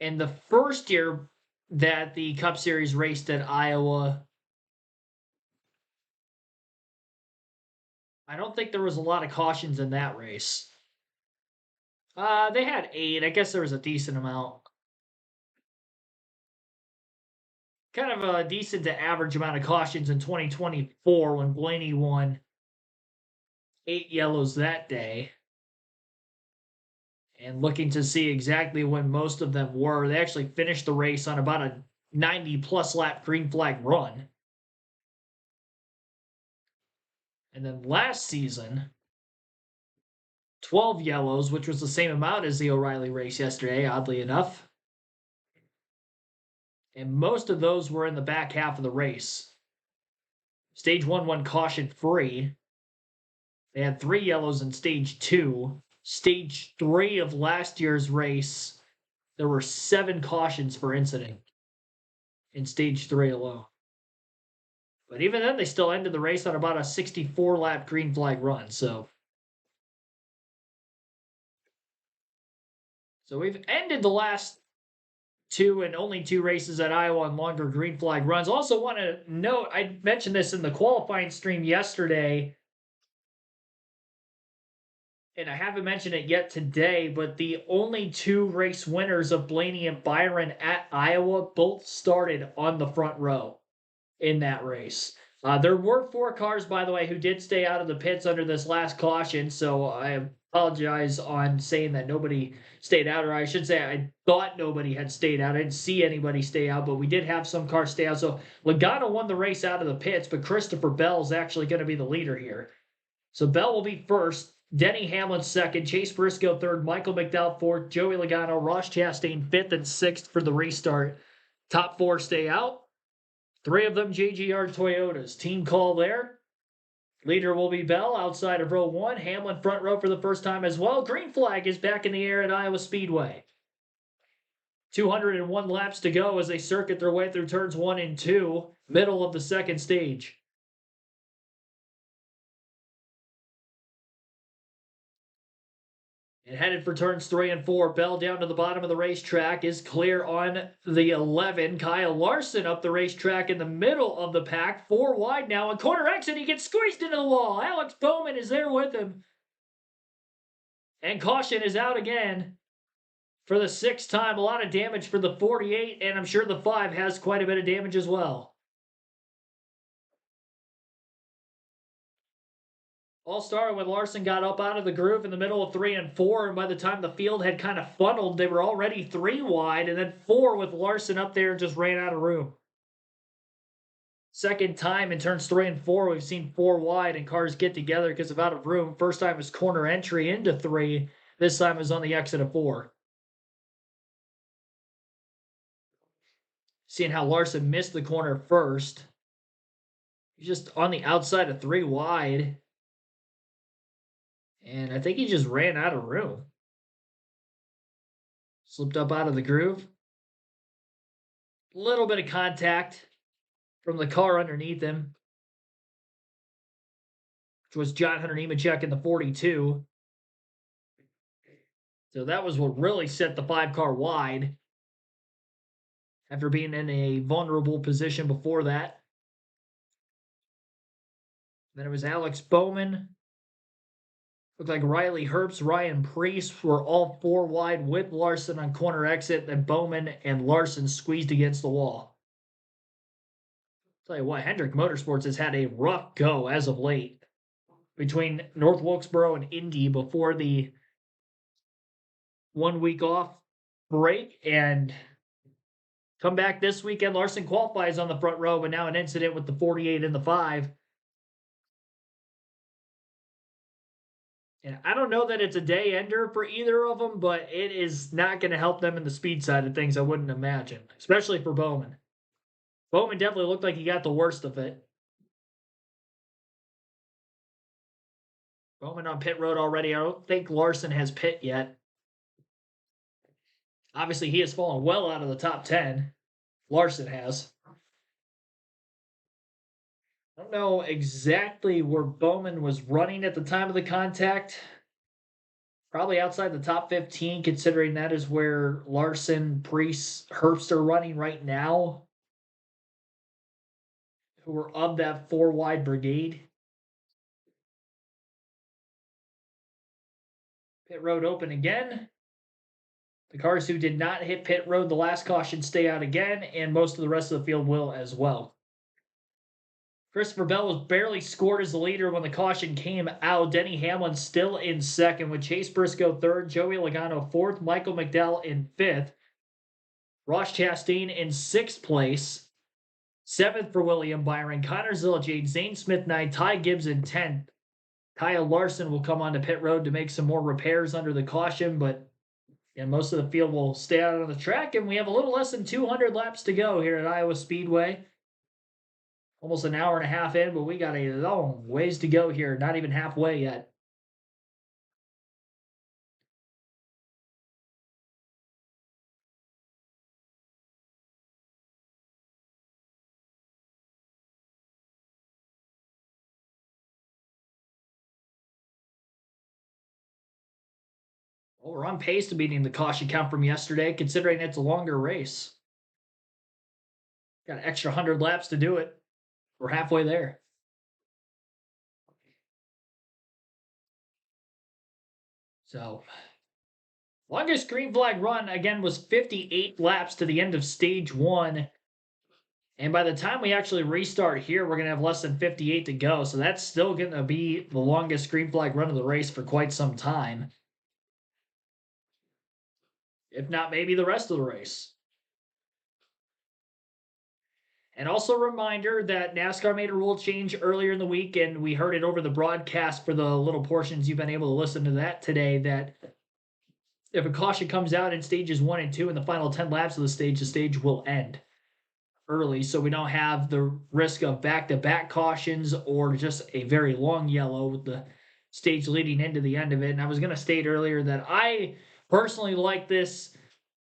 And the first year that the Cup Series raced at Iowa, I don't think there was a lot of cautions in that race. They had 8. I guess there was a decent amount. Kind of a decent to average amount of cautions in 2024 when Blaney won 8 yellows that day. And looking to see exactly when most of them were. They actually finished the race on about a 90-plus lap green flag run. And then last season, 12 yellows, which was the same amount as the O'Reilly race yesterday, oddly enough. And most of those were in the back half of the race. Stage 1 won caution free. They had 3 yellows in stage 2. Stage 3 of last year's race, there were 7 cautions for incident in stage 3 alone. But even then, they still ended the race on about a 64-lap green flag run. So we've ended the last 2 and only 2 races at Iowa on longer green flag runs. Also want to note, I mentioned this in the qualifying stream yesterday, and I haven't mentioned it yet today, but the only 2 race winners of Blaney and Byron at Iowa both started on the front row in that race. There were 4 cars, by the way, who did stay out of the pits under this last caution, so I apologize on saying that nobody stayed out, or I should say I thought nobody had stayed out. I didn't see anybody stay out, but we did have some cars stay out. So Logano won the race out of the pits, but Christopher Bell is actually going to be the leader here. So Bell will be first, Denny Hamlin second, Chase Briscoe third, Michael McDowell fourth, Joey Logano, Ross Chastain fifth and sixth for the restart. Top 4 stay out. 3 of them JGR Toyotas. Team call there. Leader will be Bell outside of row 1. Hamlin front row for the first time as well. Green flag is back in the air at Iowa Speedway. 201 laps to go as they circuit their way through turns 1 and 2, middle of the second stage. And headed for turns 3 and 4. Bell down to the bottom of the racetrack is clear on the 11. Kyle Larson up the racetrack in the middle of the pack. 4 wide now. And corner exit, he gets squeezed into the wall. Alex Bowman is there with him. And caution is out again for the 6th time. A lot of damage for the 48, and I'm sure the 5 has quite a bit of damage as well. All started when Larson got up out of the groove in the middle of 3 and 4, and by the time the field had kind of funneled, they were already 3 wide, and then 4 with Larson up there and just ran out of room. Second time in turns 3 and 4, we've seen 4 wide and cars get together because of out of room. First time was corner entry into 3. This time was on the exit of 4. Seeing how Larson missed the corner first. He's just on the outside of 3 wide. And I think he just ran out of room. Slipped up out of the groove. A little bit of contact from the car underneath him, which was John Hunter Nemechek in the 42. So that was what really set the 5 car wide after being in a vulnerable position before that. Then it was Alex Bowman Looked like Riley Herbst, Ryan Priest were all 4 wide with Larson on corner exit. Then Bowman and Larson squeezed against the wall. Tell you what, Hendrick Motorsports has had a rough go as of late between North Wilkesboro and Indy before the 1 week off break, and come back this weekend. Larson qualifies on the front row, but now an incident with the 48 and the 5. And I don't know that it's a day ender for either of them, but it is not going to help them in the speed side of things, I wouldn't imagine, especially for Bowman. Bowman definitely looked like he got the worst of it. Bowman on pit road already. I don't think Larson has pit yet. Obviously, he has fallen well out of the top 10. Larson has. I don't know exactly where Bowman was running at the time of the contact. Probably outside the top 15, considering that is where Larson, Priest, Herbst are running right now, who are of that 4 wide brigade. Pit road open again. The cars who did not hit pit road the last caution stay out again, and most of the rest of the field will as well. Christopher Bell was barely scored as the leader when the caution came out. Denny Hamlin still in second, with Chase Briscoe third, Joey Logano fourth, Michael McDowell in fifth, Ross Chastain in sixth place, seventh for William Byron, Connor Zillage, Zane Smith ninth, Ty Gibbs in 10th. Kyle Larson will come onto pit road to make some more repairs under the caution, but most of the field will stay out on the track, and we have a little less than 200 laps to go here at Iowa Speedway. Almost an hour and a half in, but we got a long ways to go here. Not even halfway yet. Well, we're on pace to beating the caution count from yesterday, considering it's a longer race. Got an extra 100 laps to do it. We're halfway there. So, longest green flag run, again, was 58 laps to the end of stage 1. And by the time we actually restart here, we're going to have less than 58 to go. So that's still going to be the longest green flag run of the race for quite some time. If not, maybe the rest of the race. And also a reminder that NASCAR made a rule change earlier in the week, and we heard it over the broadcast for the little portions you've been able to listen to that today, that if a caution comes out in stages 1 and 2 in the final 10 laps of the stage will end early, so we don't have the risk of back-to-back cautions or just a very long yellow with the stage leading into the end of it. And I was going to state earlier that I personally like this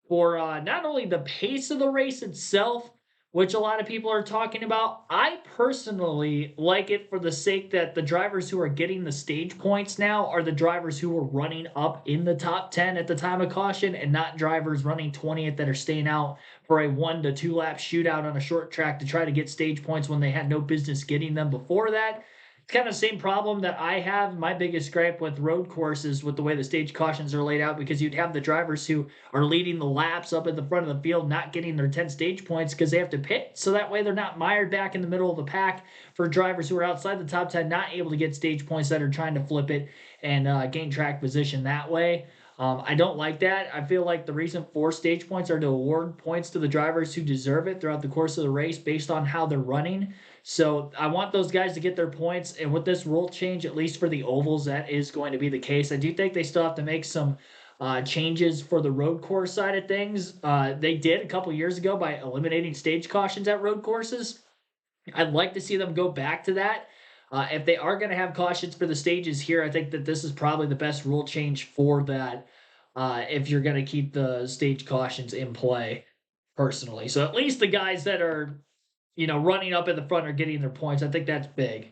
for not only the pace of the race itself, which a lot of people are talking about. I personally like it for the sake that the drivers who are getting the stage points now are the drivers who were running up in the top 10 at the time of caution, and not drivers running 20th that are staying out for a 1 to 2 lap shootout on a short track to try to get stage points when they had no business getting them before that. It's kind of the same problem that I have. My biggest gripe with road courses with the way the stage cautions are laid out, because you'd have the drivers who are leading the laps up at the front of the field not getting their 10 stage points because they have to pit. So that way they're not mired back in the middle of the pack for drivers who are outside the top 10, not able to get stage points that are trying to flip it and gain track position that way. I don't like that. I feel like the reason for stage points are to award points to the drivers who deserve it throughout the course of the race based on how they're running. So I want those guys to get their points. And with this rule change, at least for the ovals, that is going to be the case. I do think they still have to make some changes for the road course side of things. They did a couple years ago by eliminating stage cautions at road courses. I'd like to see them go back to that. If they are going to have cautions for the stages here, I think that this is probably the best rule change for that if you're going to keep the stage cautions in play, personally. So at least the guys that are, running up at the front are getting their points. I think that's big.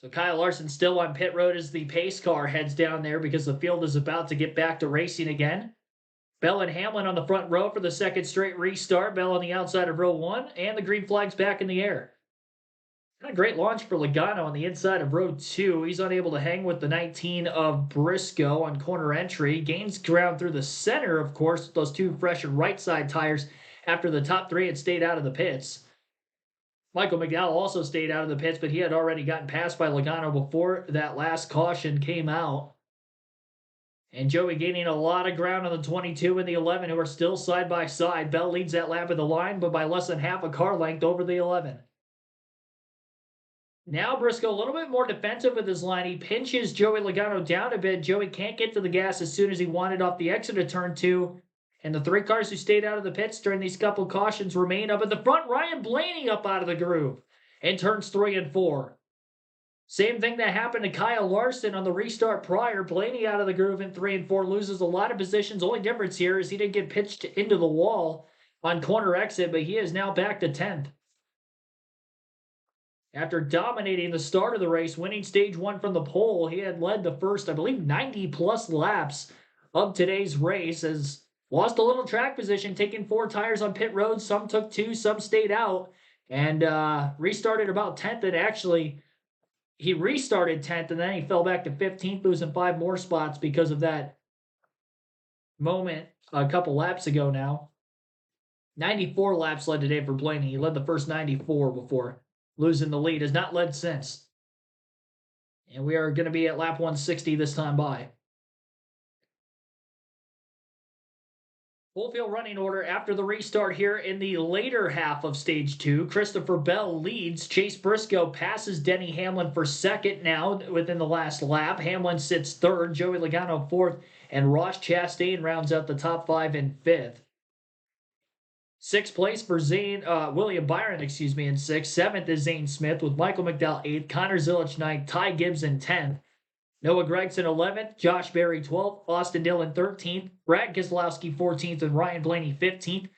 So Kyle Larson still on pit road as the pace car heads down there because the field is about to get back to racing again. Bell and Hamlin on the front row for the second straight restart. Bell on the outside of row 1, and the green flag's back in the air. A great launch for Logano on the inside of row 2. He's unable to hang with the 19 of Briscoe on corner entry. Gains ground through the center, of course, with those two fresh right side tires after the top 3 had stayed out of the pits. Michael McDowell also stayed out of the pits, but he had already gotten passed by Logano before that last caution came out. And Joey gaining a lot of ground on the 22 and the 11, who are still side by side. Bell leads that lap of the line, but by less than half a car length over the 11. Now Briscoe a little bit more defensive with his line. He pinches Joey Logano down a bit. Joey can't get to the gas as soon as he wanted off the exit of turn 2. And the 3 cars who stayed out of the pits during these couple cautions remain up at the front. Ryan Blaney up out of the groove in turns 3 and 4. Same thing that happened to Kyle Larson on the restart prior. Blaney out of the groove in 3 and 4, loses a lot of positions. Only difference here is he didn't get pitched into the wall on corner exit, but he is now back to 10th. After dominating the start of the race, winning stage 1 from the pole, he had led the first, I believe, 90-plus laps of today's race. Has lost a little track position, taking 4 tires on pit road. Some took 2, some stayed out, and restarted about 10th. And actually, he restarted 10th, and then he fell back to 15th, losing 5 more spots because of that moment a couple laps ago now. 94 laps led today for Blaney. He led the first 94 before losing the lead. Has not led since. And we are going to be at lap 160 this time by. Full field running order after the restart here in the later half of stage 2. Christopher Bell leads. Chase Briscoe passes Denny Hamlin for second now within the last lap. Hamlin sits third. Joey Logano fourth. And Ross Chastain rounds out the top 5 in 5th. 6th place for William Byron, in 6th. 7th is Zane Smith with Michael McDowell 8th. Connor Zilic 9th. Ty Gibson 10th. Noah Gragson 11th, Josh Berry 12th, Austin Dillon 13th, Brad Keselowski 14th, and Ryan Blaney 15th.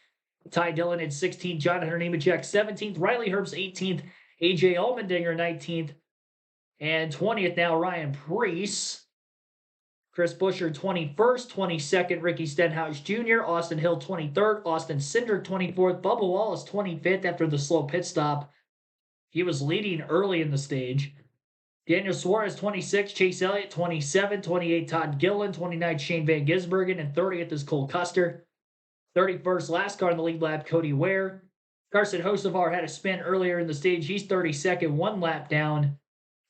Ty Dillon at 16th, John Hunter Nemechek 17th, Riley Herbst 18th, AJ Allmendinger 19th, and 20th now Ryan Preece. Chris Buescher 21st, 22nd Ricky Stenhouse Jr., Austin Hill 23rd, Austin Cindric 24th, Bubba Wallace 25th after the slow pit stop. He was leading early in the stage. Daniel Suarez, 26, Chase Elliott, 27, 28, Todd Gilliland, 29, Shane Van Gisbergen, and 30th is Cole Custer. 31st, last car in the lead lap, Cody Ware. Carson Hocevar had a spin earlier in the stage. He's 32nd, 1 lap down.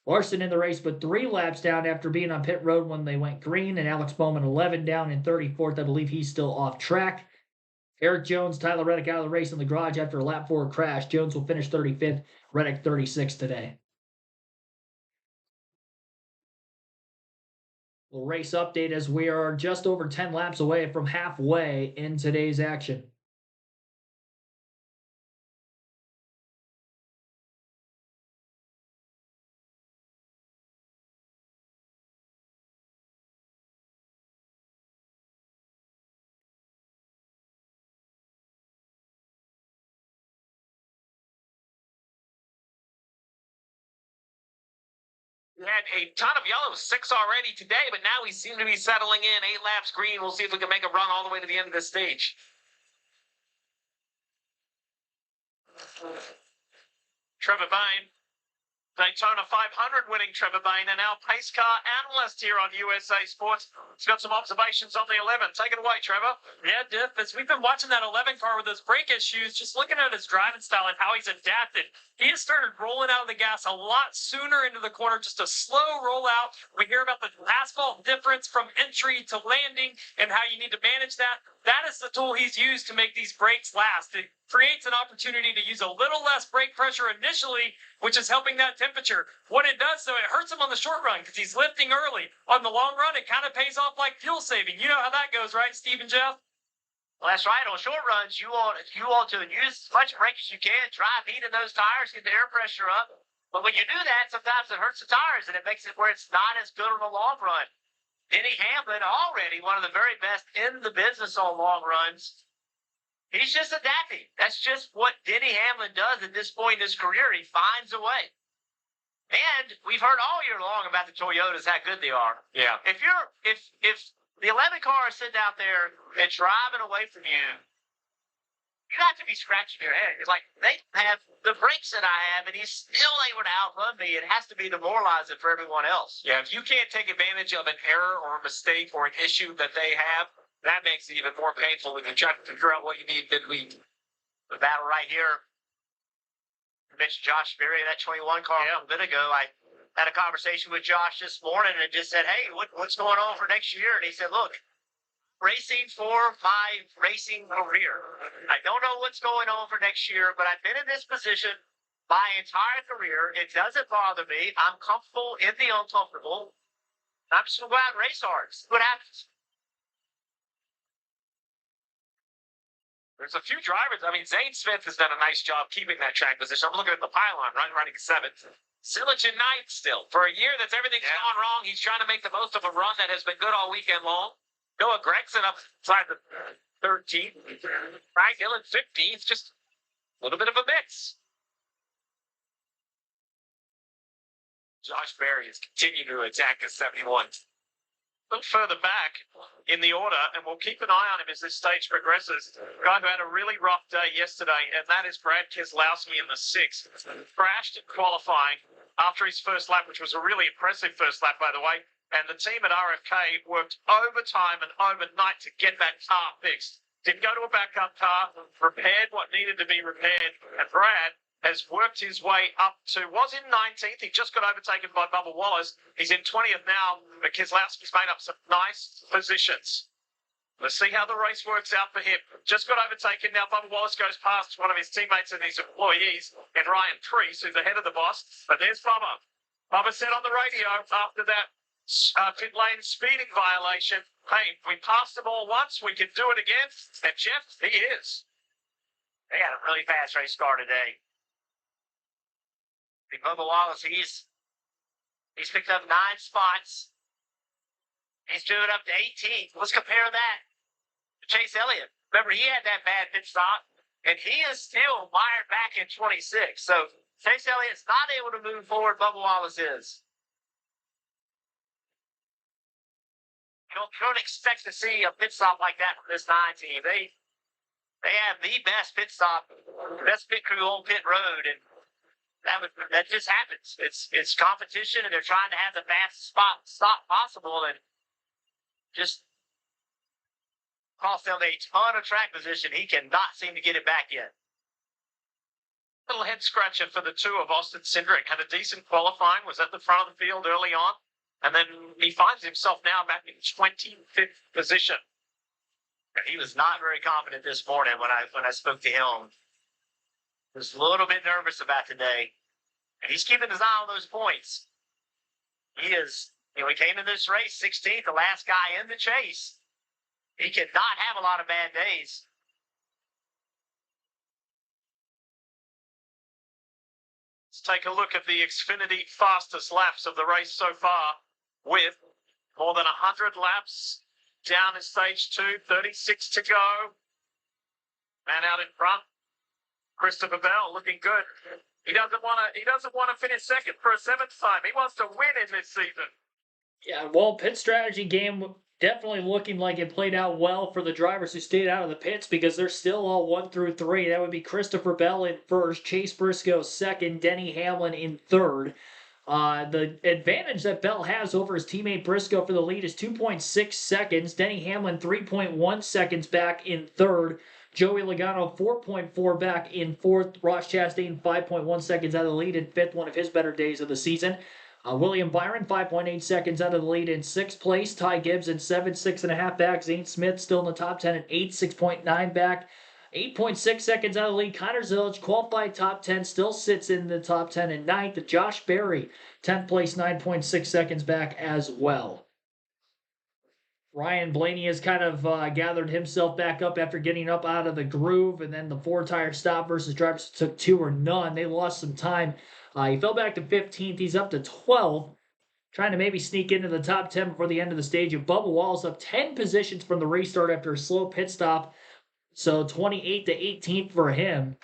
Larson in the race, but 3 laps down after being on pit road when they went green, and Alex Bowman 11 down in 34th. I believe he's still off track. Eric Jones, Tyler Reddick out of the race in the garage after a lap 4 crash. Jones will finish 35th, Reddick 36th today. We'll race update as we are just over 10 laps away from halfway in today's action. We had a ton of yellows, 6 already today, but now we seem to be settling in. 8 laps green. We'll see if we can make a run all the way to the end of this stage. Trevor Bayne, Daytona 500 winning Trevor Bayne, and our pace car analyst here on USA Sports. He's got some observations on the 11. Take it away, Trevor. Yeah, Diff, as we've been watching that 11 car with those brake issues, just looking at his driving style and how he's adapted, he has started rolling out of the gas a lot sooner into the corner, just a slow rollout. We hear about the asphalt difference from entry to landing and how you need to manage that. That is the tool he's used to make these brakes last. It creates an opportunity to use a little less brake pressure initially, which is helping that temperature. What it does, though, it hurts him on the short run because he's lifting early. On the long run, it kind of pays off like fuel saving. You know how that goes, right, Steve and Jeff? Well, that's right. On short runs, you want to use as much brake as you can, drive heat in those tires, get the air pressure up. But when you do that, sometimes it hurts the tires, and it makes it where it's not as good on the long run. Denny Hamlin, already one of the very best in the business on long runs. He's just adapting. That's just what Denny Hamlin does at this point in his career. He finds a way. And we've heard all year long about the Toyotas, how good they are. Yeah. If the 11 car is sitting out there and driving away from you, you have to be scratching your head. It's like they have the brakes that I have, and he's still able to outrun me. It has to be demoralizing for everyone else. Yeah, if you can't take advantage of an error or a mistake or an issue that they have, that makes it even more painful when you try to figure out what you need midweek. The battle right here. I mentioned Josh Berry, that 21 car a little bit ago. I had a conversation with Josh this morning and just said, hey, what's going on for next year? And he said, look, racing for my racing career. I don't know what's going on for next year, but I've been in this position my entire career. It doesn't bother me. I'm comfortable in the uncomfortable. I'm just going to go out and race hard. See what happens. There's a few drivers. I mean, Zane Smith has done a nice job keeping that track position. I'm looking at the pylon, running seventh. Silich in ninth still. For a year that's everything's gone wrong, he's trying to make the most of a run that has been good all weekend long. Noah Gregson up inside the 13th. Ryan Dillon 15th. Just a little bit of a mix. Josh Berry is continuing to attack his 71. A little further back in the order, and we'll keep an eye on him as this stage progresses. A guy who had a really rough day yesterday, and that is Brad Keselowski in the 6th. Crashed in qualifying after his first lap, which was a really impressive first lap, by the way. And the team at RFK worked overtime and overnight to get that car fixed. Did go to a backup car, repaired what needed to be repaired, and Brad has worked his way up to, was in 19th. He just got overtaken by Bubba Wallace. He's in 20th now, but Keselowski's made up some nice positions. Let's see how the race works out for him. Just got overtaken now. Bubba Wallace goes past one of his teammates and his employees in Ryan Preece, who's ahead of the boss. But there's Bubba. Bubba said on the radio after that pit lane speeding violation, hey, we passed them all once, we can do it again. And Jeff, he is. They got a really fast race car today. Bubba Wallace, he's picked up 9 spots. He's doing up to 18th. Let's compare that to Chase Elliott. Remember, he had that bad pit stop, and he is still mired back in 26. So Chase Elliott's not able to move forward. Bubba Wallace is. You don't expect to see a pit stop like that from this 9 team. They have the best pit stop, best pit crew on pit road, and that just happens. It's competition, and they're trying to have the fastest stop possible, and just cost them a ton of track position. He cannot seem to get it back yet. Little head scratcher for the two of Austin Cindric. Had a decent qualifying, was at the front of the field early on, and then he finds himself now back in 25th position. And he was not very confident this morning when I spoke to him. Was a little bit nervous about today. And he's keeping his eye on those points. He is, he came in this race 16th, the last guy in the chase. He cannot have a lot of bad days. Let's take a look at the Xfinity fastest laps of the race so far, with more than 100 laps down in stage 2, 36 to go. Man out in front, Christopher Bell, looking good. He doesn't want to finish second for a 7th time. He wants to win in this season. Yeah, well, pit strategy game definitely looking like it played out well for the drivers who stayed out of the pits, because they're still all 1 through 3. That would be Christopher Bell in first, Chase Briscoe second, Denny Hamlin in third. The advantage that Bell has over his teammate Briscoe for the lead is 2.6 seconds. Denny Hamlin 3.1 seconds back in third. Joey Logano 4.4 back in fourth. Ross Chastain 5.1 seconds out of the lead in fifth, one of his better days of the season. William Byron 5.8 seconds out of the lead in sixth place. Ty Gibbs in 7, 6.5 back. Zane Smith still in the top 10 at 8, 6.9 back. 8.6 seconds out of the lead. Connor Zilic, qualified top 10, still sits in the top 10 in ninth. Josh Berry, 10th place, 9.6 seconds back as well. Ryan Blaney has kind of gathered himself back up after getting up out of the groove, and then the 4-tire stop versus drivers who took 2 or none. They lost some time. He fell back to 15th. He's up to 12th, trying to maybe sneak into the top 10 before the end of the stage. And Bubba Wallace up 10 positions from the restart after a slow pit stop. So 28 to 18th for him.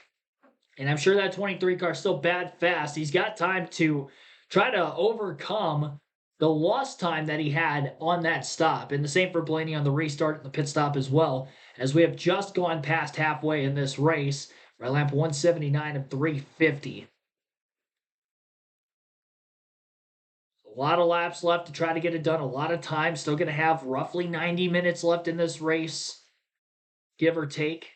And I'm sure that 23 car is still bad fast. He's got time to try to overcome the lost time that he had on that stop. And the same for Blaney on the restart and the pit stop as well, as we have just gone past halfway in this race. Right lap 179 of 350. A lot of laps left to try to get it done. A lot of time. Still going to have roughly 90 minutes left in this race, give or take.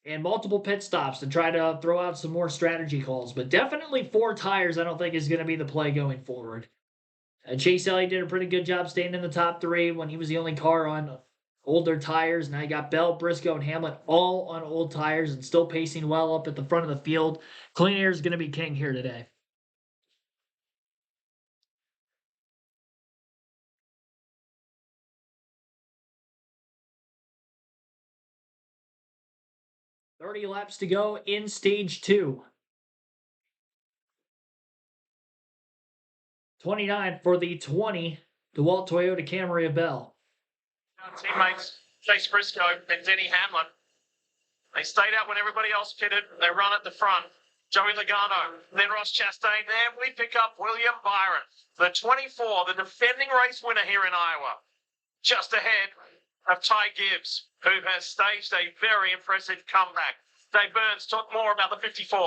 And multiple pit stops to try to throw out some more strategy calls. But definitely 4 tires I don't think is going to be the play going forward. Chase Elliott did a pretty good job staying in the top 3 when he was the only car on older tires. Now you got Bell, Briscoe, and Hamlin all on old tires and still pacing well up at the front of the field. Clean air is going to be king here today. $30 laps to go in stage 2. 29 for the 20 DeWalt Toyota Camry of Bell. Teammates Chase Briscoe and Denny Hamlin. They stayed out when everybody else pitted. They run at the front. Joey Logano, then Ross Chastain. Then we pick up William Byron, the 24, the defending race winner here in Iowa. Just ahead of Ty Gibbs, who has staged a very impressive comeback. Dave Burns talked more about the 54.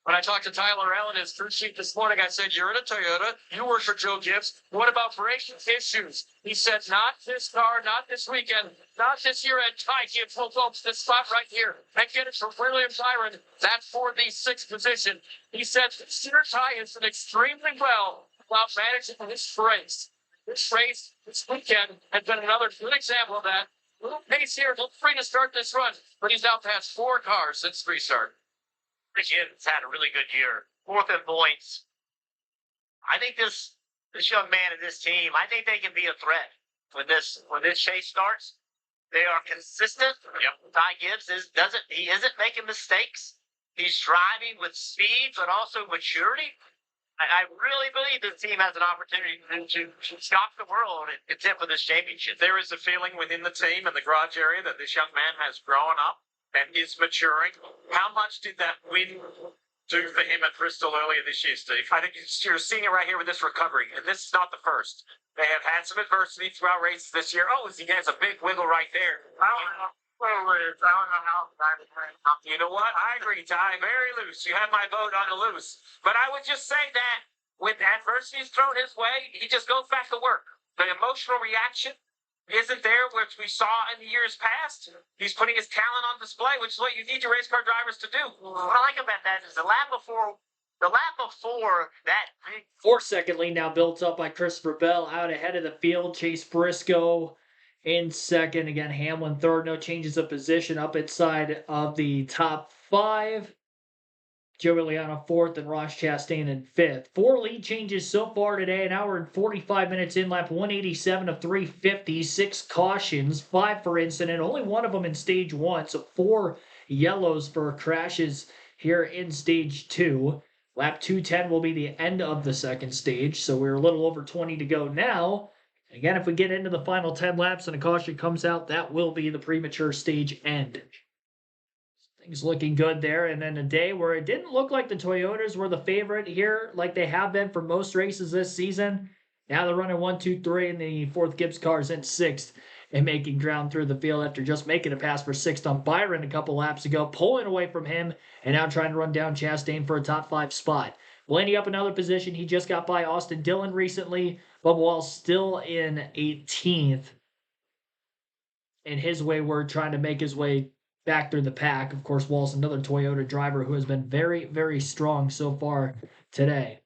When I talked to Tyler Allen, his crew chief this morning, I said, you're in a Toyota. You work for Joe Gibbs. What about braking issues? He said, not this car, not this weekend, not this year. And Ty Gibbs will go to this spot right here and get it from William Byron. That's for the 6th position. He said, Sir Ty has done extremely well about managing this race. This race, this weekend, has been another good example of that. Little pace here, little free to start this run, but he's now passed 4 cars since restart. Rich Gibbs had a really good year. 4th in points. I think this young man and this team, I think they can be a threat when this chase starts. They are consistent. Yep. Ty Gibbs isn't making mistakes. He's driving with speed, but also maturity. I really believe this team has an opportunity to shock the world and contend for this championship. There is a feeling within the team and the garage area that this young man has grown up and is maturing. How much did that win do for him at Bristol earlier this year, Steve? I think you're seeing it right here with this recovery, and this is not the first. They have had some adversity throughout races this year. Oh, he has a big wiggle right there. I don't know how. You know what? I agree, Ty. Very loose. You have my vote on the loose. But I would just say that when adversity is thrown his way, he just goes back to work. The emotional reaction isn't there, which we saw in the years past. He's putting his talent on display, which is what you need your race car drivers to do. What I like about that is the lap before that 4-second lead now built up by Christopher Bell out ahead of the field. Chase Briscoe in second. Again, Hamlin third. No changes of position up inside of the top 5. Joey Logano fourth and Ross Chastain in 5th. 4 lead changes so far today. An hour and 45 minutes in, lap 187 of 350. 6 cautions, 5 for incident. Only one of them in stage 1, so 4 yellows for crashes here in stage 2. Lap 210 will be the end of the 2nd stage, so we're a little over 20 to go now. Again, if we get into the final 10 laps and a caution comes out, that will be the premature stage end. Things looking good there. And then a day where it didn't look like the Toyotas were the favorite here like they have been for most races this season. Now they're running 1, 2, 3, and the 4th Gibbs car is in 6th and making ground through the field after just making a pass for 6th on Byron a couple laps ago, pulling away from him and now trying to run down Chastain for a top 5 spot. Blaney up another position. He just got by Austin Dillon recently. Bubba Wallace still in 18th. In his wayward, trying to make his way back through the pack. Of course, Wallace, another Toyota driver who has been very, very strong so far today.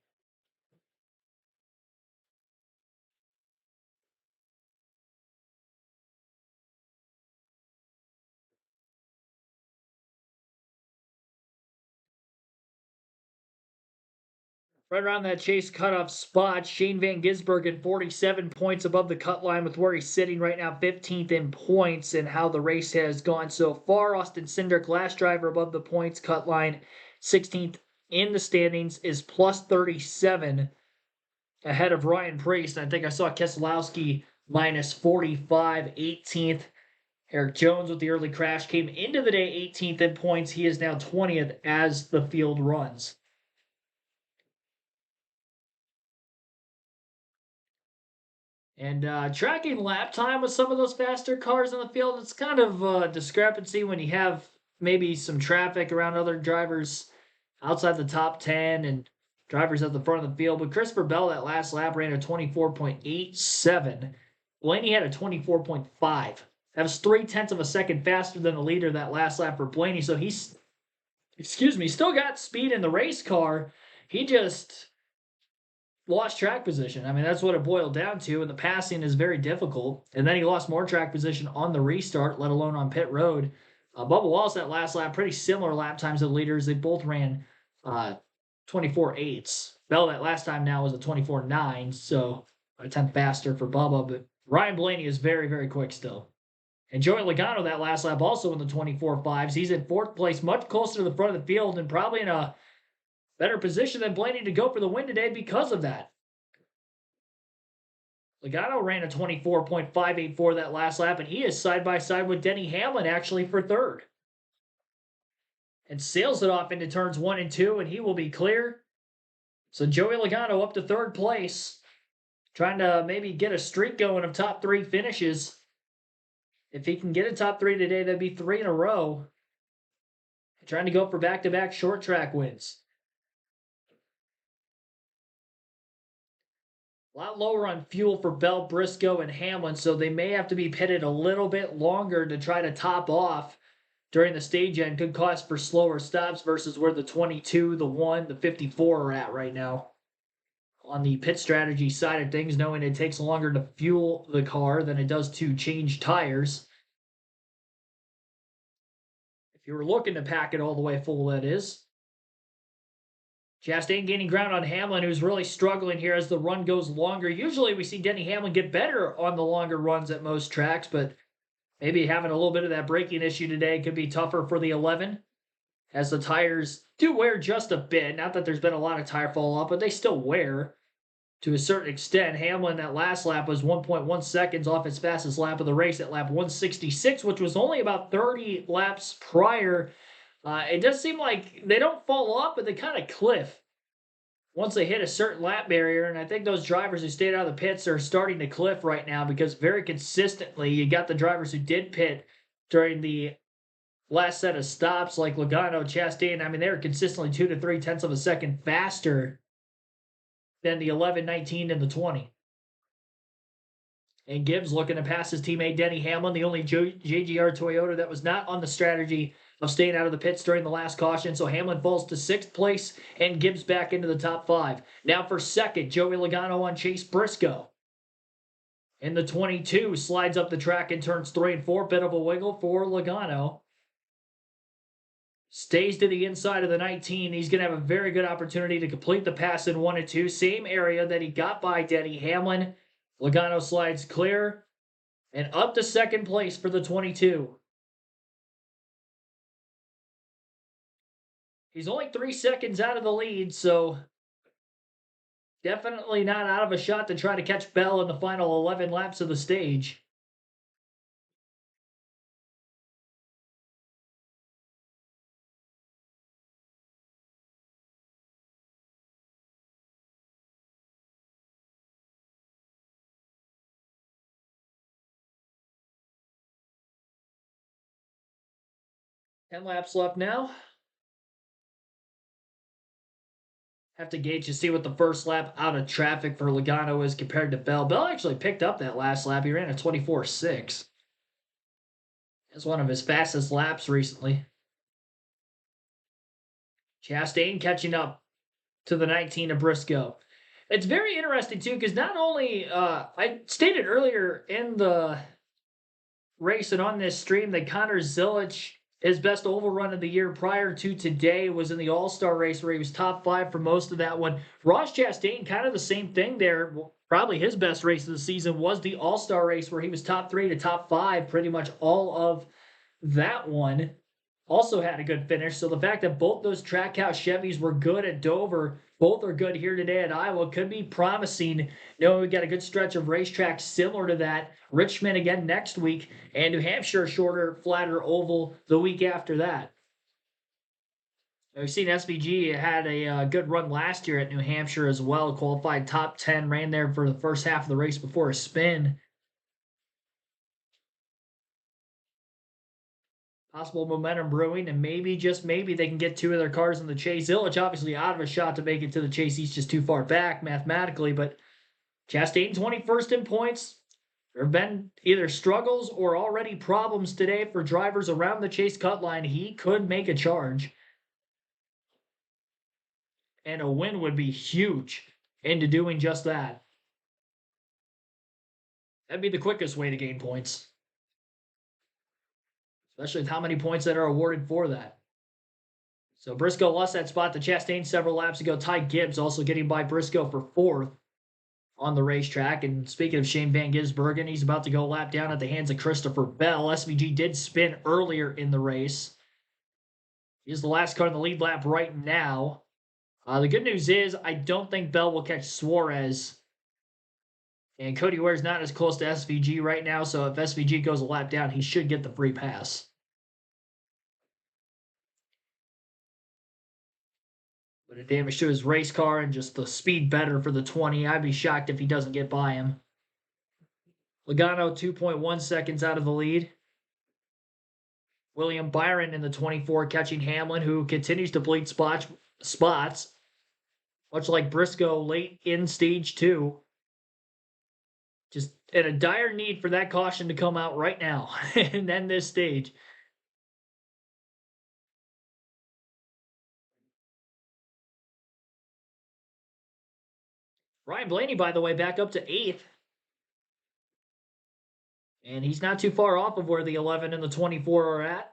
Right around that chase cutoff spot, Shane Van Gisbergen 47 points above the cut line with where he's sitting right now, 15th in points and how the race has gone so far. Austin Cindric, last driver above the points cut line, 16th in the standings, is plus 37 ahead of Ryan Priest. I think I saw Keselowski minus 45, 18th. Eric Jones with the early crash came into the day 18th in points. He is now 20th as the field runs. And tracking lap time with some of those faster cars in the field, it's kind of a discrepancy when you have maybe some traffic around other drivers outside the top 10 and drivers at the front of the field. But Christopher Bell, that last lap, ran a 24.87. Blaney had a 24.5. That was 0.3 of a second faster than the leader that last lap for Blaney. So he's, still got speed in the race car. He just lost track position. I mean, that's what it boiled down to, and the passing is very difficult. And then he lost more track position on the restart, let alone on pit road. Bubba Wallace, that last lap, pretty similar lap times to the leaders. They both ran 24.8s. Bell, that last time now, was a 24.9, so a tenth faster for Bubba. But Ryan Blaney is very, very quick still. And Joey Logano, that last lap, also in the 24.5s. He's in fourth place, much closer to the front of the field, and probably in a better position than Blaney to go for the win today because of that. Logano ran a 24.584 that last lap, and he is side by side with Denny Hamlin actually for third. And sails it off into turns 1 and 2, and he will be clear. So Joey Logano up to third place, trying to maybe get a streak going of top 3 finishes. If he can get a top 3 today, that'd be 3 in a row. Trying to go for back-to-back short track wins. A lot lower on fuel for Bell, Briscoe, and Hamlin, so they may have to be pitted a little bit longer to try to top off during the stage end. Could cost for slower stops versus where the 22, the 1, the 54 are at right now. On the pit strategy side of things, knowing it takes longer to fuel the car than it does to change tires. If you were looking to pack it all the way full, that is. Chastain gaining ground on Hamlin, who's really struggling here as the run goes longer. Usually we see Denny Hamlin get better on the longer runs at most tracks, but maybe having a little bit of that braking issue today could be tougher for the 11, as the tires do wear just a bit. Not that there's been a lot of tire fall off, but they still wear to a certain extent. Hamlin, that last lap, was 1.1 seconds off his fastest lap of the race at lap 166, which was only about 30 laps prior. It does seem like they don't fall off, but they kind of cliff once they hit a certain lap barrier. And I think those drivers who stayed out of the pits are starting to cliff right now, because very consistently you got the drivers who did pit during the last set of stops, like Logano, Chastain. I mean, they were consistently 2 to 3 tenths of a second faster than the 11, 19, and the 20. And Gibbs looking to pass his teammate Denny Hamlin, the only JGR Toyota that was not on the strategy of staying out of the pits during the last caution. So Hamlin falls to 6th place, and Gibbs back into the top 5. Now for second, Joey Logano on Chase Briscoe. In the 22, slides up the track in turns 3 and 4. Bit of a wiggle for Logano. Stays to the inside of the 19. He's going to have a very good opportunity to complete the pass in 1 and 2. Same area that he got by Denny Hamlin. Logano slides clear and up to second place for the 22. He's only 3 seconds out of the lead, so definitely not out of a shot to try to catch Bell in the final 11 laps of the stage. Ten laps left now. Have to gauge to see what the first lap out of traffic for Logano is compared to Bell. Bell actually picked up that last lap. He ran a 24.6. That's one of his fastest laps recently. Chastain catching up to the 19 of Briscoe. It's very interesting, too, because not only, I stated earlier in the race and on this stream that Connor Zilic, his best oval run of the year prior to today, was in the All-Star race where he was top 5 for most of that one. Ross Chastain, kind of the same thing there. Probably his best race of the season was the All-Star race where he was top 3 to top 5 pretty much all of that one. Also had a good finish. So the fact that both those Trackhouse Chevys were good at Dover, both are good here today at Iowa, could be promising. We got a good stretch of racetracks similar to that. Richmond again next week, and New Hampshire, shorter, flatter oval the week after that. We've seen SVG had a good run last year at New Hampshire as well. Qualified top 10, ran there for the first half of the race before a spin. Possible momentum brewing, and maybe, just maybe, they can get two of their cars in the chase. Illich obviously out of a shot to make it to the chase. He's just too far back mathematically, but Chastain 21st in points. There have been either struggles or already problems today for drivers around the chase cut line. He could make a charge. And a win would be huge into doing just that. That'd be the quickest way to gain points. Especially with how many points that are awarded for that. So Briscoe lost that spot to Chastain several laps ago. Ty Gibbs also getting by Briscoe for 4th on the racetrack. And speaking of Shane Van Gisbergen, he's about to go lap down at the hands of Christopher Bell. SVG did spin earlier in the race. He's the last car in the lead lap right now. The good news is I don't think Bell will catch Suarez. And Cody Ware's not as close to SVG right now, so if SVG goes a lap down, he should get the free pass. But a damage to his race car and just the speed better for the 20. I'd be shocked if he doesn't get by him. Logano 2.1 seconds out of the lead. William Byron in the 24 catching Hamlin, who continues to bleed spots, much like Briscoe late in stage 2. Just in a dire need for that caution to come out right now and end this stage. Ryan Blaney, by the way, back up to 8th. And he's not too far off of where the 11 and the 24 are at.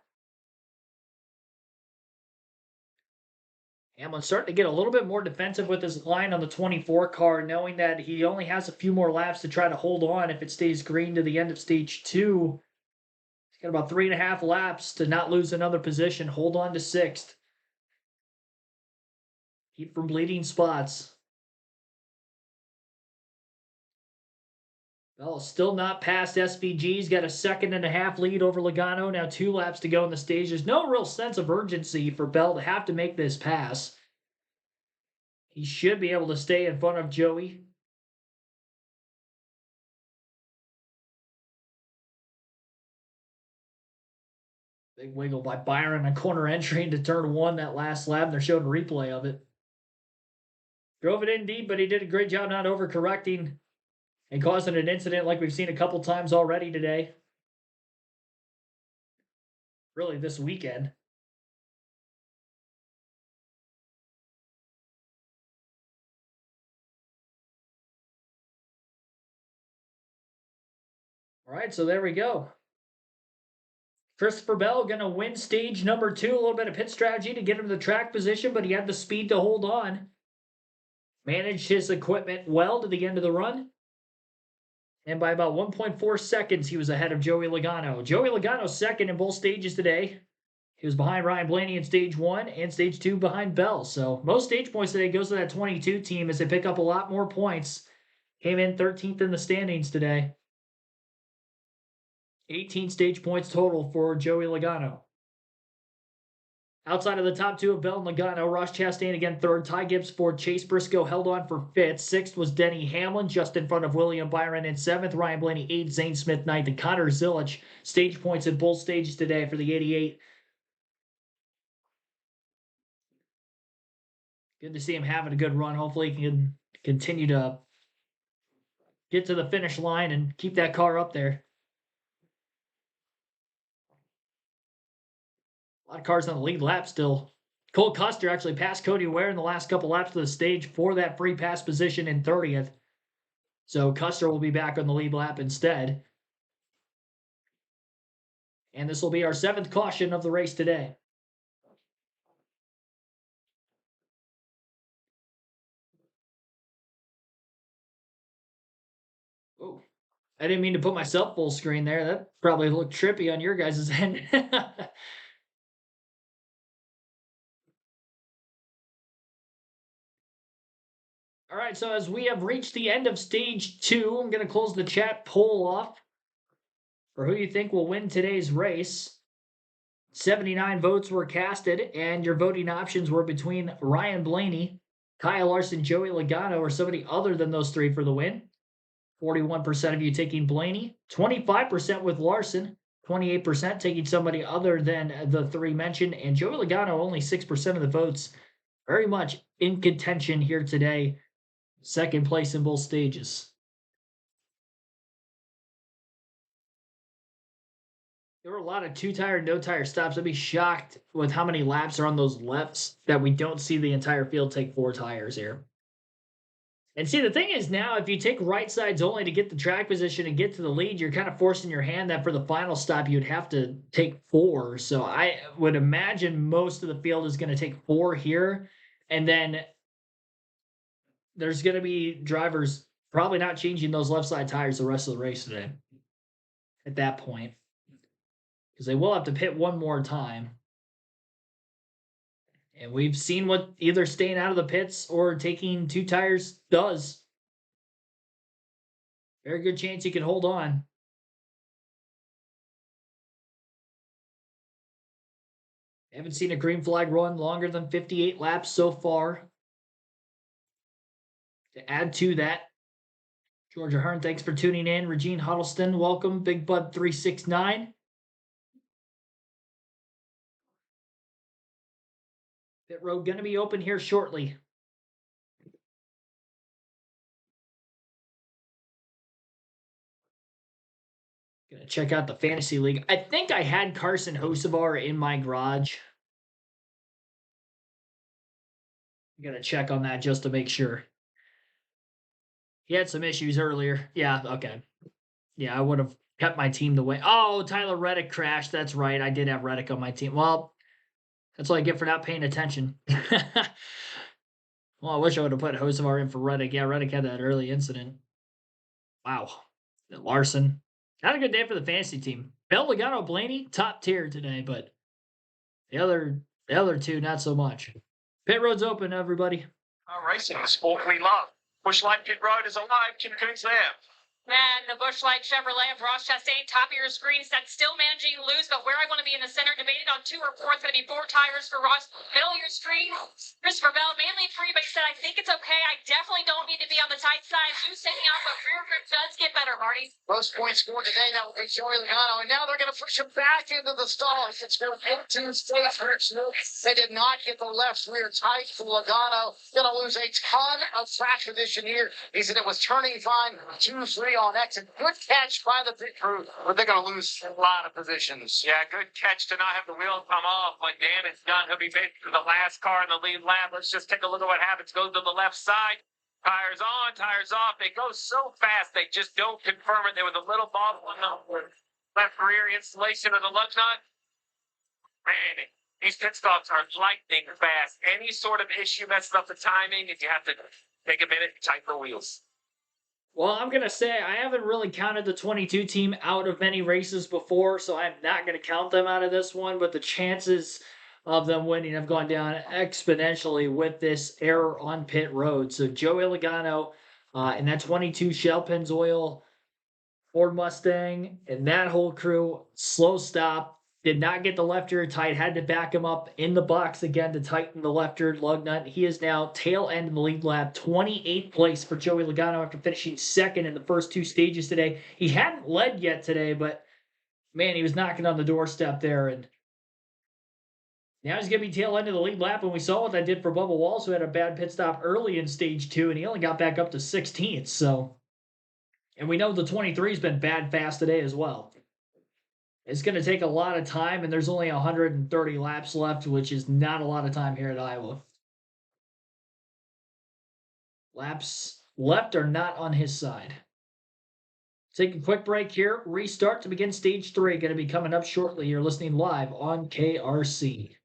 Hamlin's starting to get a little bit more defensive with his line on the 24 car, knowing that he only has a few more laps to try to hold on if it stays green to the end of stage 2. He's got about 3.5 laps to not lose another position, hold on to 6th. Keep from bleeding spots. Bell still not past SVG. He's got a 2.5 lead over Logano. Now 2 laps to go in the stage. There's no real sense of urgency for Bell to have to make this pass. He should be able to stay in front of Joey. Big wiggle by Byron on corner entry into turn 1 that last lap. They're showing a replay of it. Drove it in deep, but he did a great job not overcorrecting and causing an incident like we've seen a couple times already today. Really, this weekend. All right, so there we go. Christopher Bell going to win stage number 2. A little bit of pit strategy to get him to the track position, but he had the speed to hold on. Managed his equipment well to the end of the run. And by about 1.4 seconds, he was ahead of Joey Logano. Joey Logano second in both stages today. He was behind Ryan Blaney in stage 1 and stage 2 behind Bell. So most stage points today goes to that 22 team as they pick up a lot more points. Came in 13th in the standings today. 18 stage points total for Joey Logano. Outside of the top 2 of Bell and Logano, Ross Chastain again 3rd, Ty Gibbs 4th, Chase Briscoe held on for 5th, 6th was Denny Hamlin, just in front of William Byron in 7th, Ryan Blaney 8th, Zane Smith 9th, and Connor Zilic stage points in both stages today for the 88. Good to see him having a good run. Hopefully he can continue to get to the finish line and keep that car up there. A lot of cars on the lead lap still. Cole Custer actually passed Cody Ware in the last couple laps of the stage for that free pass position in 30th. So Custer will be back on the lead lap instead. And this will be our 7th caution of the race today. Oh, I didn't mean to put myself full screen there. That probably looked trippy on your guys' end. All right, so as we have reached the end of stage 2, I'm going to close the chat poll off for who you think will win today's race. 79 votes were casted, and your voting options were between Ryan Blaney, Kyle Larson, Joey Logano, or somebody other than those three for the win. 41% of you taking Blaney, 25% with Larson, 28% taking somebody other than the three mentioned, and Joey Logano only 6% of the votes. Very much in contention here today. Second place in both stages. There were a lot of two-tire, no-tire stops. I'd be shocked with how many laps are on those lefts that we don't see the entire field take 4 tires here. And see, the thing is now, if you take right sides only to get the track position and get to the lead, you're kind of forcing your hand that for the final stop, you'd have to take 4. So I would imagine most of the field is going to take 4 here. And then there's going to be drivers probably not changing those left side tires the rest of the race today at that point, because they will have to pit one more time. And we've seen what either staying out of the pits or taking 2 tires does. Very good chance he can hold on. Haven't seen a green flag run longer than 58 laps so far. To add to that, Georgia Hearn, thanks for tuning in. Regine Huddleston, welcome. Big Bud 369. Pit road going to be open here shortly. Gonna check out the fantasy league. I think I had Carson Hocevar in my garage. I'm gonna check on that just to make sure. He had some issues earlier. Yeah, okay. Yeah, I would have kept my team the way. Oh, Tyler Reddick crashed. That's right. I did have Reddick on my team. Well, that's what I get for not paying attention. Well, I wish I would have put Hocevar in for Reddick. Yeah, Reddick had that early incident. Wow. Larson. Not a good day for the fantasy team. Bell, Logano, Blaney, top tier today, but the other two, not so much. Pit road's open, everybody. Racing, a sport we love. Bushlight Pit Road is alive. Kim Coon's there. And the Bushlight Chevrolet of Ross Chastain, top of your screen, set still managing to lose, but where I want to be in the center, debated on 2 or 4. It's going to be 4 tires for Ross. Middle of your screen, Christopher Bell, mainly free, but he said, I think it's okay. I definitely don't need to be on the tight side. You sending out, but rear grip does get better, Marty. Most points scored today, that will be Joey Logano, and now they're going to push him back into the stall. He gets 18 straight. They did not get the left rear tight for Logano. Going to lose a ton of track position here. He said it was turning fine, 2-3 on exit. Good catch by the pit crew, but they're going to lose a lot of positions. Yeah, good catch to not have the wheel come off when Dan is done. He'll be made for the last car in the lead lap. Let's just take a look at what happens. Goes to the left side. Tires on, tires off. They go so fast, they just don't confirm it. There was a little bobble in the left rear installation of the lug nut. Man, these pit stops are lightning fast. Any sort of issue messes up the timing, and you have to take a minute and tighten the wheels. Well, I'm going to say I haven't really counted the 22 team out of many races before, so I'm not going to count them out of this one, but the chances of them winning have gone down exponentially with this error on pit road. So Joey Logano and that 22 Shell Pennzoil Ford Mustang and that whole crew, slow stop, did not get the left rear tight, had to back him up in the box again to tighten the left rear lug nut. He is now tail end in the lead lap, 28th place for Joey Logano after finishing second in the first 2 stages today. He hadn't led yet today, but man, he was knocking on the doorstep there. And now he's going to be tail end of the lead lap. And we saw what that did for Bubba Walls, who had a bad pit stop early in stage 2, and he only got back up to 16th. So, and we know the 23's been bad fast today as well. It's going to take a lot of time, and there's only 130 laps left, which is not a lot of time here at Iowa. Laps left are not on his side. Take a quick break here. Restart to begin stage 3. Going to be coming up shortly. You're listening live on KRC.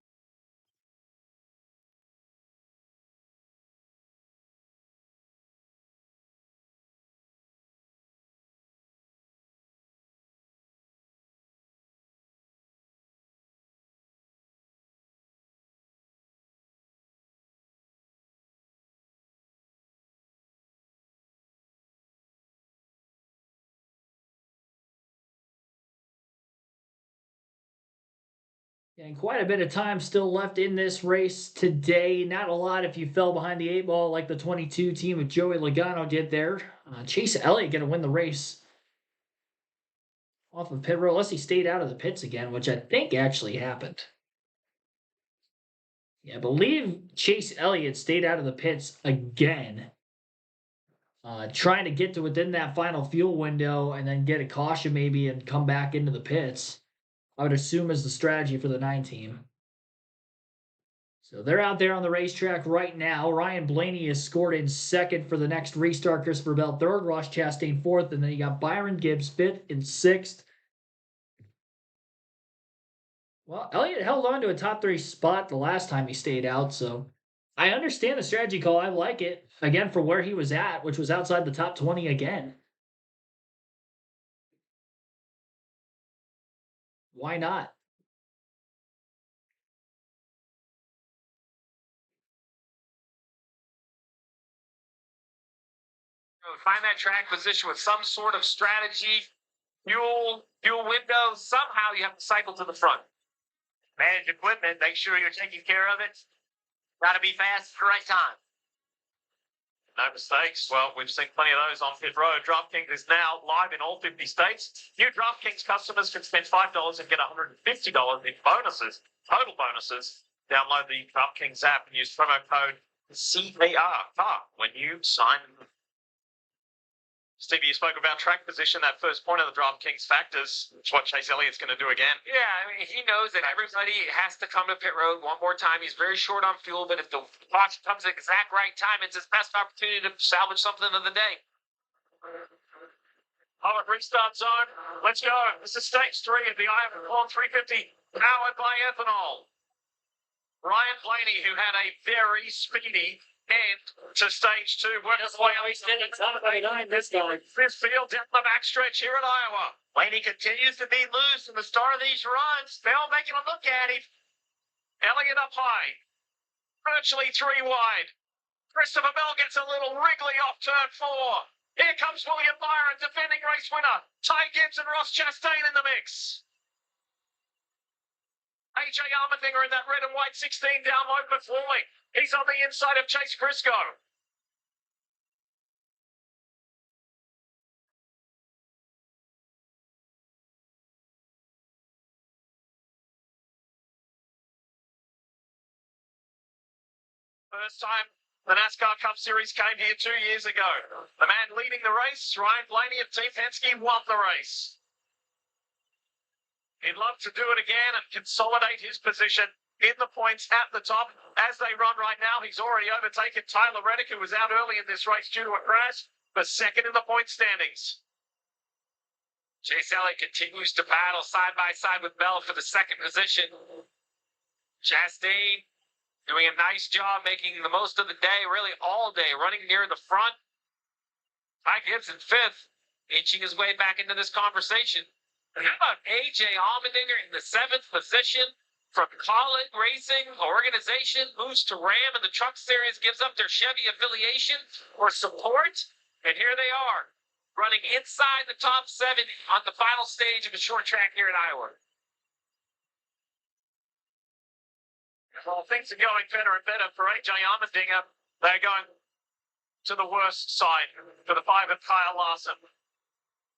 And quite a bit of time still left in this race today. Not a lot if you fell behind the 8 ball like the 22 team with Joey Logano did there. Chase Elliott going to win the race off of pit road, unless he stayed out of the pits again, which I think actually happened. Yeah, I believe Chase Elliott stayed out of the pits again, trying to get to within that final fuel window and then get a caution maybe and come back into the pits. I would assume is the strategy for the 9 team. So they're out there on the racetrack right now. Ryan Blaney is scored in second for the next restart. Christopher Bell third, Ross Chastain fourth, and then you got Byron Gibbs fifth and sixth. Well, Elliott held on to a top 3 spot the last time he stayed out, so I understand the strategy call. I like it. Again, for where he was at, which was outside the top 20 again. Why not? Find that track position with some sort of strategy, fuel window. Somehow you have to cycle to the front. Manage equipment. Make sure you're taking care of it. Got to be fast at the right time. No mistakes. Well, we've seen plenty of those on pit road. DraftKings is now live in all 50 states. New DraftKings customers can spend $5 and get $150 in bonuses, total bonuses. Download the DraftKings app and use promo code CAR when you sign. Stevie, you spoke about track position, that first point of the DraftKings factors. It's what Chase Elliott's going to do again. Yeah, I mean, he knows that everybody has to come to pit road one more time. He's very short on fuel, but if the caution comes at the exact right time, it's his best opportunity to salvage something of the day. All right, restart zone. Let's go. This is stage 3 of the Iowa Corn 350, powered by ethanol. Ryan Blaney, who had a very speedy end to stage 2. That's why I said it's top of the 9 this time. Fifth field down the backstretch here at Iowa. Blaney continues to be loose in the start of these runs. Bell making a look at him. Elliott up high. Virtually 3 wide. Christopher Bell gets a little wriggly off turn 4. Here comes William Byron, defending race winner. Ty Gibbs and Ross Chastain in the mix. AJ Allmendinger in that red and white 16 down low but falling. He's on the inside of Chase Briscoe. First time the NASCAR Cup Series came here 2 years ago. The man leading the race, Ryan Blaney of Team Penske, won the race. He'd love to do it again and consolidate his position in the points at the top. As they run right now, he's already overtaken Tyler Reddick, who was out early in this race due to a crash, for second in the point standings. Chase Elliott continues to battle side by side with Bell for the second position. Chastain doing a nice job making the most of the day, really all day, running near the front. Ty Gibbs in 5th, inching his way back into this conversation. And how about AJ Allmendinger in the 7th position from Collett Racing organization, moves to Ram, and the Truck Series gives up their Chevy affiliation or support. And here they are, running inside the top 7 on the final stage of a short track here in Iowa. Well, things are going better and better for AJ Allmendinger. They're going to the worst side for the 5 of Kyle Larson.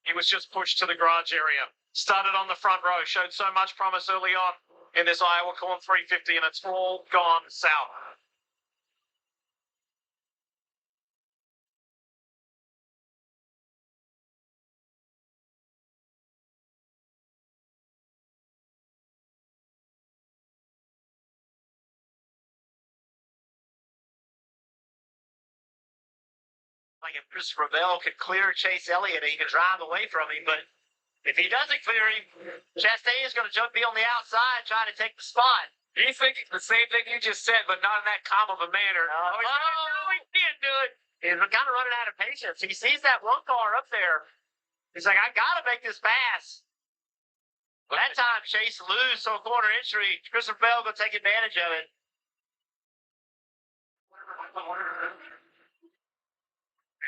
He was just pushed to the garage area. Started on the front row, showed so much promise early on in this Iowa Corn 350, and it's all gone south. Like if Christopher Bell could clear Chase Elliott, he could drive away from him, but if he doesn't clear him, Chastain is going to be on the outside trying to take the spot. He's thinking the same thing you just said, but not in that calm of a manner. He can't do it. He's kind of running out of patience. He sees that one car up there. He's like, I got to make this pass. That time, Chase lose, so corner entry. Christopher Bell going to take advantage of it.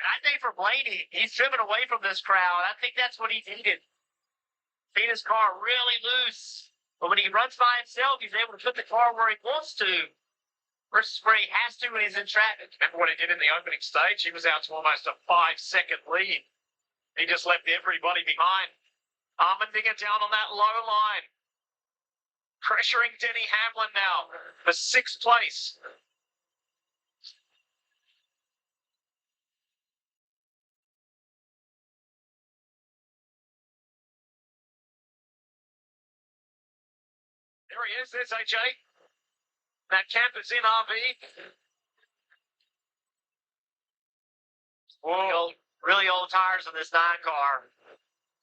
I think for Blaney, he's driven away from this crowd. I think that's what he needed. Seen his car really loose. But when he runs by himself, he's able to put the car where he wants to versus where he has to when he's in traffic. Remember what he did in the opening stage? He was out to almost a 5-second lead. He just left everybody behind. Armendinger down on that low line. Pressuring Denny Hamlin now for 6th place. There he is. There's AJ. That camper's in RV. Really old tires on this 9 car.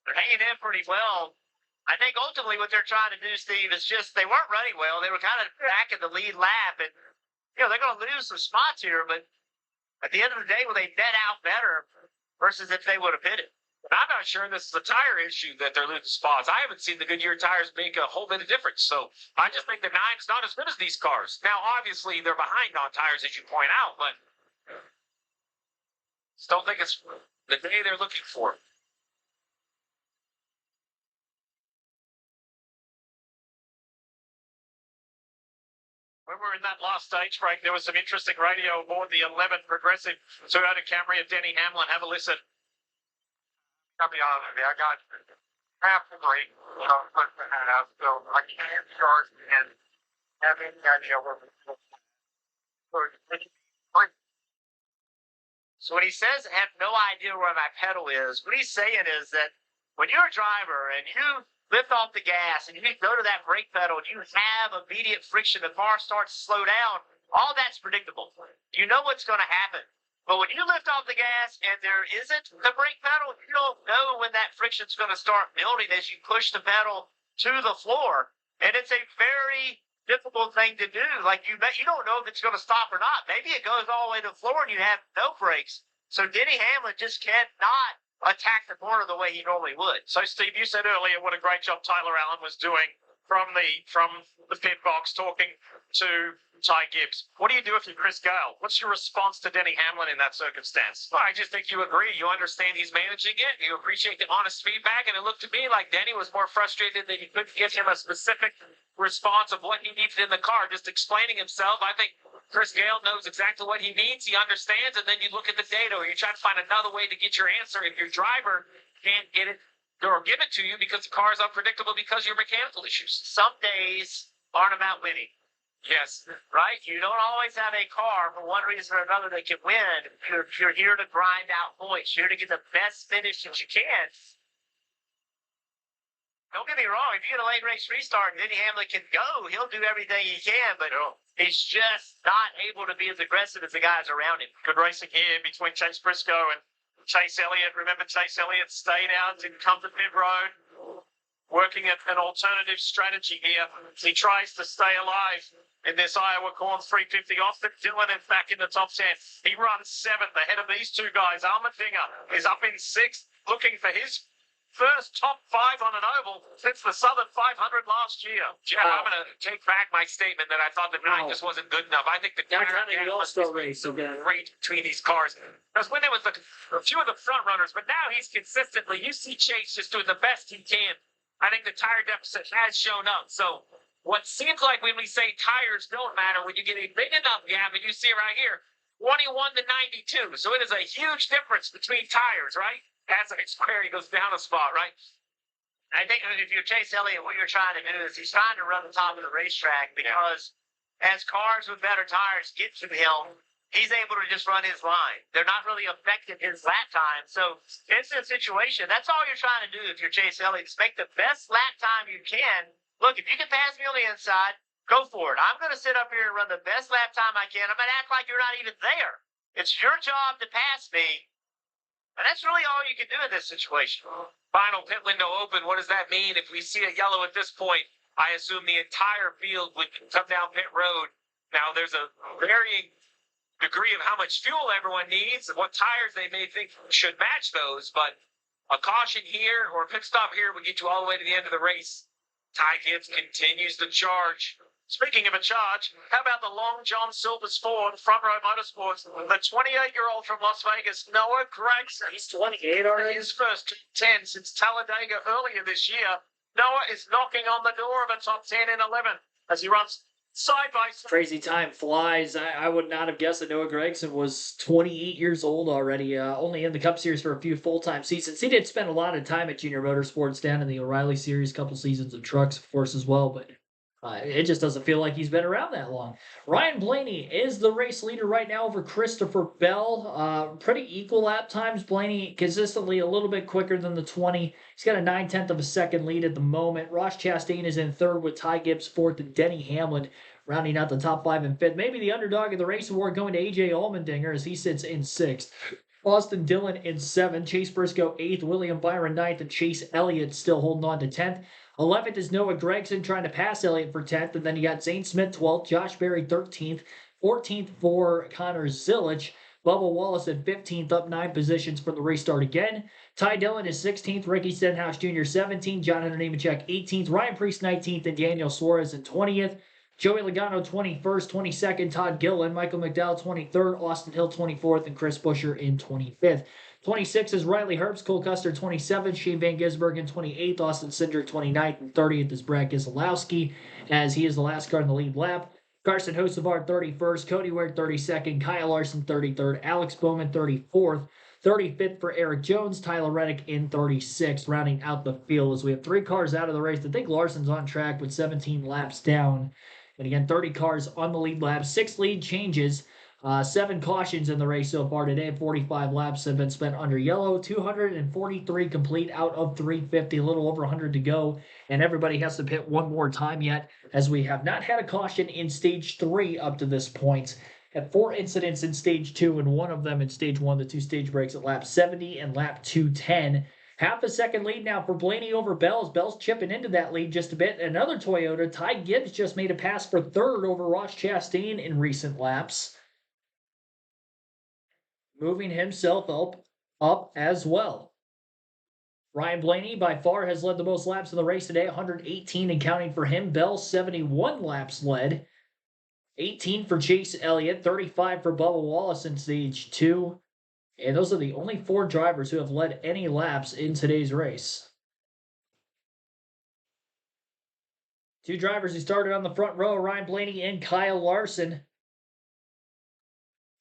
They're hanging in pretty well. I think ultimately what they're trying to do, Steve, is just they weren't running well. They were kind of back in the lead lap, and they're going to lose some spots here. But at the end of the day, will they net out better versus if they would have hit it? And I'm not sure this is a tire issue that they're losing spots. I haven't seen the Goodyear tires make a whole bit of difference. So I just think the 9's not as good as these cars. Now, obviously, they're behind on tires, as you point out, but still think it's the day they're looking for. When we were in that last stage break, there was some interesting radio aboard the 11 Progressive Toyota Camry of Denny Hamlin. Have a listen. I'll be honest with you, I got half the rate, so I can't charge and have any idea where So when he says I have no idea where my pedal is, what he's saying is that when you're a driver and you lift off the gas and you go to that brake pedal and you have immediate friction, the car starts to slow down, all that's predictable. You know what's going to happen. But when you lift off the gas and there isn't the brake pedal, you don't know when that friction's going to start building as you push the pedal to the floor. And it's a very difficult thing to do. Like you don't know if it's going to stop or not. Maybe it goes all the way to the floor and you have no brakes. So Denny Hamlin just cannot attack the corner the way he normally would. So, Steve, you said earlier what a great job Tyler Allen was doing from the pit box talking to Ty Gibbs. What do you do if you're Chris Gale? What's your response to Denny Hamlin in that circumstance? Well, I just think you agree. You understand he's managing it. You appreciate the honest feedback. And it looked to me like Denny was more frustrated that you couldn't give him a specific response of what he needed in the car, just explaining himself. I think Chris Gale knows exactly what he needs. He understands. And then you look at the data or you try to find another way to get your answer if your driver can't get it or give it to you because the car is unpredictable because of your mechanical issues. Some days aren't about winning. Yes. Right? You don't always have a car for one reason or another that can win. You're here to grind out points. You're here to get the best finish that you can. Don't get me wrong. If you get a late race restart and Denny Hamlin can go, he'll do everything he can, but he's just not able to be as aggressive as the guys around him. Good racing here between Chase Briscoe and Chase Elliott. Remember, Chase Elliott stayed out, didn't come to pit road, working at an alternative strategy here. He tries to stay alive in this Iowa Corn 350. Austin Dillon is back in the top 10. He runs 7th ahead of these two guys. Armendinger is up in 6th, looking for his first top 5 on an oval since the Southern 500 last year. Yeah, I'm going to take back my statement that I thought the 9 just wasn't good enough. I think the Not trying to All-Star race, okay. great between these cars. Because when there was a few of the front runners, but now he's consistently, you see Chase just doing the best he can. I think the tire deficit has shown up. So what seems like when we say tires don't matter, when you get a big enough gap, and you see it right here, 21 to 92. So it is a huge difference between tires, right? That's a square. He goes down a spot, right? I think if you're Chase Elliott, what you're trying to do is he's trying to run the top of the racetrack because as cars with better tires get to him, he's able to just run his line. They're not really affecting his lap time. So it's a situation. That's all you're trying to do if you're Chase Elliott is make the best lap time you can. Look, if you can pass me on the inside, go for it. I'm going to sit up here and run the best lap time I can. I'm going to act like you're not even there. It's your job to pass me. And that's really all you can do in this situation. Final pit window open. What does that mean? If we see a yellow at this point, I assume the entire field would come down pit road. Now, there's a varying degree of how much fuel everyone needs and what tires they may think should match those. But a caution here or a pit stop here would get you all the way to the end of the race. Ty Gibbs continues to charge. Speaking of a charge, how about the Long John Silver's Ford, Front Row Motorsports, the 28-year-old from Las Vegas, Noah Gragson. He's 28 already? His first 10 since Talladega earlier this year. Noah is knocking on the door of a top 10 in 11 as he runs side by side. Crazy time flies. I would not have guessed that Noah Gragson was 28 years old already, only in the Cup Series for a few full-time seasons. He did spend a lot of time at Junior Motorsports down in the O'Reilly Series, a couple seasons of trucks, of course, as well, but it just doesn't feel like he's been around that long. Ryan Blaney is the race leader right now over Christopher Bell. Pretty equal lap times. Blaney consistently a little bit quicker than the 20. He's got a 9/10 of a second lead at the moment. Ross Chastain is in third with Ty Gibbs fourth and Denny Hamlin rounding out the top 5 and fifth. Maybe the underdog of the race award going to A.J. Allmendinger as he sits in sixth. Austin Dillon in seventh. Chase Briscoe eighth. William Byron ninth. And Chase Elliott still holding on to 10th. 11th is Noah Gragson trying to pass Elliott for 10th. And then you got Zane Smith 12th. Josh Berry 13th. 14th for Connor Zilich. Bubba Wallace at 15th, up 9 positions from the restart again. Ty Dillon is 16th. Ricky Stenhouse Jr. 17th. John Hunter Nemechek 18th. Ryan Preece 19th. And Daniel Suarez in 20th. Joey Logano 21st, 22nd, Todd Gillen, Michael McDowell 23rd, Austin Hill 24th, and Chris Buescher in 25th. 26th is Riley Herbst, Cole Custer 27th, Shane Van Gisbergen 28th, Austin Cindric 29th, and 30th is Brad Keselowski, as he is the last car in the lead lap. Carson Hocevar 31st, Cody Ware 32nd, Kyle Larson 33rd, Alex Bowman 34th, 35th for Eric Jones, Tyler Reddick in 36th, rounding out the field as we have 3 cars out of the race. I think Larson's on track with 17 laps down. And again, 30 cars on the lead lap, 6 lead changes, 7 cautions in the race so far today. 45 laps have been spent under yellow, 243 complete out of 350, a little over 100 to go. And everybody has to pit one more time yet, as we have not had a caution in Stage 3 up to this point. Had 4 incidents in Stage 2, and 1 of them in Stage 1, the 2 stage breaks at lap 70 and lap 210. Half a second lead now for Blaney over Bell's. Bell's chipping into that lead just a bit. Another Toyota. Ty Gibbs just made a pass for third over Ross Chastain in recent laps. Moving himself up as well. Ryan Blaney by far has led the most laps in the race today, 118 and counting for him. Bell 71 laps led. 18 for Chase Elliott, 35 for Bubba Wallace in Stage 2. And those are the only 4 drivers who have led any laps in today's race. 2 drivers who started on the front row, Ryan Blaney and Kyle Larson.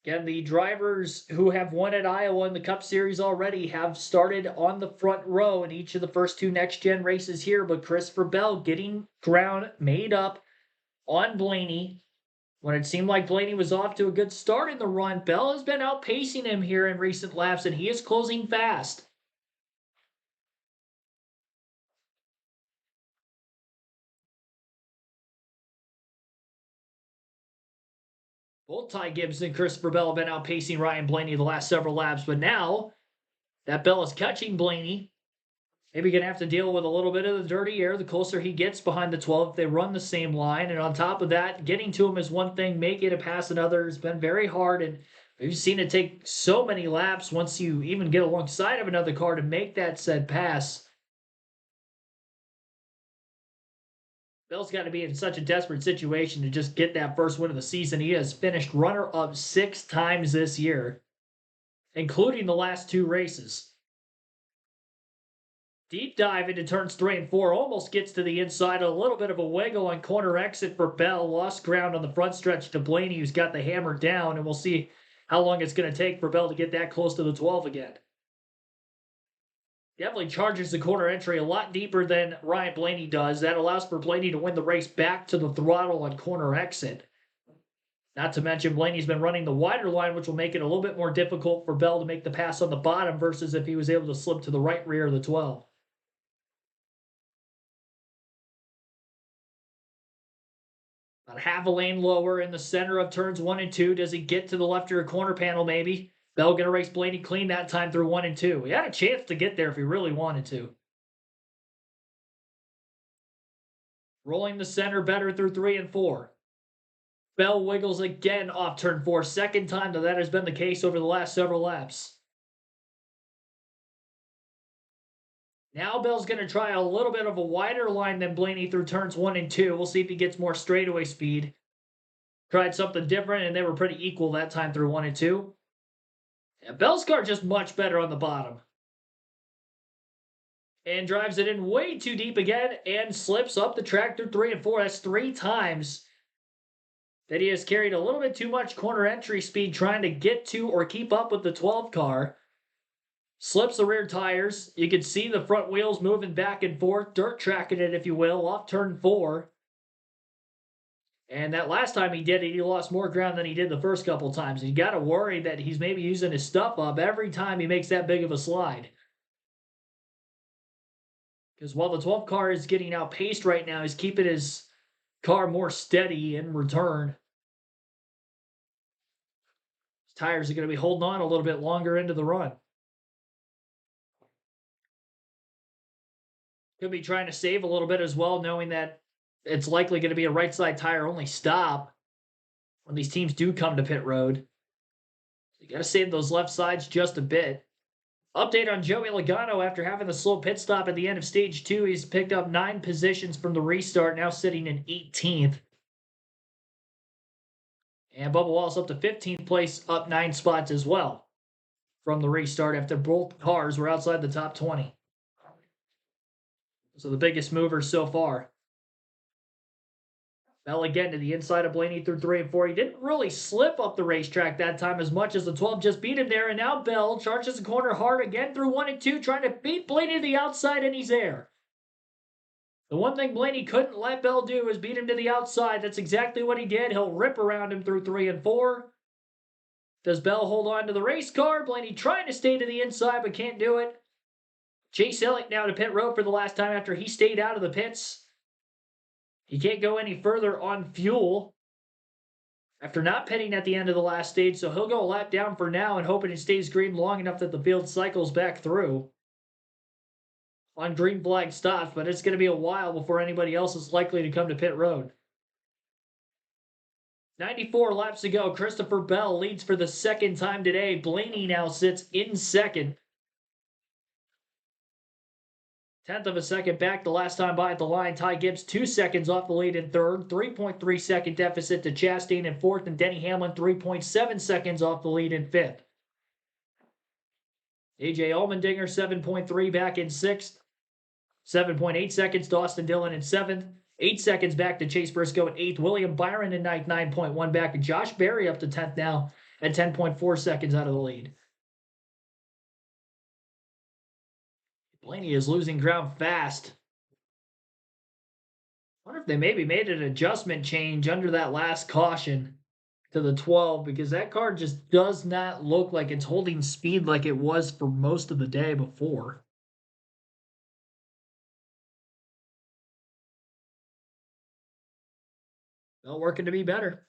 Again, the drivers who have won at Iowa in the Cup Series already have started on the front row in each of the first 2 next-gen races here, but Christopher Bell getting ground made up on Blaney. When it seemed like Blaney was off to a good start in the run, Bell has been outpacing him here in recent laps, and he is closing fast. Both Ty Gibbs and Christopher Bell have been outpacing Ryan Blaney the last several laps, but now that Bell is catching Blaney, maybe going to have to deal with a little bit of the dirty air the closer he gets behind the 12 if they run the same line. And on top of that, getting to him is one thing, making it pass another has been very hard. And we've seen it take so many laps once you even get alongside of another car to make that said pass. Bell's got to be in such a desperate situation to just get that first win of the season. He has finished runner-up 6 times this year, including the last 2 races. Deep dive into turns 3 and 4. Almost gets to the inside. A little bit of a wiggle on corner exit for Bell. Lost ground on the front stretch to Blaney, who's got the hammer down. And we'll see how long it's going to take for Bell to get that close to the 12 again. Definitely charges the corner entry a lot deeper than Ryan Blaney does. That allows for Blaney to win the race back to the throttle on corner exit. Not to mention Blaney's been running the wider line, which will make it a little bit more difficult for Bell to make the pass on the bottom versus if he was able to slip to the right rear of the 12. About half a lane lower in the center of turns 1 and 2. Does he get to the left rear corner panel maybe? Bell going to race Blaney clean that time through 1 and 2. He had a chance to get there if he really wanted to. Rolling the center better through 3 and 4. Bell wiggles again off turn 4. Second time that has been the case over the last several laps. Now Bell's going to try a little bit of a wider line than Blaney through turns 1 and 2. We'll see if he gets more straightaway speed. Tried something different, and they were pretty equal that time through 1 and 2. Yeah, Bell's car just much better on the bottom. And drives it in way too deep again and slips up the track through 3 and 4. That's 3 times that he has carried a little bit too much corner entry speed trying to get to or keep up with the 12 car. Slips the rear tires. You can see the front wheels moving back and forth, dirt tracking it, if you will, off turn 4. And that last time he did it, he lost more ground than he did the first couple times. You got to worry that he's maybe using his stuff up every time he makes that big of a slide. Because while the 12 car is getting outpaced right now, he's keeping his car more steady in return. His tires are going to be holding on a little bit longer into the run. Could be trying to save a little bit as well, knowing that it's likely going to be a right side tire only stop when these teams do come to pit road. So you got to save those left sides just a bit. Update on Joey Logano after having the slow pit stop at the end of stage 2. He's picked up 9 positions from the restart, now sitting in 18th. And Bubba Wallace up to 15th place, up 9 spots as well from the restart after both cars were outside the top 20. So the biggest movers so far. Bell again to the inside of Blaney through 3 and 4. He didn't really slip up the racetrack that time as much as the 12 just beat him there. And now Bell charges the corner hard again through 1 and 2, trying to beat Blaney to the outside, and he's there. The one thing Blaney couldn't let Bell do is beat him to the outside. That's exactly what he did. He'll rip around him through 3 and 4. Does Bell hold on to the race car? Blaney trying to stay to the inside, but can't do it. Chase Elliott now to pit road for the last time after he stayed out of the pits. He can't go any further on fuel after not pitting at the end of the last stage, so he'll go a lap down for now and hoping it stays green long enough that the field cycles back through on green flag stops, but it's going to be a while before anybody else is likely to come to pit road. 94 laps to go. Christopher Bell leads for the second time today. Blaney now sits in second. 10th of a second back the last time by at the line. Ty Gibbs 2 seconds off the lead in third. 3.3 second deficit to Chastain in fourth. And Denny Hamlin 3.7 seconds off the lead in fifth. AJ Allmendinger 7.3 back in sixth. 7.8 seconds to Austin Dillon in seventh. 8 seconds back to Chase Briscoe in eighth. William Byron in ninth. 9.1 back. And Josh Berry up to 10th now at 10.4 seconds out of the lead. Blaney is losing ground fast. I wonder if they maybe made an adjustment change under that last caution to the 12, because that car just does not look like it's holding speed like it was for most of the day before. Well, working to be better.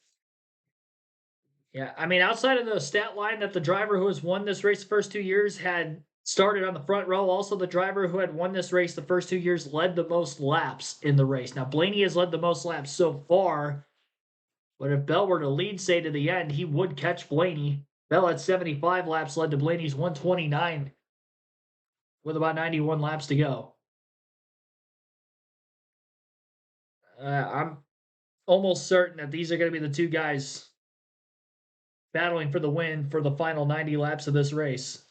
Yeah, I mean, outside of the stat line that the driver who has won this race the first 2 years had started on the front row, also the driver who had won this race the first 2 years led the most laps in the race. Now, Blaney has led the most laps so far, but if Bell were to lead, say, to the end, he would catch Blaney. Bell had 75 laps, led to Blaney's 129 with about 91 laps to go. I'm almost certain that these are going to be the two guys battling for the win for the final 90 laps of this race.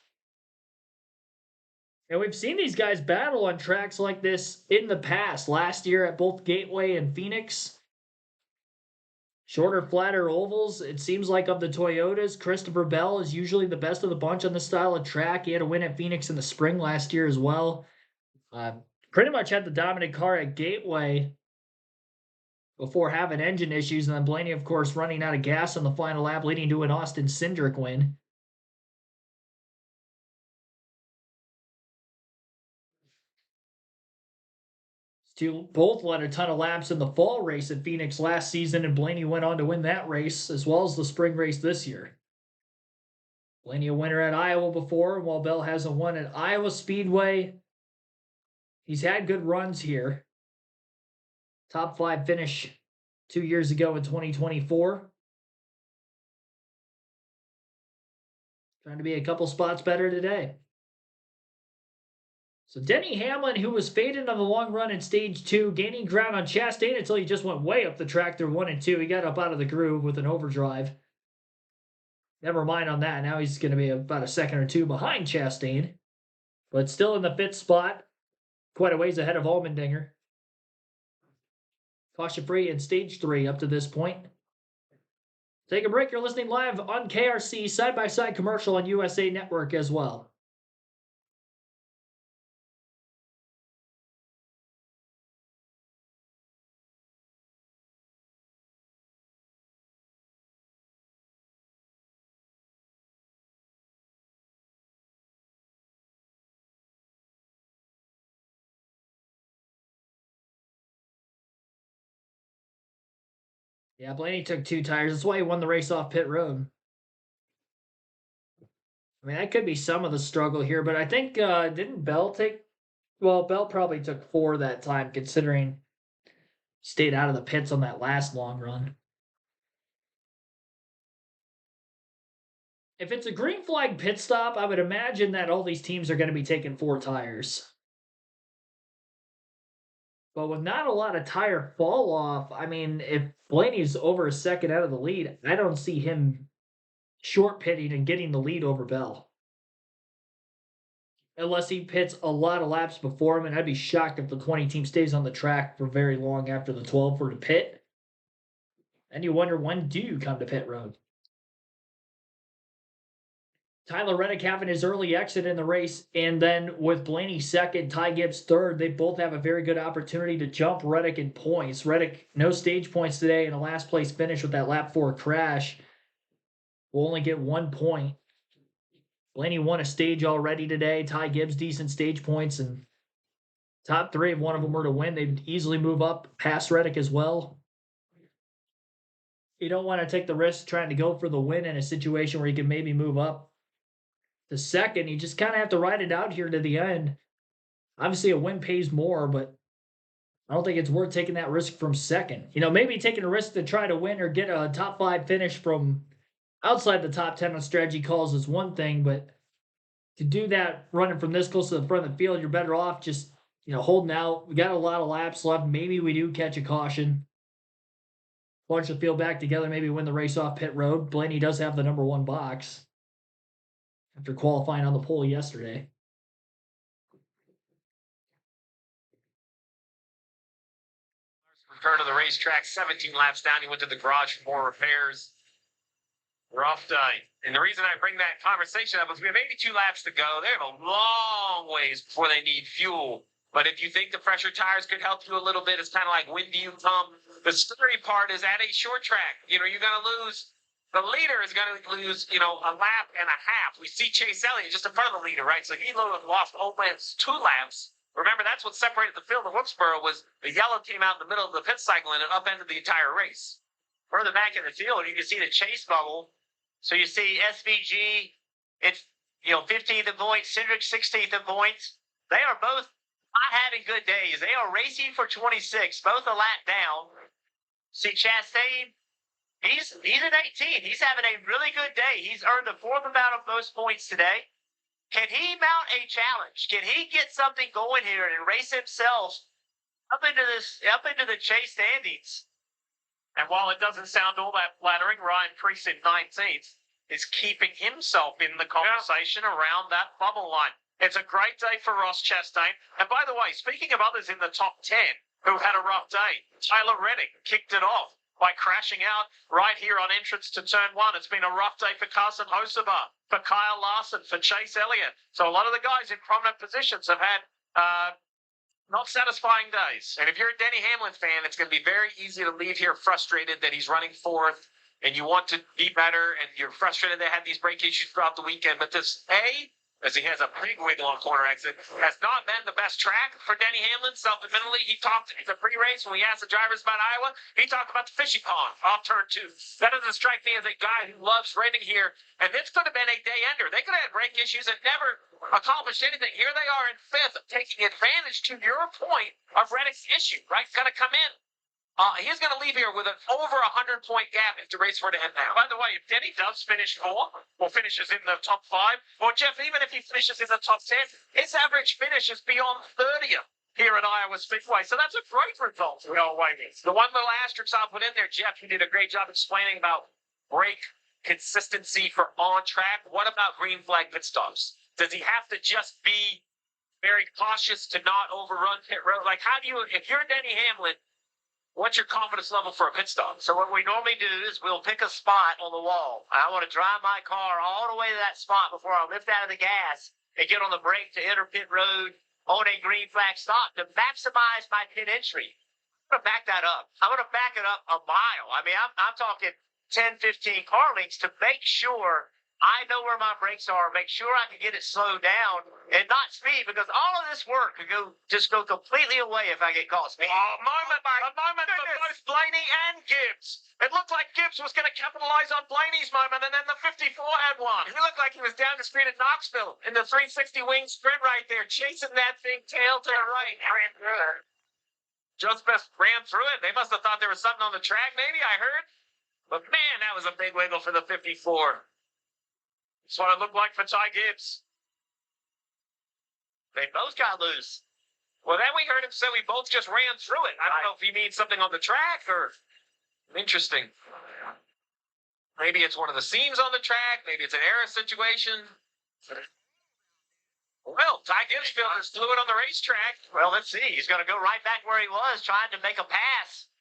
And we've seen these guys battle on tracks like this in the past. Last year at both Gateway and Phoenix. Shorter, flatter ovals. It seems like of the Toyotas, Christopher Bell is usually the best of the bunch on this style of track. He had a win at Phoenix in the spring last year as well. Pretty much had the dominant car at Gateway before having engine issues. And then Blaney, of course, running out of gas on the final lap, leading to an Austin Cindric win. Both led a ton of laps in the fall race at Phoenix last season, and Blaney went on to win that race as well as the spring race this year. Blaney a winner at Iowa before, while Bell hasn't won at Iowa Speedway. He's had good runs here. Top 5 finish 2 years ago in 2024. Trying to be a couple spots better today. So Denny Hamlin, who was faded on the long run in stage 2, gaining ground on Chastain until he just went way up the track through 1 and 2. He got up out of the groove with an overdrive. Never mind on that. Now he's going to be about a second or two behind Chastain, but still in the 5th spot. quite a ways ahead of Allmendinger. Caution free in stage 3 up to this point. Take a break. You're listening live on KRC side-by-side commercial on USA Network as well. Yeah, Blaney took 2 tires. That's why he won the race off pit road. I mean, that could be some of the struggle here, but I think, didn't Bell take... Well, Bell probably took 4 that time, considering stayed out of the pits on that last long run. If it's a green flag pit stop, I would imagine that all these teams are going to be taking 4 tires. But with not a lot of tire fall off, I mean, if Blaney's over a second out of the lead, I don't see him short pitting and getting the lead over Bell. Unless he pits a lot of laps before him, and I'd be shocked if the 20 team stays on the track for very long after the 12 for the pit. And you wonder, when do you come to pit road? Tyler Reddick having his early exit in the race, and then with Blaney second, Ty Gibbs third, they both have a very good opportunity to jump Reddick in points. Reddick, no stage points today, and a last place finish with that lap 4 crash. Will only get 1 point. Blaney won a stage already today. Ty Gibbs, decent stage points, and top 3, if one of them were to win, they'd easily move up past Reddick as well. You don't want to take the risk trying to go for the win in a situation where you can maybe move up to second. You just kind of have to ride it out here to the end. Obviously, a win pays more, but I don't think it's worth taking that risk from second. You know, maybe taking a risk to try to win or get a top 5 finish from outside the top 10 on strategy calls is one thing, but to do that running from this close to the front of the field, you're better off just, holding out. We got a lot of laps left. Maybe we do catch a caution. Bunch the field back together, maybe win the race off pit road. Blaney does have the number 1 box after qualifying on the pole yesterday. Return to the racetrack, 17 laps down. He went to the garage for more repairs. Rough day. And the reason I bring that conversation up is we have 82 laps to go. They have a long ways before they need fuel. But if you think the pressure tires could help you a little bit, it's kind of like when do you come? The scary part is at a short track. You're going to lose. The leader is going to lose, a lap and a half. We see Chase Elliott just in front of the leader, right? So he lost almost 2 laps. Remember, that's what separated the field of Wilkesboro was the yellow came out in the middle of the pit cycle and it upended the entire race. Further back in the field, you can see the chase bubble. So you see SVG, it's 15th in points, Cindric 16th in points. They are both not having good days. They are racing for 26, both a lap down. See Chastain, he's at 18. He's having a really good day. He's earned the 4th amount of most points today. Can he mount a challenge? Can he get something going here and race himself up into the chase standings? And while it doesn't sound all that flattering, Ryan Preece in 19th is keeping himself in the conversation around that bubble line. It's a great day for Ross Chastain. And by the way, speaking of others in the top 10 who had a rough day, Tyler Reddick kicked it off by crashing out right here on entrance to turn 1. It's been a rough day for Carson Hocevar, for Kyle Larson, for Chase Elliott. So a lot of the guys in prominent positions have had not satisfying days. And if you're a Denny Hamlin fan, it's going to be very easy to leave here frustrated that he's running 4th and you want to be better and you're frustrated they had these brake issues throughout the weekend. But this, as he has a big wiggle on corner exit, has not been the best track for Denny Hamlin. Self-admittedly, he talked in the pre-race when we asked the drivers about Iowa, he talked about the fishing pond off turn 2. That doesn't strike me as a guy who loves racing here. And this could have been a day ender. They could have had brake issues and never accomplished anything. Here they are in 5th, taking advantage, to your point, of Reddick's issue, right? Going to come in. He's going to leave here with an over 100-point gap if the race were to end now. By the way, if Denny does finish 4th or finishes in the top 5, or Jeff, even if he finishes in the top 10, his average finish is beyond 30th here at Iowa Speedway. So that's a great result to go away with. The one little asterisk I'll put in there, Jeff, you did a great job explaining about brake consistency for on track. What about green flag pit stops? Does he have to just be very cautious to not overrun pit road. Like, how do you, if you're Denny Hamlin, what's your confidence level for a pit stop? So what we normally do is we'll pick a spot on the wall. I want to drive my car all the way to that spot before I lift out of the gas and get on the brake to enter pit road on a green flag stop to maximize my pit entry. I'm going to back that up. I'm going to back it up a mile. I mean, I'm talking 10, 15 car lengths to make sure I know where my brakes are, make sure I can get it slowed down and not speed, because all of this work could just go completely away if I get caught speeding. A moment for both Blaney and Gibbs. It looked like Gibbs was going to capitalize on Blaney's moment, and then the 54 had one. He looked like he was down the street at Knoxville in the 360 wing sprint right there, chasing that thing tail to the right. Ran through it. Just ran through it. They must have thought there was something on the track, maybe, I heard. But man, that was a big wiggle for the 54. That's what it looked like for Ty Gibbs. They both got loose. Well, then we heard him say we both just ran through it. I don't know if he means something on the track or... Interesting. Maybe it's one of the seams on the track. Maybe it's an error situation. Well, Ty Gibbs feels fluid on the racetrack. Well, let's see. He's going to go right back where he was, trying to make a pass.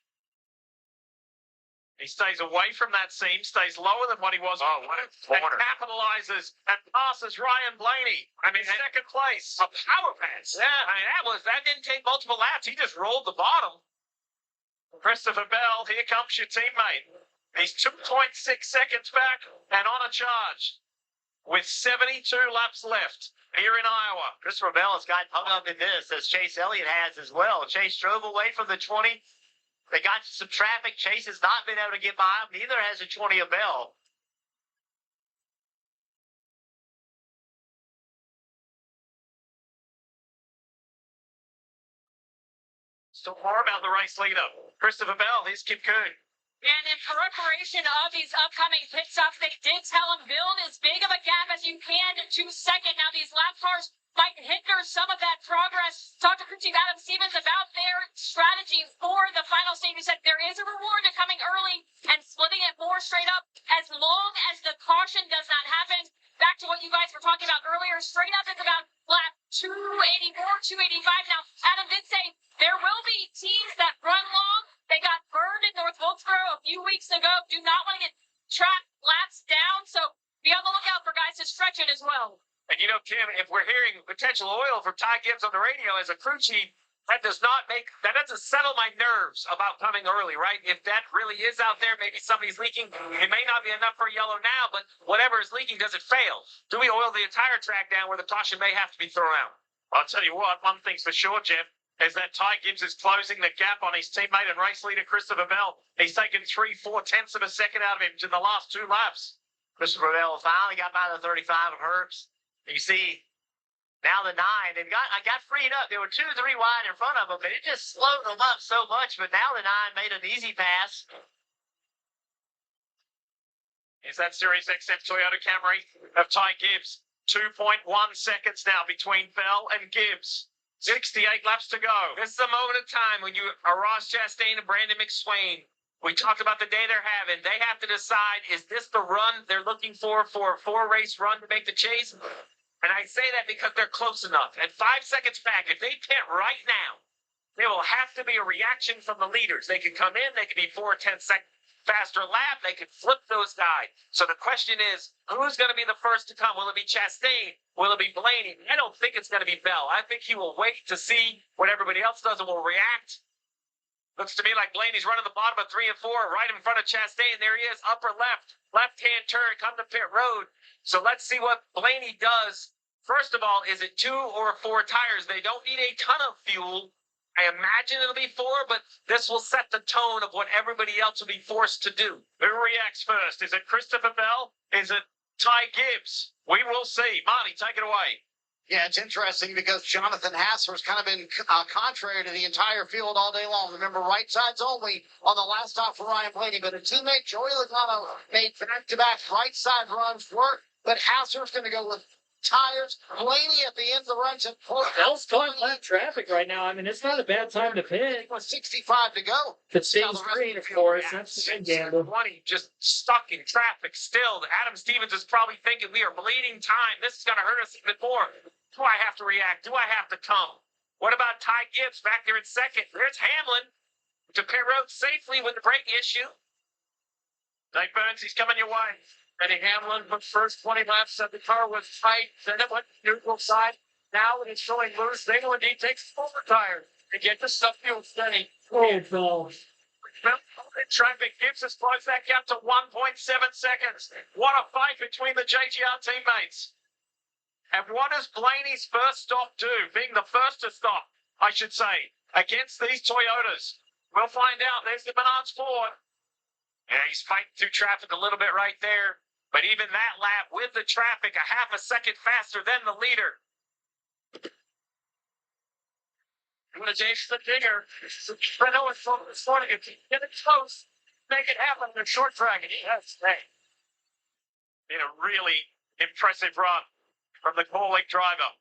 He stays away from that seam, stays lower than what he was. Oh, what a corner. And capitalizes and passes Ryan Blaney. I mean, second place. A power pass. Yeah, I mean, that didn't take multiple laps. He just rolled the bottom. Christopher Bell, here comes your teammate. He's 2.6 seconds back and on a charge with 72 laps left here in Iowa. Christopher Bell has got hung up in this, as Chase Elliott has as well. Chase drove away from the 20. They got some traffic. Chase has not been able to get by him. Neither has the 20 of Bell. Still more about the race leader. Christopher Bell, here's Kip Coon. And in preparation of these upcoming pit stops, they did tell him build as big of a gap as you can to second. Now these lap cars might hinder some of that progress. Talk to crew chief Adam Stevens about their strategy for the final stage. He said there is a reward to coming early and splitting it more straight up as long as the caution does not happen. Back to what you guys were talking about earlier, straight up is about lap 284, 285. Now, Adam did say there will be teams that run long. They got burned in North Wilkesboro a few weeks ago. Do not want to get track laps down, so be on the lookout for guys to stretch it as well. And you know, Kim, if we're hearing potential oil for Ty Gibbs on the radio as a crew chief, that doesn't settle my nerves about coming early, right? If that really is out there, maybe somebody's leaking. It may not be enough for yellow now, but whatever is leaking, does it fail? Do we oil the entire track down where the caution may have to be thrown out? I'll tell you what, one thing's for sure, Jeff, is that Ty Gibbs is closing the gap on his teammate and race leader Christopher Bell. He's taken 3/4 tenths of a second out of him in the last 2 laps. Christopher Bell finally got by the 35 of Herbst. You see, now the 9, I got freed up. There were 2, 3 wide in front of them, but it just slowed them up so much. But now the 9 made an easy pass. Is that Series XF Toyota Camry of Ty Gibbs? 2.1 seconds now between Bell and Gibbs. 68 laps to go. This is a moment of time when you are Ross Chastain and Brandon McSwain. We talked about the day they're having. They have to decide, is this the run they're looking for a 4-race run to make the chase? And I say that because they're close enough. At 5 seconds back, if they pit right now, there will have to be a reaction from the leaders. They could come in, they could be 4/10 seconds faster lap, they could flip those guys. So the question is, who's going to be the first to come? Will it be Chastain? Will it be Blaney? I don't think it's going to be Bell. I think he will wait to see what everybody else does and will react. Looks to me like Blaney's running the bottom of 3 and 4, right in front of Chastain. There he is, upper left-hand turn, come to pit road. So let's see what Blaney does. First of all, is it 2 or 4 tires? They don't need a ton of fuel. I imagine it'll be 4, but this will set the tone of what everybody else will be forced to do. Who reacts first? Is it Christopher Bell? Is it Ty Gibbs? We will see. Marty, take it away. Yeah, it's interesting because Jonathan Hassler's kind of been contrary to the entire field all day long. Remember, right sides only on the last stop for Ryan Blaney, but a teammate, Joey Logano, made back-to-back right side runs work, but Hassler's going to go with tires. Blaney at the end of the run said, Bell's caught lap traffic right now. I mean, it's not a bad time to pit. With 65 to go. If it stays green, of course, that's a good gamble. 20, just stuck in traffic still. Adam Stevens is probably thinking we are bleeding time. This is going to hurt us even more. Do I have to react? Do I have to come? What about Ty Gibbs back there in second? There's Hamlin to pit road safely with the brake issue. Dave Burns, he's coming your way. Eddie Hamlin, the first 20 laps said the car was tight, then it went neutral side. Now it is showing loose. They will indeed take over tires to get the stuff fuel steady. Oh, Phil. Traffic Gibbs has closed that gap to 1.7 seconds. What a fight between the JGR teammates. And what does Blaney's first stop do? Being the first to stop, I should say, against these Toyotas. We'll find out. There's the Menards Ford. Yeah, he's fighting through traffic a little bit right there. But even that lap with the traffic, a half a second faster than the leader. Doing a Jason Digger. I know it's this morning. If you get it close, make it happen in a short track. And he has today. In a really impressive run from the Corlick driver.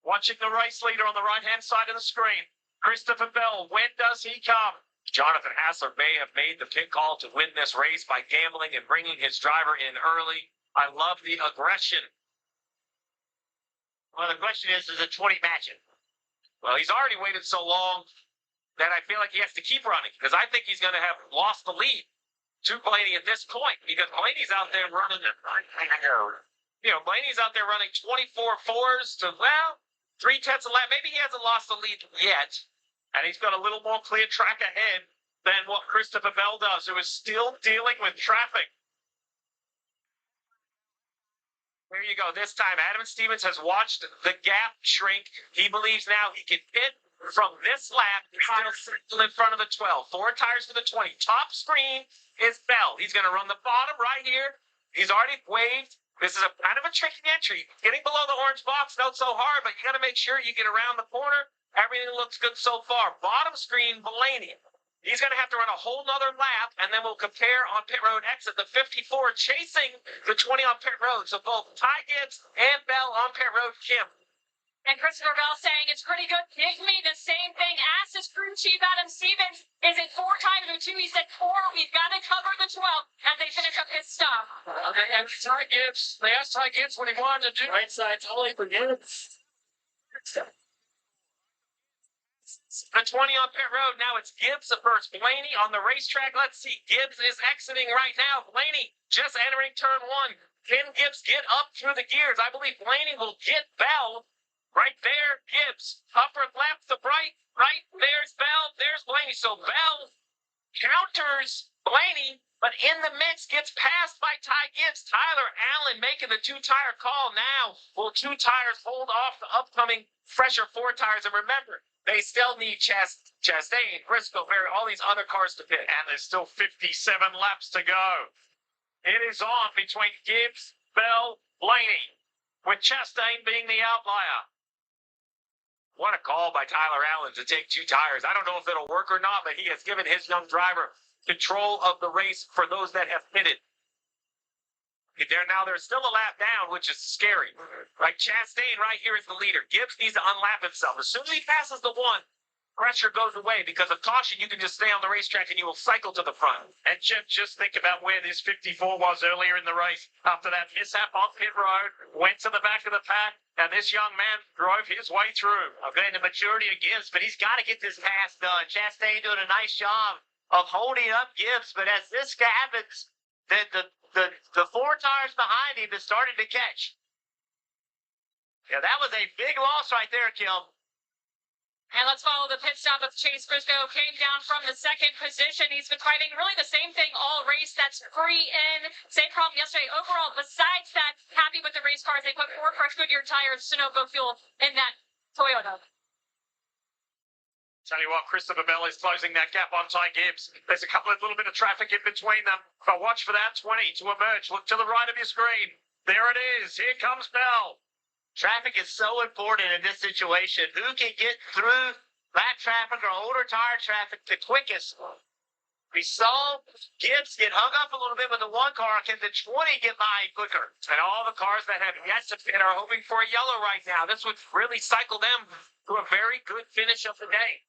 Watching the race leader on the right-hand side of the screen. Christopher Bell, when does he come? Jonathan Hassler may have made the pit call to win this race by gambling and bringing his driver in early. I love the aggression. Well, the question is it 20 matching? Well, he's already waited so long that I feel like he has to keep running because I think he's going to have lost the lead to Blaney at this point because Blaney's out there running. Blaney's out there running 24 fours to, 3/10 a lap. Maybe he hasn't lost the lead yet. And he's got a little more clear track ahead than what Christopher Bell does, who is still dealing with traffic. There you go. This time, Adam Stevens has watched the gap shrink. He believes now he can pit from this lap still in front of the 12. 4 tires to the 20. Top screen is Bell. He's going to run the bottom right here. He's already waved. This is a kind of a tricky entry. Getting below the orange box, not so hard, but you got to make sure you get around the corner. Everything looks good so far. Bottom screen, Blaney. He's going to have to run a whole nother lap, and then we'll compare on pit road exit. The 54 chasing the 20 on pit road. So both Ty Gibbs and Bell on pit road, Kim. And Christopher Bell saying it's pretty good. Give me the same thing. Asked his crew chief Adam Stevens, is it 4 times or 2? He said 4. We've got to cover the 12 as they finish up his stop. And Ty Gibbs, they asked Ty Gibbs what he wanted to do. Right side, totally forget it. The 20 on pit road. Now it's Gibbs at first. Blaney on the racetrack. Let's see. Gibbs is exiting right now. Blaney just entering turn 1. Can Gibbs get up through the gears? I believe Blaney will get Bell. Right there, Gibbs. Upper left to right. There's Bell. There's Blaney. So Bell counters Blaney, but in the mix gets passed by Ty Gibbs. Tyler Allen making the 2-tire call now. Will 2 tires hold off the upcoming fresher 4 tires? And remember, they still need Chastain, Briscoe, Berry, all these other cars to pit. And there's still 57 laps to go. It is on between Gibbs, Bell, Blaney, with Chastain being the outlier. What a call by Tyler Allen to take 2 tires. I don't know if it'll work or not, but he has given his young driver control of the race for those that have pitted. There's still a lap down, which is scary. Right, Chastain right here is the leader. Gibbs needs to unlap himself. As soon as he passes the 1, pressure goes away because of caution. You can just stay on the racetrack and you will cycle to the front. And just think about where this 54 was earlier in the race. After that mishap on pit road, went to the back of the pack, and this young man drove his way through. Okay, the maturity of Gibbs, but he's got to get this pass done. Chastain doing a nice job of holding up Gibbs, but as this happens, the 4 tires behind him is starting to catch. Yeah, that was a big loss right there, Kim. And let's follow the pit stop of Chase Briscoe. Came down from the 2nd position. He's been fighting really the same thing all race. That's free in. Same problem yesterday. Overall, besides that, happy with the race cars. They put 4 fresh Goodyear tires, Sunoco fuel in that Toyota. Tell you what, Christopher Bell is closing that gap on Ty Gibbs. There's a little bit of traffic in between them. But watch for that 20 to emerge. Look to the right of your screen. There it is. Here comes Bell. Traffic is so important in this situation. Who can get through that traffic or older tire traffic the quickest? We saw Gibbs get hung up a little bit with the 1 car. Can the 20 get by quicker? And all the cars that have yet to pit are hoping for a yellow right now. This would really cycle them to a very good finish of the day.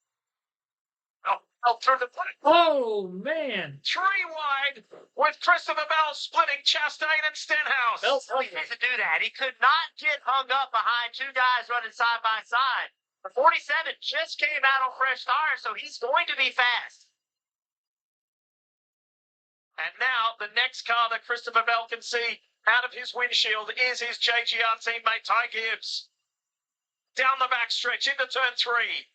Oh, Bell through the plate. Oh, man. 3 wide with Christopher Bell splitting Chastain and Stenhouse. Bell's He needs to do that. He could not get hung up behind 2 guys running side by side. The 47 just came out on fresh tires, so he's going to be fast. And now the next car that Christopher Bell can see out of his windshield is his JGR teammate Ty Gibbs. Down the backstretch into turn 3.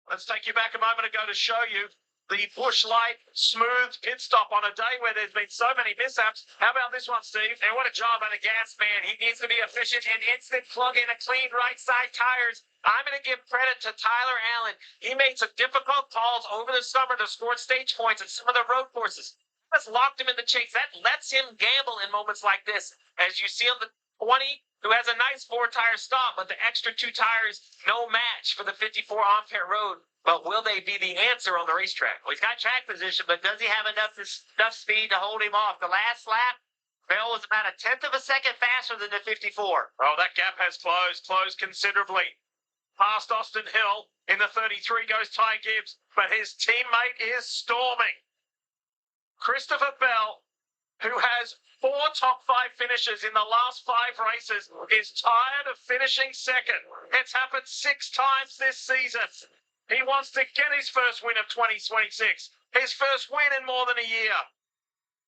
Let's take you back a moment ago to show you the Busch Light smooth pit stop on a day where there's been so many mishaps. How about this one, Steve? And what a job on the gas man. He needs to be efficient and instant plug in a clean right side tires. I'm going to give credit to Tyler Allen. He made some difficult calls over the summer to score stage points at some of the road courses. That's locked him in the chase. That lets him gamble in moments like this. As you see on the 20, who has a nice 4-tire stop, but the extra 2 tires, no match for the 54 Ampere road. But will they be the answer on the racetrack? Well, he's got track position, but does he have enough speed to hold him off? The last lap, Bell was about 1/10 of a second faster than the 54. Oh, that gap has closed considerably. Past Austin Hill in the 33 goes Ty Gibbs, but his teammate is storming. Christopher Bell, who has 4 top 5 finishes in the last 5 races, is tired of finishing second. It's happened 6 times this season. He wants to get his first win of 2026, his first win in more than a year.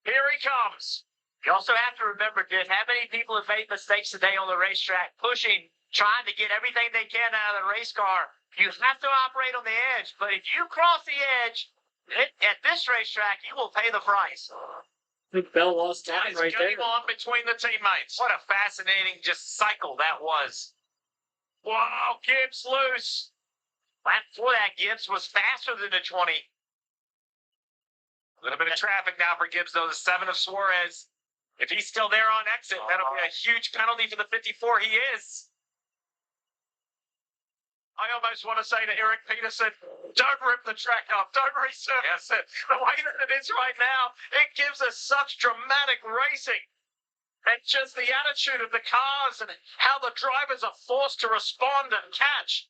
Here he comes. You also have to remember, Dick, how many people have made mistakes today on the racetrack, pushing, trying to get everything they can out of the race car. You have to operate on the edge, but if you cross the edge at this racetrack, you will pay the price. I think Bell lost time It's right there. game on between the teammates. What a fascinating just cycle that was. Wow, Gibbs loose. Lap before that, Gibbs was faster than the 20. A little bit of traffic now for Gibbs, though. The 7 of Suarez. If he's still there on exit, that'll be a huge penalty for the 54. He is. I almost want to say to Eric Peterson, don't rip the track up, don't resurface it. The way that it is right now, it gives us such dramatic racing. And just the attitude of the cars and how the drivers are forced to respond and catch.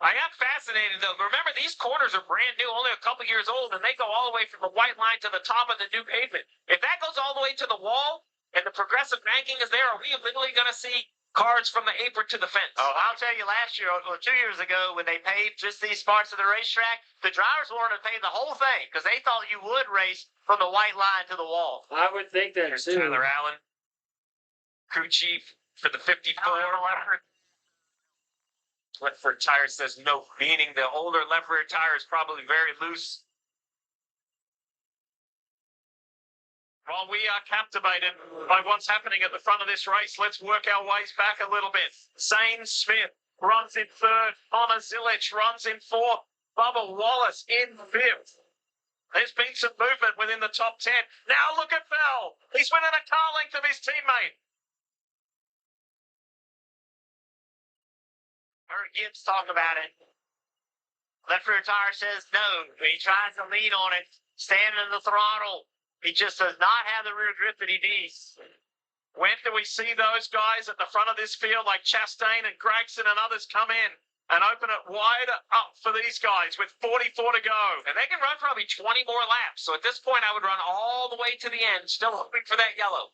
I am fascinated, though. Remember, these corners are brand new, only a couple years old, and they go all the way from the white line to the top of the new pavement. If that goes all the way to the wall and the progressive banking is there, are we literally going to see cars from the apron to the fence? Oh, I'll tell you, last year, or 2 years ago, when they paved just these parts of the racetrack, the drivers wanted to pave the whole thing because they thought you would race from the white line to the wall. I would think that Here's too. Tyler Allen, crew chief for the 54. Left rear tire says no, meaning the older left rear tire is probably very loose. While we are captivated by what's happening at the front of this race, let's work our ways back a little bit. Zane Smith runs in 3rd. Honor Zilich runs in 4th. Bubba Wallace in 5th. There's been some movement within the top 10. Now look at Bell. He's within a car length of his teammate. Heard Gibbs talk about it. Left rear tire says no. He tries to lean on it, stand in the throttle. He just does not have the rear grip that he needs. When do we see those guys at the front of this field like Chastain and Gregson and others come in and open it wide up for these guys with 44 to go? And they can run probably 20 more laps. So at this point, I would run all the way to the end, still hoping for that yellow.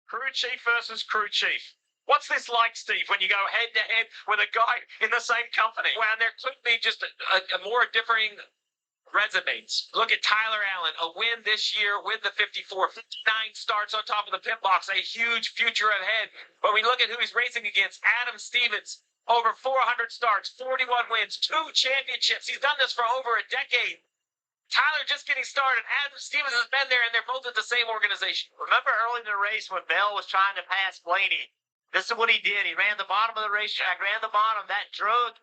Crew chief versus crew chief. What's this like, Steve, when you go head-to-head with a guy in the same company? Well, there could be just a more differing resumes. Look at Tyler Allen, a win this year with the 54, 59 starts on top of the pit box, a huge future ahead. But we look at who he's racing against. Adam Stevens, over 400 starts, 41 wins, 2 championships. He's done this for over a decade. Tyler just getting started. Adam Stevens has been there, and they're both at the same organization. Remember early in the race when Bell was trying to pass Blaney? This is what he did. He ran the bottom of the racetrack, ran the bottom. That drug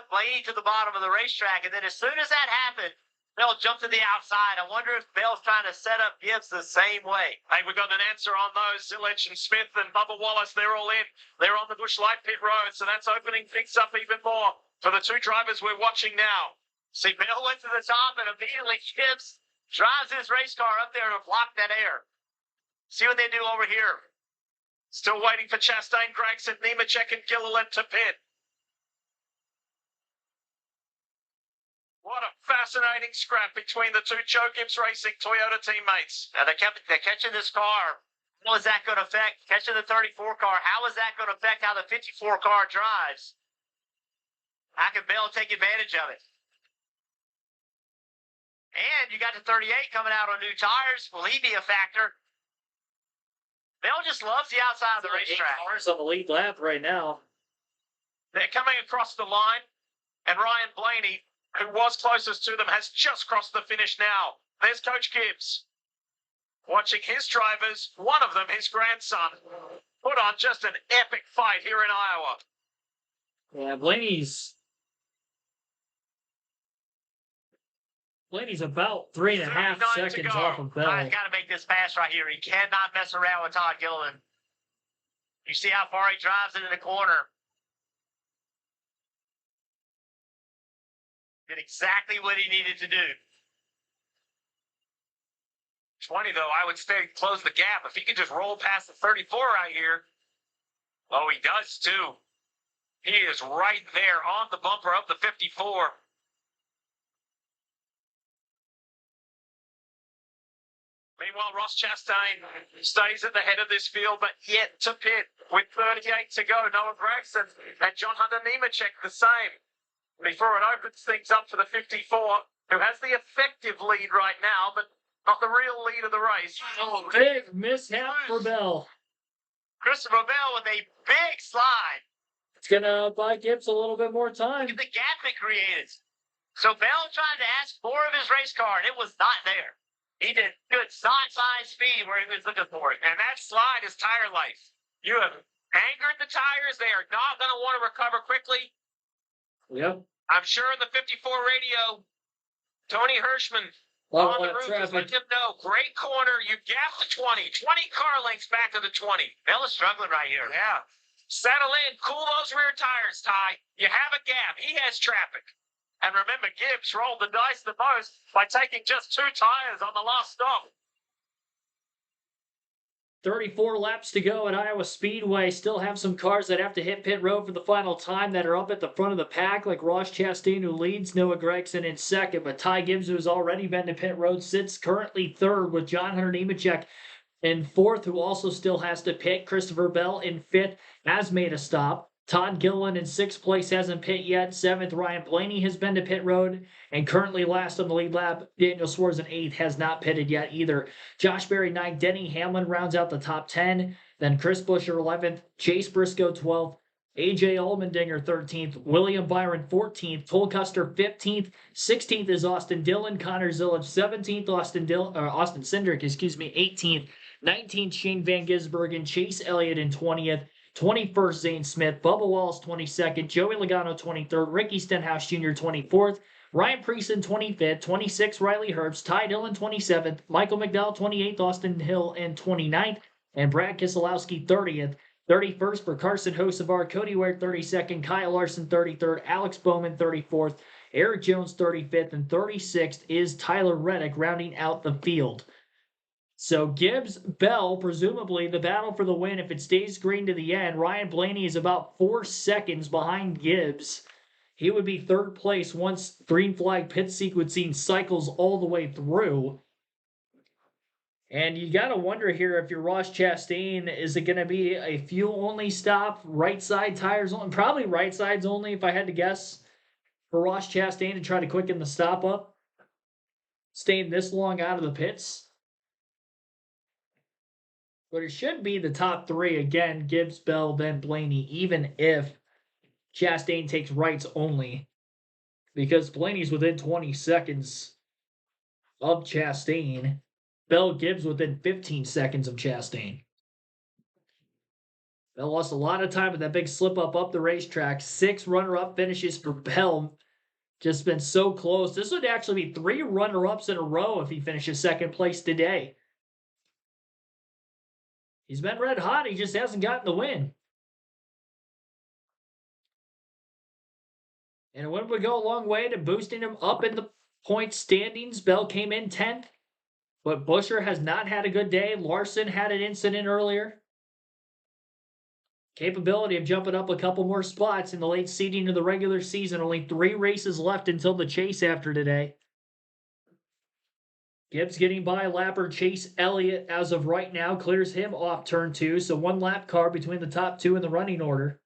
Blaney to the bottom of the racetrack. And then as soon as that happened, Bell jumped to the outside. I wonder if Bell's trying to set up Gibbs the same way. Hey, we've got an answer on those. Zilich and Smith and Bubba Wallace, they're all in. They're on the Busch Light pit road, so that's opening things up even more for the 2 drivers we're watching now. See, Bell went to the top and immediately Gibbs drives his race car up there to block that air. See what they do over here. Still waiting for Chastain, Gregson, Nemechek and Gilliland to pit. What a fascinating scrap between the two Joe Gibbs Racing Toyota teammates. Now they're catching this car. How is that going to affect catching the 34 car? How is that going to affect how the 54 car drives? How can Bell take advantage of it? And you got the 38 coming out on new tires. Will he be a factor? Bell just loves the outside of the racetrack. 8 cars on the lead lap right now. They're coming across the line, and Ryan Blaney, who was closest to them, has just crossed the finish now. There's Coach Gibbs watching his drivers, one of them his grandson, put on just an epic fight here in Iowa. Yeah, Blaney's about 3.5 seconds off of Bell. He's got to make this pass right here. He cannot mess around with Todd Gilliland. You see how far he drives into the corner. Did exactly what he needed to do. 20, though, I would stay close the gap. If he can just roll past the 34 right here. Oh, he does, too. He is right there on the bumper of the 54. Meanwhile, Ross Chastain stays at the head of this field, but yet to pit with 38 to go. Noah Gragson and John Hunter Nemechek the same. Before it opens things up for the 54, who has the effective lead right now, but not the real lead of the race. Oh, big mishap for Bell. Christopher Bell with a big slide. It's going to buy Gibbs a little bit more time. Look at the gap it created. So Bell tried to ask more of his race car, and it was not there. He did good side speed where he was looking for it. And that slide is tire life. You have angered the tires. They are not going to want to recover quickly. Yep. I'm sure in the 54 radio, Tony Hirschman on the roof is letting him know. Great corner. You gap the 20. 20 car lengths back to the 20. Bell is struggling right here. Yeah. Settle in. Cool those rear tires, Ty. You have a gap. He has traffic. And remember, Gibbs rolled the dice the most by taking just 2 tires on the last stop. 34 laps to go at Iowa Speedway. Still have some cars that have to hit pit road for the final time that are up at the front of the pack, like Ross Chastain, who leads, Noah Gragson in second. But Ty Gibbs, who has already been to pit road, sits currently third with John Hunter Nemechek in fourth, who also still has to pit. Christopher Bell in fifth has made a stop. Todd Gilliland in 6th place hasn't pit yet. 7th, Ryan Blaney has been to pit road. And currently last on the lead lap, Daniel Suarez in 8th has not pitted yet either. Josh Berry 9th, Denny Hamlin rounds out the top 10. Then Chris Buescher 11th, Chase Briscoe 12th, AJ Allmendinger 13th, William Byron 14th, Cole Custer 15th, 16th is Austin Dillon, Connor Zillage 17th, Austin Cindric, 18th, 19th Shane Van Gisbergen, Chase Elliott in 20th. 21st, Zane Smith, Bubba Wallace 22nd, Joey Logano 23rd, Ricky Stenhouse Jr. 24th, Ryan Preeson 25th, 26th, Riley Herbst, Ty Dillon 27th, Michael McDowell 28th, Austin Hill in 29th, and Brad Keselowski 30th. 31st for Carson Hocevar, Cody Ware 32nd, Kyle Larson 33rd, Alex Bowman 34th, Eric Jones 35th, and 36th is Tyler Reddick rounding out the field. So Gibbs, Bell, presumably the battle for the win if it stays green to the end. Ryan Blaney is about 4 seconds behind Gibbs. He would be 3rd place once green flag pit sequencing cycles all the way through. And you got to wonder here if you're Ross Chastain, is it going to be a fuel-only stop, right side tires only? Probably right sides only if I had to guess for Ross Chastain to try to quicken the stop up. Staying this long out of the pits. But it should be the top 3 again, Gibbs, Bell, then Blaney, even if Chastain takes rights only. Because Blaney's within 20 seconds of Chastain. Bell, Gibbs within 15 seconds of Chastain. Bell lost a lot of time with that big slip up the racetrack. 6 runner-up finishes for Bell. Just been so close. This would actually be 3 runner-ups in a row if he finishes 2nd place today. He's been red hot. He just hasn't gotten the win. And it would go a long way to boosting him up in the point standings. Bell came in 10th. But Buescher has not had a good day. Larson had an incident earlier. capability of jumping up a couple more spots in the late seeding of the regular season. Only 3 races left until the chase after today. Gibbs getting by lapper Chase Elliott as of right now, clears him off turn 2, so 1 lap car between the top 2 in the running order.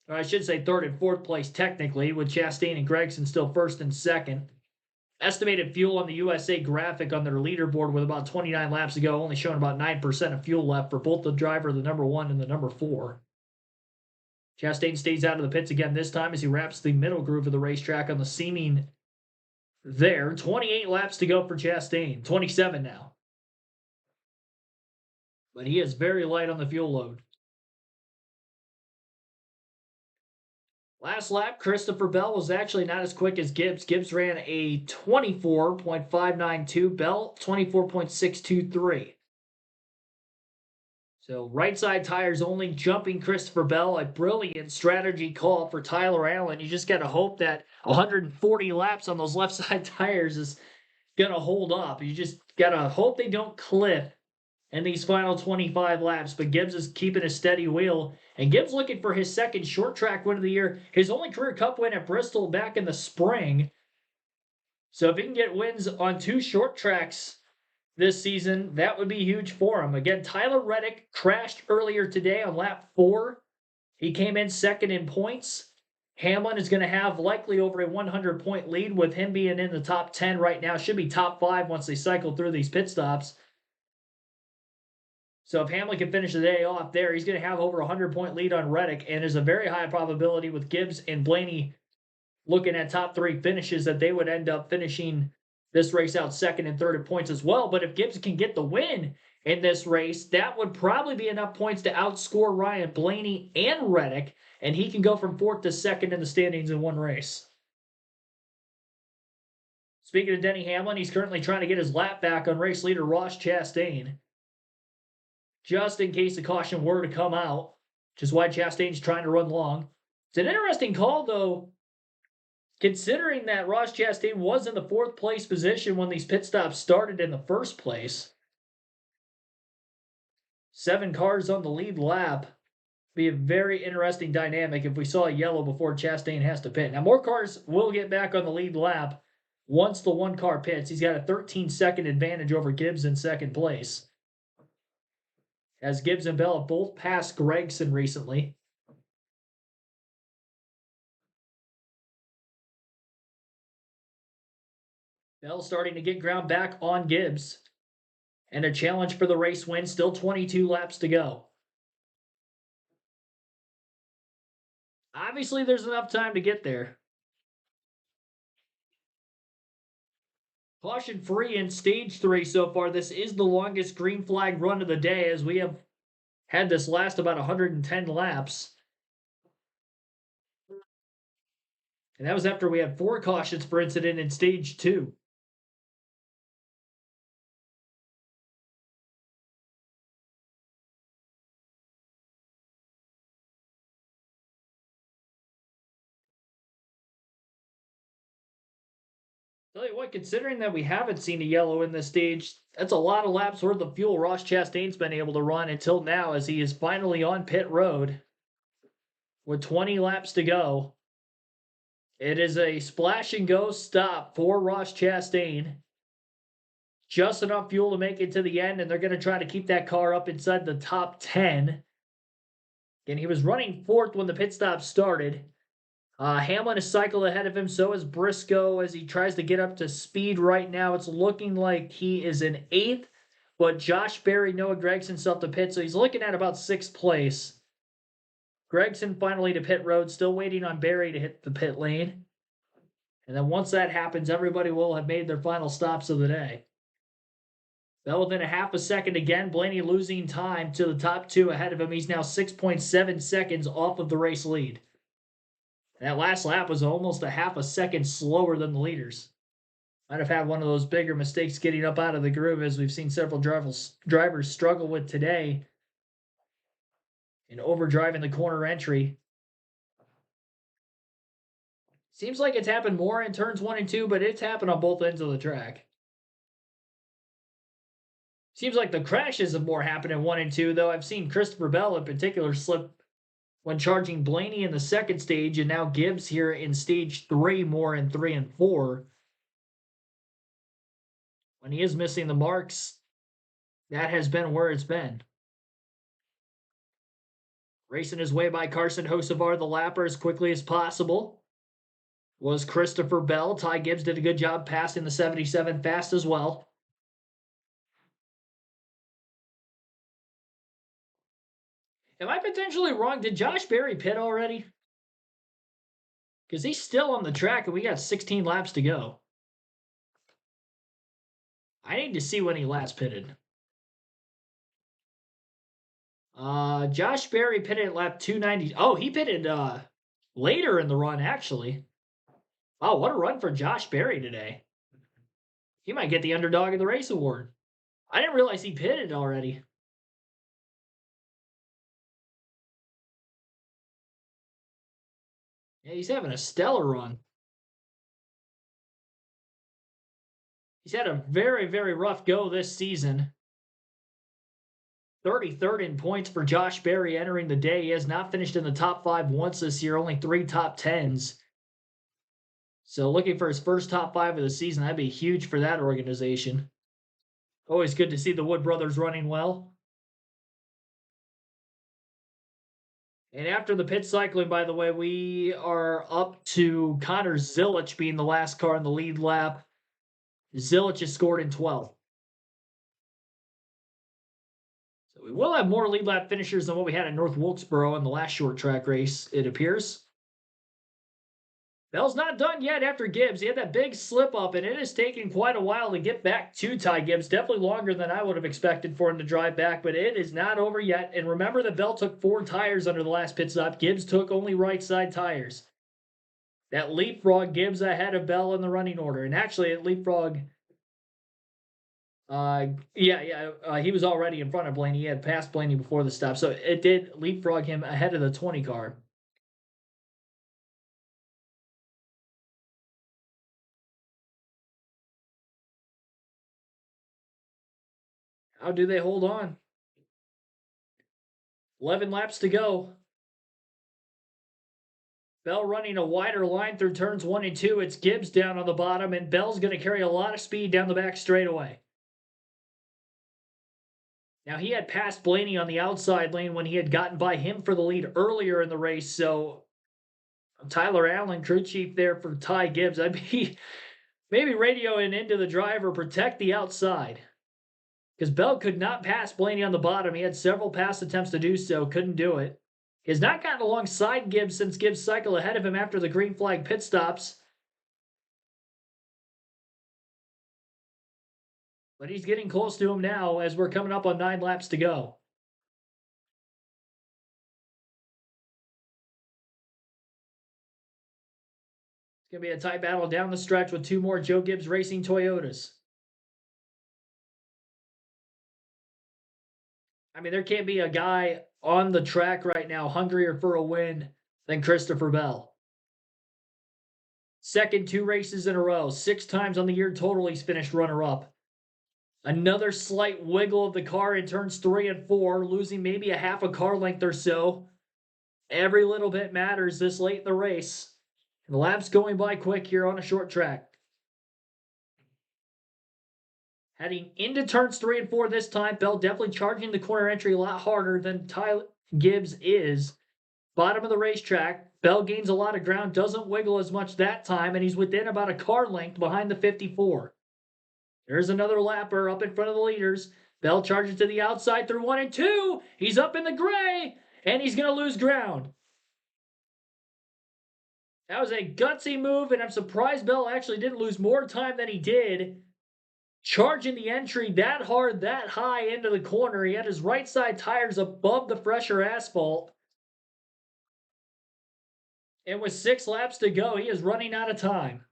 Or I should say 3rd and 4th place technically, with Chastain and Gregson still 1st and 2nd. Estimated fuel on the USA graphic on their leaderboard with about 29 laps to go, only showing about 9% of fuel left for both the driver, the number 1 and the number 4. Chastain stays out of the pits again this time as he wraps the middle groove of the racetrack on the seaming there. 28 laps to go for Chastain. 27 now. But he is very light on the fuel load. Last lap, Christopher Bell was actually not as quick as Gibbs. Gibbs ran a 24.592. Bell, 24.623. So right side tires only, jumping Christopher Bell. A brilliant strategy call for Tyler Allen. You just got to hope that 140 laps on those left side tires is going to hold up. You just got to hope they don't clip in these final 25 laps. But Gibbs is keeping a steady wheel. And Gibbs looking for his 2nd short track win of the year. His only career cup win at Bristol back in the spring. So if he can get wins on 2 short tracks this season, that would be huge for him. Again, Tyler Reddick crashed earlier today on lap 4. He came in 2nd in points. Hamlin is going to have likely over a 100-point lead with him being in the top 10 right now. Should be top 5 once they cycle through these pit stops. So if Hamlin can finish the day off there, he's going to have over a 100-point lead on Reddick, and there's a very high probability with Gibbs and Blaney looking at top 3 finishes that they would end up finishing this race out 2nd and 3rd in points as well. But if Gibbs can get the win in this race, that would probably be enough points to outscore Ryan Blaney and Reddick, and he can go from 4th to 2nd in the standings in one race. Speaking of Denny Hamlin, he's currently trying to get his lap back on race leader Ross Chastain, just in case the caution were to come out, which is why Chastain's trying to run long. It's an interesting call, though, considering that Ross Chastain was in the 4th place position when these pit stops started in the first place. 7 cars on the lead lap. Be a very interesting dynamic if we saw a yellow before Chastain has to pit. Now, more cars will get back on the lead lap once the 1 car pits. He's got a 13-second advantage over Gibbs in 2nd place, as Gibbs and Bell have both passed Gregson recently. Bell starting to get ground back on Gibbs. And a challenge for the race win. Still 22 laps to go. Obviously, there's enough time to get there. Caution free in stage 3 so far. This is the longest green flag run of the day, as we have had this last about 110 laps. And that was after we had 4 cautions for incident in stage 2. Tell you what, considering that we haven't seen a yellow in this stage, that's a lot of laps worth of fuel Ross Chastain's been able to run until now, as he is finally on pit road with 20 laps to go. It is a splash and go stop for Ross Chastain. Just enough fuel to make it to the end, and they're going to try to keep that car up inside the top 10. And he was running 4th when the pit stop started. Hamlin is cycled ahead of him, so is Briscoe as he tries to get up to speed right now. It's looking like he is in 8th, but Josh Berry, Noah Gregson self to pit, so he's looking at about 6th place. Gregson finally to pit road, still waiting on Berry to hit the pit lane. And then once that happens, everybody will have made their final stops of the day. Bell within a half a second again. Blaney losing time to the top 2 ahead of him. He's now 6.7 seconds off of the race lead. That last lap was almost a half a second slower than the leaders. Might have had one of those bigger mistakes getting up out of the groove, as we've seen several drivers struggle with today in overdriving the corner entry. Seems like it's happened more in turns 1 and 2, but it's happened on both ends of the track. Seems like the crashes have more happened in 1 and 2, though I've seen Christopher Bell in particular slip when charging Blaney in the second stage, and now Gibbs here in stage 3 more in 3 and 4. When he is missing the marks, that has been where it's been. Racing his way by Carson Hocevar, the lapper, as quickly as possible was Christopher Bell. Ty Gibbs did a good job passing the 77 fast as well. Am I potentially wrong? Did Josh Berry pit already? Because he's still on the track and we got 16 laps to go. I need to see when he last pitted. Josh Berry pitted at lap 290. Oh, he pitted later in the run, actually. Wow, what a run for Josh Berry today. He might get the Underdog of the Race award. I didn't realize he pitted already. Yeah, he's having a stellar run. He's had a very, very rough go this season. 33rd in points for Josh Berry entering the day. He has not finished in the top 5 once this year, only 3 top 10s. So looking for his first top 5 of the season, that'd be huge for that organization. Always good to see the Wood brothers running well. And after the pit cycling, by the way, we are up to Connor Zilich being the last car in the lead lap. Zilich is scored in 12th. So we will have more lead lap finishers than what we had at North Wilkesboro in the last short track race, it appears. Bell's not done yet after Gibbs. He had that big slip up, and it has taken quite a while to get back to Ty Gibbs. Definitely longer than I would have expected for him to drive back, but it is not over yet. And remember that Bell took 4 tires under the last pit stop. Gibbs took only right side tires. That leapfrog Gibbs ahead of Bell in the running order. And actually, it leapfrog. He was already in front of Blaney. He had passed Blaney before the stop, so it did leapfrog him ahead of the 20 car. How do they hold on? 11 laps to go. Bell running a wider line through turns 1 and 2. It's Gibbs down on the bottom, and Bell's going to carry a lot of speed down the back straightaway. Now, he had passed Blaney on the outside lane when he had gotten by him for the lead earlier in the race, so Tyler Allen, crew chief there for Ty Gibbs. I'd be maybe radioing into the driver, protect the outside. Because Bell could not pass Blaney on the bottom. He had several pass attempts to do so, couldn't do it. He has not gotten alongside Gibbs since Gibbs cycled ahead of him after the green flag pit stops. But he's getting close to him now as we're coming up on 9 laps to go. It's going to be a tight battle down the stretch with 2 more Joe Gibbs Racing Toyotas. I mean, there can't be a guy on the track right now hungrier for a win than Christopher Bell. Second 2 races in a row. 6 times on the year total he's finished runner-up. Another slight wiggle of the car in turns 3 and 4, losing maybe a half a car length or so. Every little bit matters this late in the race. And the lap's going by quick here on a short track. Heading into turns 3 and 4 this time, Bell definitely charging the corner entry a lot harder than Ty Gibbs is. Bottom of the racetrack, Bell gains a lot of ground, doesn't wiggle as much that time, and he's within about a car length behind the 54. There's another lapper up in front of the leaders. Bell charges to the outside through 1 and 2. He's up in the gray, and he's going to lose ground. That was a gutsy move, and I'm surprised Bell actually didn't lose more time than he did. Charging the entry that hard, that high into the corner. He had his right side tires above the fresher asphalt. And with 6 laps to go, he is running out of time.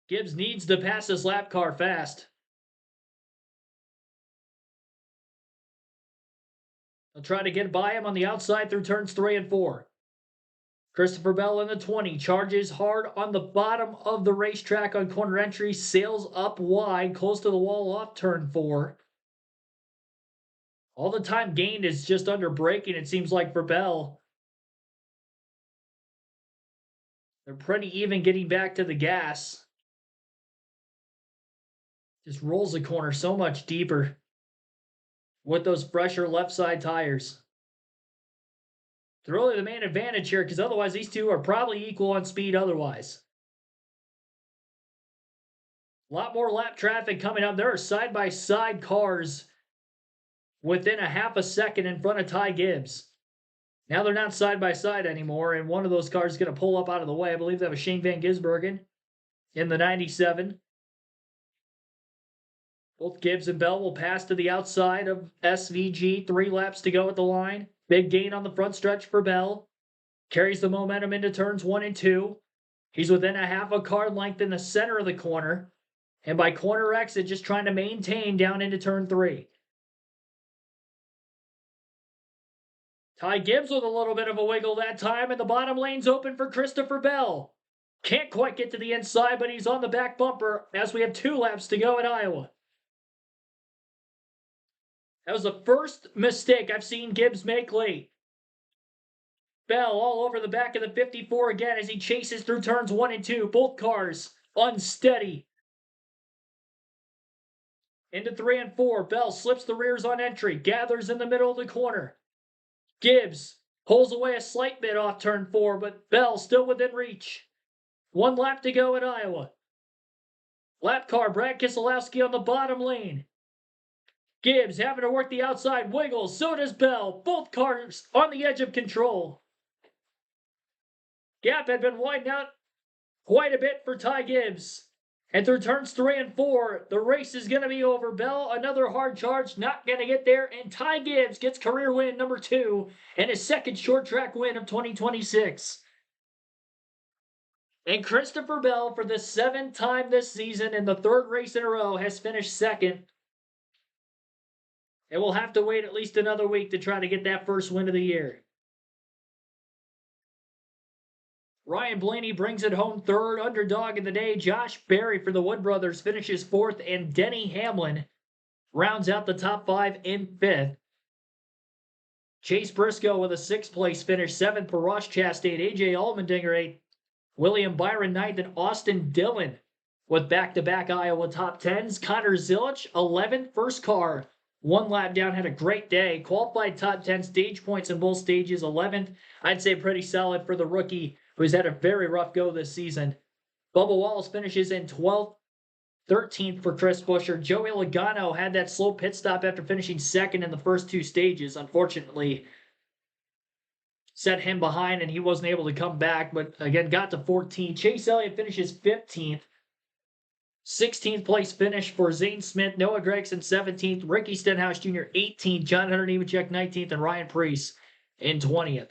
Gibbs needs to pass this lap car fast. He'll try to get by him on the outside through turns 3 and 4. Christopher Bell in the 20, charges hard on the bottom of the racetrack on corner entry, sails up wide, close to the wall off turn 4. All the time gained is just under braking, it seems like, for Bell. They're pretty even getting back to the gas. Just rolls the corner so much deeper with those fresher left side tires. They're really the main advantage here because otherwise these two are probably equal on speed otherwise. A lot more lap traffic coming up. There are side-by-side cars within a half a second in front of Ty Gibbs. Now they're not side-by-side anymore, and one of those cars is going to pull up out of the way. I believe that was Shane Van Gisbergen in the 97. Both Gibbs and Bell will pass to the outside of SVG. 3 laps to go at the line. Big gain on the front stretch for Bell. Carries the momentum into turns 1 and 2. He's within a half a car length in the center of the corner. And by corner exit, just trying to maintain down into turn 3. Ty Gibbs with a little bit of a wiggle that time, and the bottom lane's open for Christopher Bell. Can't quite get to the inside, but he's on the back bumper as we have 2 laps to go at Iowa. That was the first mistake I've seen Gibbs make late. Bell all over the back of the 54 again as he chases through turns 1 and 2. Both cars unsteady. Into 3 and 4. Bell slips the rears on entry. Gathers in the middle of the corner. Gibbs pulls away a slight bit off turn 4, but Bell still within reach. 1 lap to go at Iowa. Lap car, Brad Keselowski on the bottom lane. Gibbs having to work the outside wiggle. So does Bell. Both cars on the edge of control. Gap had been widened out quite a bit for Ty Gibbs. And through turns 3 and 4, the race is going to be over. Bell, another hard charge, not going to get there. And Ty Gibbs gets career win number 2 and his second short track win of 2026. And Christopher Bell, for the 7th time this season in the 3rd race in a row, has finished 2nd. And we'll have to wait at least another week to try to get that first win of the year. Ryan Blaney brings it home 3rd. Underdog in the day, Josh Berry for the Wood Brothers finishes 4th. And Denny Hamlin rounds out the top 5 in 5th. Chase Briscoe with a 6th place finish. 7th, Parash Chastain. AJ Allmendinger 8th. William Byron 9th. And Austin Dillon with back-to-back Iowa top 10s. Connor Zilic 11th, first car. 1 lap down, had a great day. Qualified top 10 stage points in both stages. 11th, I'd say pretty solid for the rookie who's had a very rough go this season. Bubba Wallace finishes in 12th. 13th for Chris Buescher. Joey Logano had that slow pit stop after finishing 2nd in the first 2 stages. Unfortunately, set him behind and he wasn't able to come back, but again, got to 14th. Chase Elliott finishes 15th. 16th place finish for Zane Smith. Noah Gragson 17th. Ricky Stenhouse Jr. 18th. John Hunter Nemechek 19th. And Ryan Preece in 20th.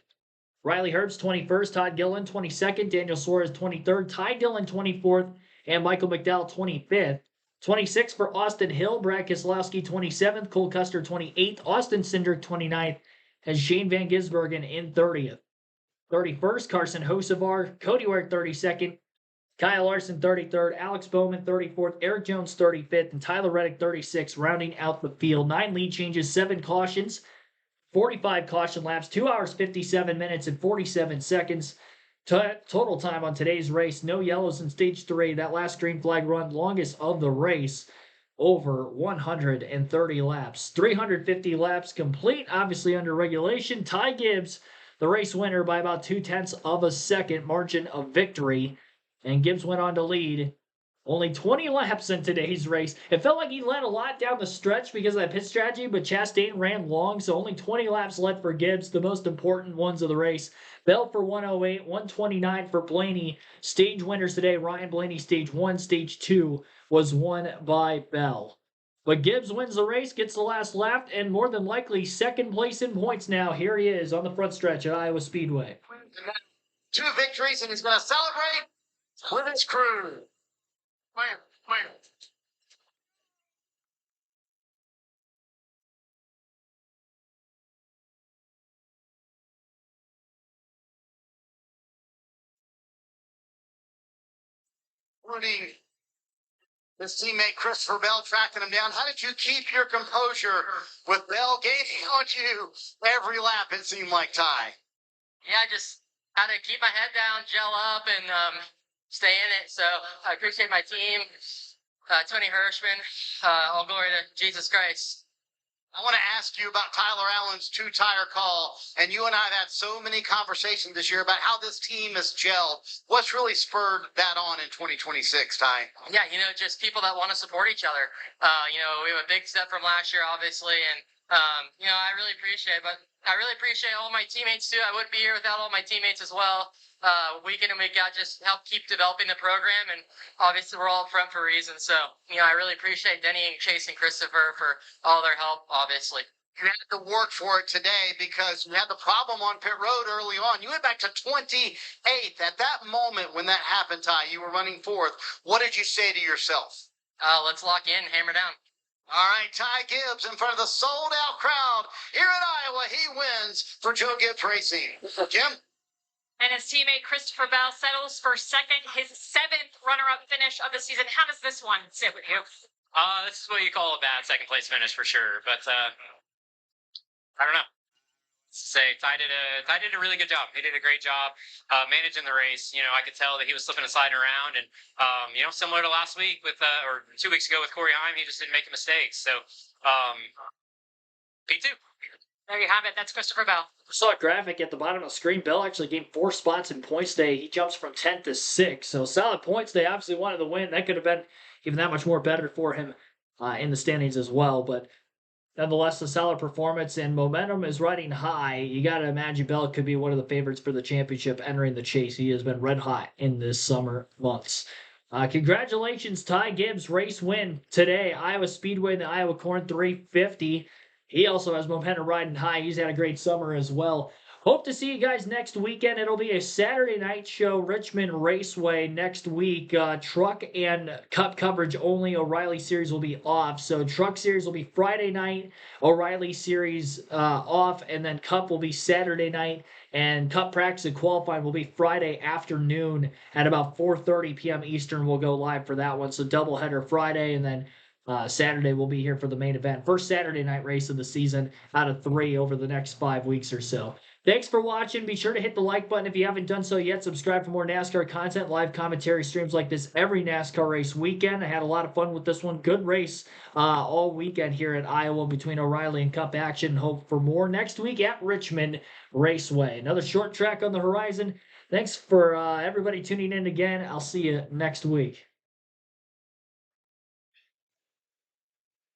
Riley Herbst 21st. Todd Gillen 22nd. Daniel Suarez 23rd. Ty Dillon 24th. And Michael McDowell 25th. 26th for Austin Hill. Brad Keselowski 27th. Cole Custer 28th. Austin Cindric 29th. And Shane Van Gisbergen in 30th. 31st, Carson Hocevar. Cody Ware 32nd. Kyle Larson 33rd, Alex Bowman 34th, Eric Jones 35th, and Tyler Reddick 36th, rounding out the field. 9 lead changes, 7 cautions, 45 caution laps, 2 hours, 57 minutes, and 47 seconds. Total time on today's race, no yellows in stage 3. That last green flag run, longest of the race, over 130 laps. 350 laps complete, obviously under regulation. Ty Gibbs, the race winner by about 0.2 of a second margin of victory. And Gibbs went on to lead only 20 laps in today's race. It felt like he led a lot down the stretch because of that pit strategy, but Chastain ran long, so only 20 laps led for Gibbs, the most important ones of the race. Bell for 108, 129 for Blaney. Stage winners today, Ryan Blaney, stage 1, stage 2 was won by Bell. But Gibbs wins the race, gets the last lap, and more than likely 2nd place in points now. Here he is on the front stretch at Iowa Speedway. 2 victories, and he's going to celebrate with his crew. Man. including his teammate Christopher Bell tracking him down. How did you keep your composure with Bell gaining on you every lap, it seemed like, Ty? Yeah, I just had to keep my head down, gel up, and stay in it. So I appreciate my team, Tony Hirschman. All glory to Jesus Christ. I want to ask you about Tyler Allen's two-tire call, and you and I have had so many conversations this year about how this team has gelled. What's really spurred that on in 2026, Ty? Yeah, just people that want to support each other. We have a big step from last year, obviously, and I really appreciate it. But I really appreciate all my teammates too. I wouldn't be here without all my teammates as well. Week in and week out, just help keep developing the program, and obviously we're all up front for a reason. So, I really appreciate Denny and Chase and Christopher for all their help, obviously. You had to work for it today because you had the problem on pit road early on. You went back to 28th. At that moment when that happened, Ty, you were running fourth. What did you say to yourself? Let's lock in, hammer down. All right, Ty Gibbs in front of the sold-out crowd here in Iowa. He wins for Joe Gibbs Racing. Jim? And his teammate Christopher Bell settles for second, his 7th runner-up finish of the season. How does this one sit with you? This is what you call a bad second place finish for sure. But I don't know. Say Ty did a really good job. He did a great job managing the race. I could tell that he was slipping and sliding around, and similar to last week with or 2 weeks ago with Corey Heim, he just didn't make mistakes. So P2. There you have it. That's Christopher Bell. I saw a graphic at the bottom of the screen. Bell actually gained 4 spots in points day. He jumps from 10th to 6th. So solid points day. Obviously wanted to win. That could have been even that much more better for him in the standings as well. But nonetheless, a solid performance, and momentum is riding high. You got to imagine Bell could be one of the favorites for the championship entering the chase. He has been red hot in this summer months. Congratulations, Ty Gibbs. Race win today. Iowa Speedway in the Iowa Corn 350. He also has momentum riding high. He's had a great summer as well. Hope to see you guys next weekend. It'll be a Saturday night show, Richmond Raceway next week. Truck and Cup coverage only. O'Reilly Series will be off. So Truck Series will be Friday night, O'Reilly Series off, and then Cup will be Saturday night. And Cup practice and qualifying will be Friday afternoon at about 4:30 p.m. Eastern. We'll go live for that one. So doubleheader Friday, and then Saturday we'll be here for the main event. First Saturday night race of the season out of 3 over the next 5 weeks or so. Thanks for watching. Be sure to hit the like button if you haven't done so yet. Subscribe for more NASCAR content, live commentary streams like this every NASCAR race weekend. I had a lot of fun with this one. Good race all weekend here at Iowa between O'Reilly and Cup action. Hope for more next week at Richmond Raceway. Another short track on the horizon. Thanks for everybody tuning in again. I'll see you next week.